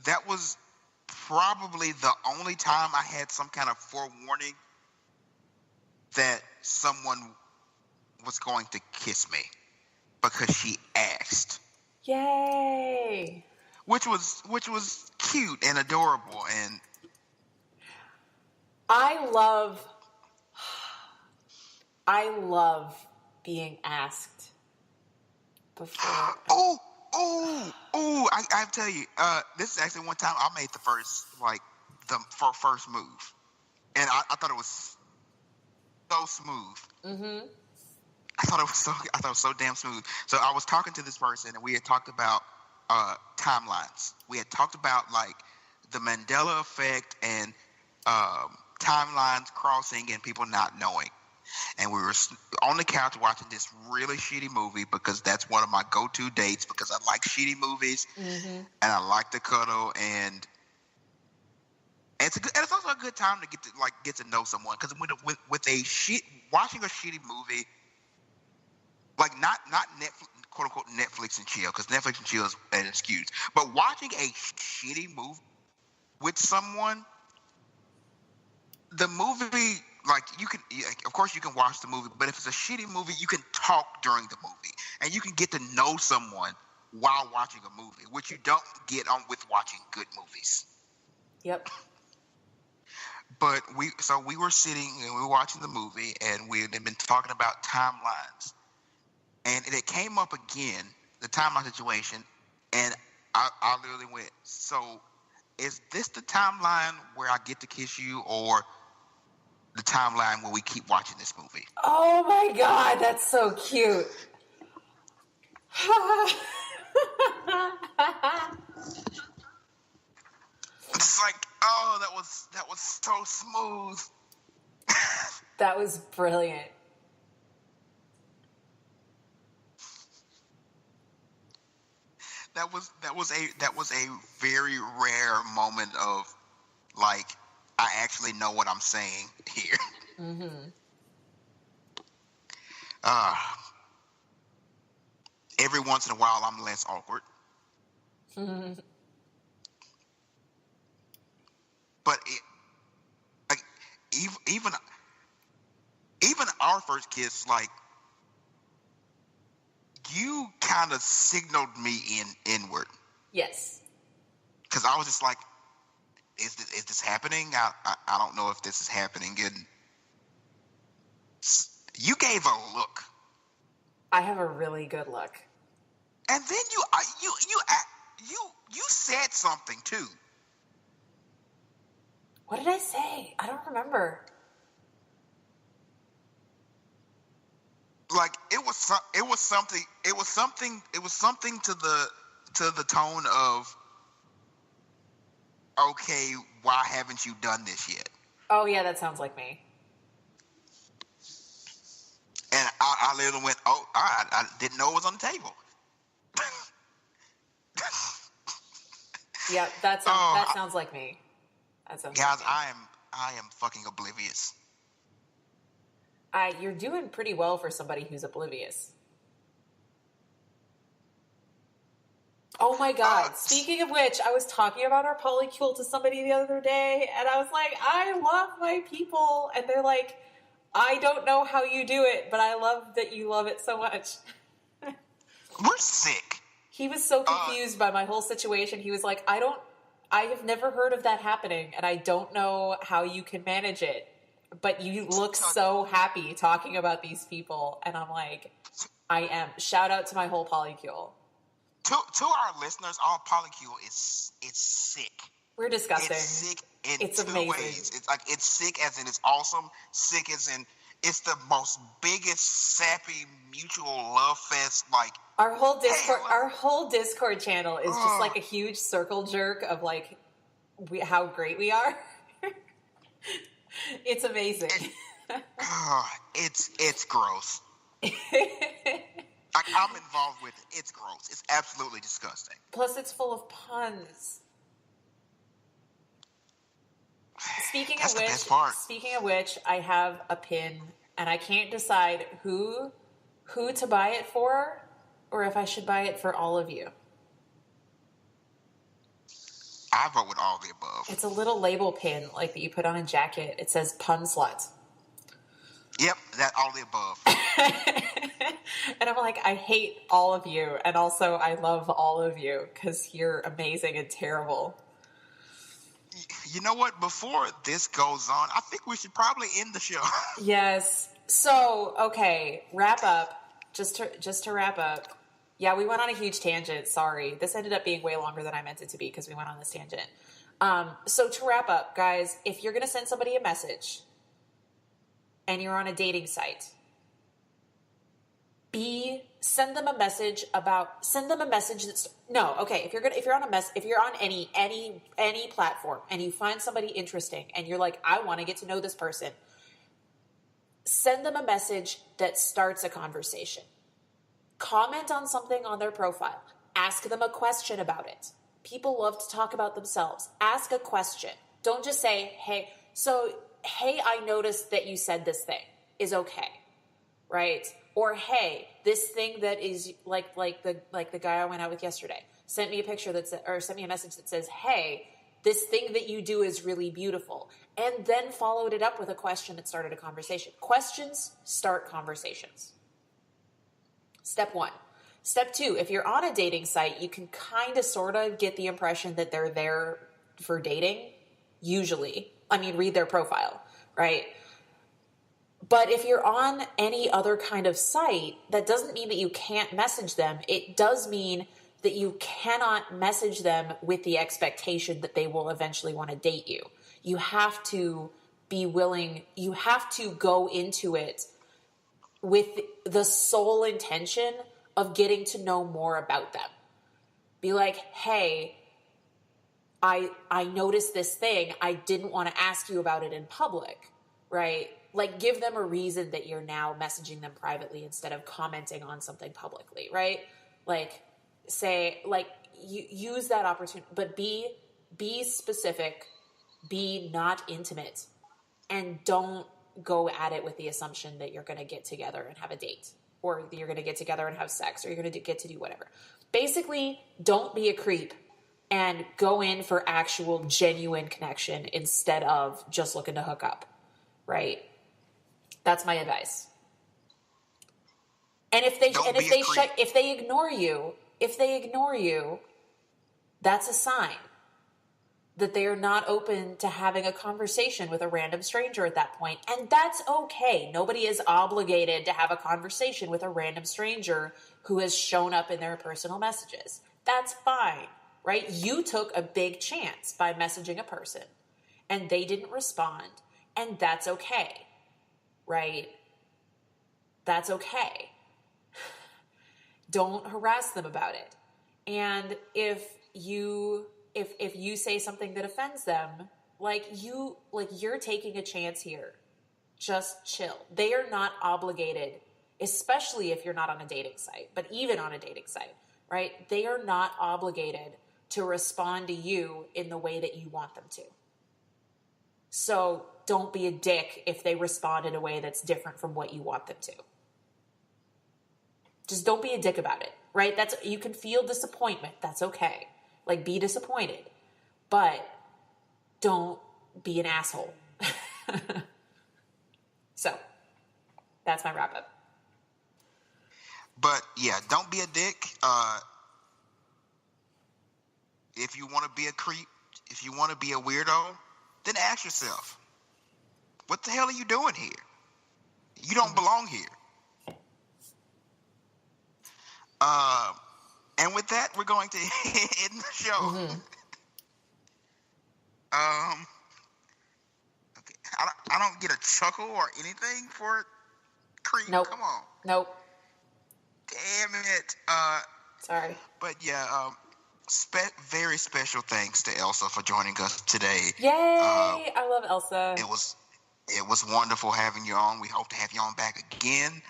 that was probably the only time I had some kind of forewarning that someone was going to kiss me, because she asked. Yay! Which was cute and adorable, and I love being asked before. I tell you, this is actually one time I made the first move, and I thought it was so smooth. Mm-hmm. I thought it was so damn smooth. So I was talking to this person, and we had talked about timelines. We had talked about the Mandela effect and timelines crossing and people not knowing. And we were on the couch watching this really shitty movie, because that's one of my go-to dates, because I like shitty movies, mm-hmm. and I like to cuddle, and it's also a good time to get to know someone, because with watching a shitty movie, not Netflix, quote unquote Netflix and chill, because Netflix and chill is an excuse, but watching a shitty movie with someone, the movie, you can, of course you can watch the movie, but if it's a shitty movie, you can talk during the movie, and you can get to know someone while watching a movie, which you don't get on with watching good movies. Yep. But we were sitting and we were watching the movie, and we had been talking about timelines, and it came up again, the timeline situation, and I literally went, so is this the timeline where I get to kiss you, or the timeline where we keep watching this movie. Oh my god, that's so cute. It's like, oh, that was so smooth. That was brilliant. That was a very rare moment of, like, I actually know what I'm saying here. Mm-hmm. Every once in a while, I'm less awkward. Mm-hmm. But like, even our first kiss, like, you kind of signaled me inward. Yes. Because I was just like, is this happening? I don't know if this is happening. And you gave a look. I have a really good look. And then you said something too. What did I say? I don't remember. Like, it was something to the tone of, okay, why haven't you done this yet? Oh yeah, that sounds like me. And I literally went, oh, I didn't know it was on the table. Yeah, that sounds like me. That sounds guys, like me. I am fucking oblivious. You're doing pretty well for somebody who's oblivious. Oh my god. Speaking of which, I was talking about our polycule to somebody the other day, and I was like, I love my people. And they're like, I don't know how you do it, but I love that you love it so much. We're sick. He was so confused by my whole situation. He was like, I have never heard of that happening, and I don't know how you can manage it. But you look so happy talking about these people. And I'm like, I am. Shout out to my whole polycule. To our listeners, our polycule is sick. We're disgusting. It's sick in It's two amazing. ways. It's like, it's sick as in it's awesome. Sick as in it's the most biggest sappy mutual love fest. Like, Our whole Discord channel is just like a huge circle jerk of like how great we are. It's amazing. It's gross. Like, I'm involved with it. It's gross. It's absolutely disgusting. Plus, it's full of puns. Speaking of which, I have a pin, and I can't decide who to buy it for, or if I should buy it for all of you. I vote with all the above. It's a little label pin, like that you put on a jacket. It says "Pun Slut." Yep, that all the above. And I'm like, I hate all of you, and also I love all of you because you're amazing and terrible. You know what? Before this goes on, I think we should probably end the show. Yes. So, okay, wrap up. Just to wrap up. Yeah, we went on a huge tangent. Sorry. This ended up being way longer than I meant it to be because we went on this tangent. So to wrap up, guys, if you're going to send somebody a message and you're on a dating site, send them a message that's if you're on any platform and you find somebody interesting and you're like, I want to get to know this person, send them a message that starts a conversation. Comment on something on their profile. Ask them a question about it. People love to talk about themselves. Ask a question. Don't just say, hey, I noticed that you said this thing is okay, right? Or, hey, this thing that is like the guy I went out with yesterday sent me a picture sent me a message that says, hey, this thing that you do is really beautiful. And then followed it up with a question that started a conversation. Questions start conversations. Step 1. Step 2, if you're on a dating site, you can kind of sort of get the impression that they're there for dating, usually. I mean, read their profile, right? But if you're on any other kind of site, that doesn't mean that you can't message them. It does mean that you cannot message them with the expectation that they will eventually want to date you. You have to be willing, you have to go into it with the sole intention of getting to know more about them. Be like, hey, I noticed this thing. I didn't want to ask you about it in public, right? Like, give them a reason that you're now messaging them privately instead of commenting on something publicly, right? Like, say, like, you use that opportunity, but be specific, be not intimate, and don't go at it with the assumption that you're going to get together and have a date, or that you're going to get together and have sex, or you're going to get to do whatever. Basically, don't be a creep and go in for actual genuine connection instead of just looking to hook up, right? That's my advice. And if they ignore you, that's a sign that they are not open to having a conversation with a random stranger at that point. And that's okay. Nobody is obligated to have a conversation with a random stranger who has shown up in their personal messages. That's fine, right? You took a big chance by messaging a person and they didn't respond, and that's okay, right? That's okay. Don't harass them about it. And if you say something that offends them, you're taking a chance here. Just chill. They are not obligated, especially if you're not on a dating site, but even on a dating site, right? They are not obligated to respond to you in the way that you want them to. So don't be a dick if they respond in a way that's different from what you want them to. Just don't be a dick about it, right? You can feel disappointment. That's okay. Like, be disappointed, but don't be an asshole. So that's my wrap up. But yeah, don't be a dick. If you want to be a creep, if you want to be a weirdo, then ask yourself, what the hell are you doing here? You don't belong here. And with that, we're going to end the show. Mm-hmm. Okay. I don't get a chuckle or anything for it. Creep. Nope. Come on. Nope. Damn it. Sorry. But yeah, very special thanks to Elsa for joining us today. Yay! I love Elsa. It was wonderful having you on. We hope to have you on back again.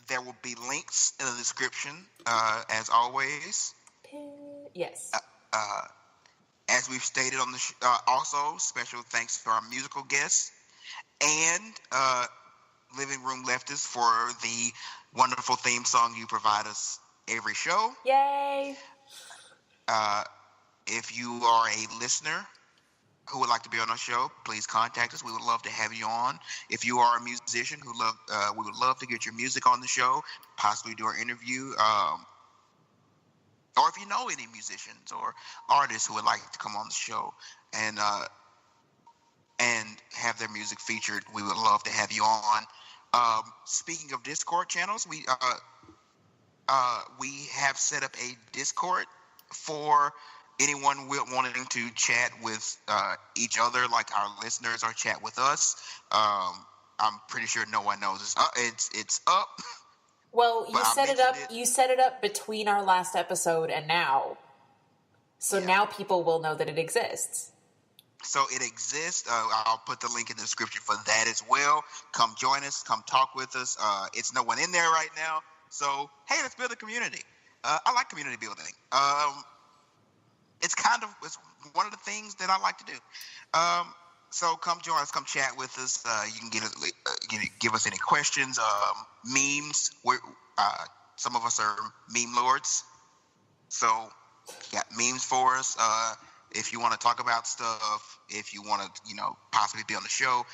There will be links in the description, as always. Yes. As we've stated on the also, special thanks to our musical guests and Living Room Leftists for the wonderful theme song you provide us every show. Yay! If you are a listener who would like to be on our show, please contact us. We would love to have you on. If you are a musician we would love to get your music on the show, possibly do an interview. Or if you know any musicians or artists who would like to come on the show and have their music featured, we would love to have you on. Speaking of Discord channels, we have set up a Discord for anyone wanting to chat with each other, like our listeners, or chat with us. I'm pretty sure no one knows it's up. Well, you set it up. You set it up between our last episode and now, so now people will know that it exists. So it exists. I'll put the link in the description for that as well. Come join us. Come talk with us. It's no one in there right now. So hey, let's build a community. I like community building. It's one of the things that I like to do. So come join us, come chat with us. You can give us any questions, memes. Some of us are meme lords, so you got memes for us. If you want to talk about stuff, if you want to, possibly be on the show,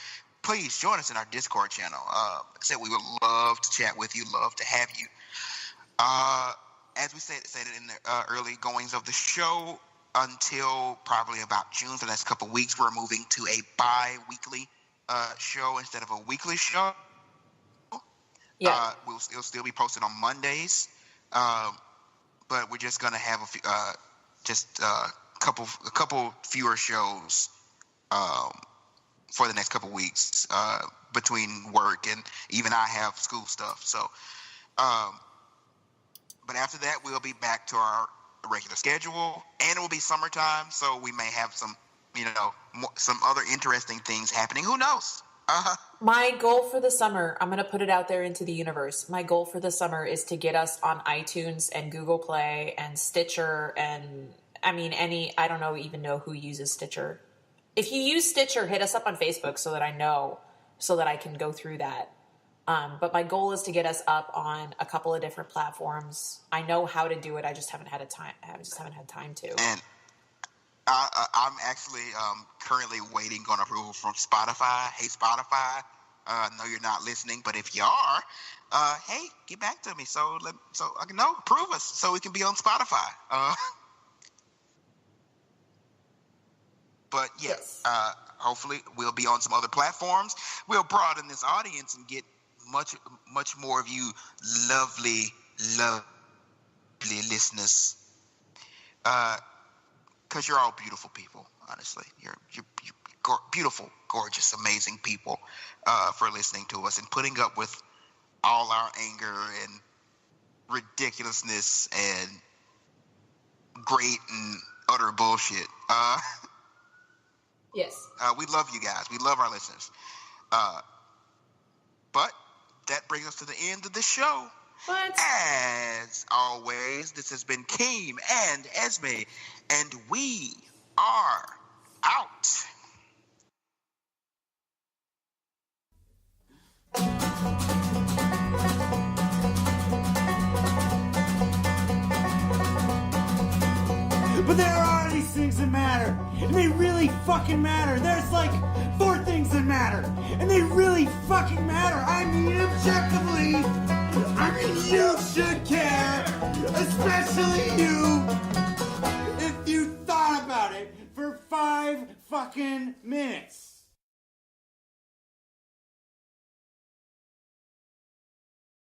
please join us in our Discord channel. Like I said, we would love to chat with you, love to have you. As we said in the early goings of the show, until probably about June, for the next couple of weeks, we're moving to a bi-weekly show instead of a weekly show. Yeah. It'll still be posted on Mondays, but we're just gonna have a couple fewer shows for the next couple weeks between work and even I have school stuff. So, but after that, we'll be back to our regular schedule, and it will be summertime, so we may have some, some other interesting things happening. Who knows? My goal for the summer, I'm going to put it out there into the universe. My goal for the summer is to get us on iTunes and Google Play and Stitcher and, I don't even know who uses Stitcher. If you use Stitcher, hit us up on Facebook so that I can go through that. But my goal is to get us up on a couple of different platforms. I know how to do it. I just haven't had time. I just haven't had time to. And I'm actually currently waiting on approval from Spotify. Hey, Spotify, I know you're not listening, but if you are, hey, get back to me so I can know, approve us so we can be on Spotify. But yes, hopefully we'll be on some other platforms. We'll broaden this audience and get much more of you lovely listeners. Because you're all beautiful people, honestly. You're beautiful, gorgeous, amazing people for listening to us and putting up with all our anger and ridiculousness and great and utter bullshit. Yes. We love you guys. We love our listeners. But that brings us to the end of the show. What? As always, this has been Keem and Esme, and we are out. But there are these things that matter, and they really fucking matter. There's like 4 things that matter, and they really fucking matter. I mean, objectively, you should care, especially you, if you thought about it for 5 fucking minutes.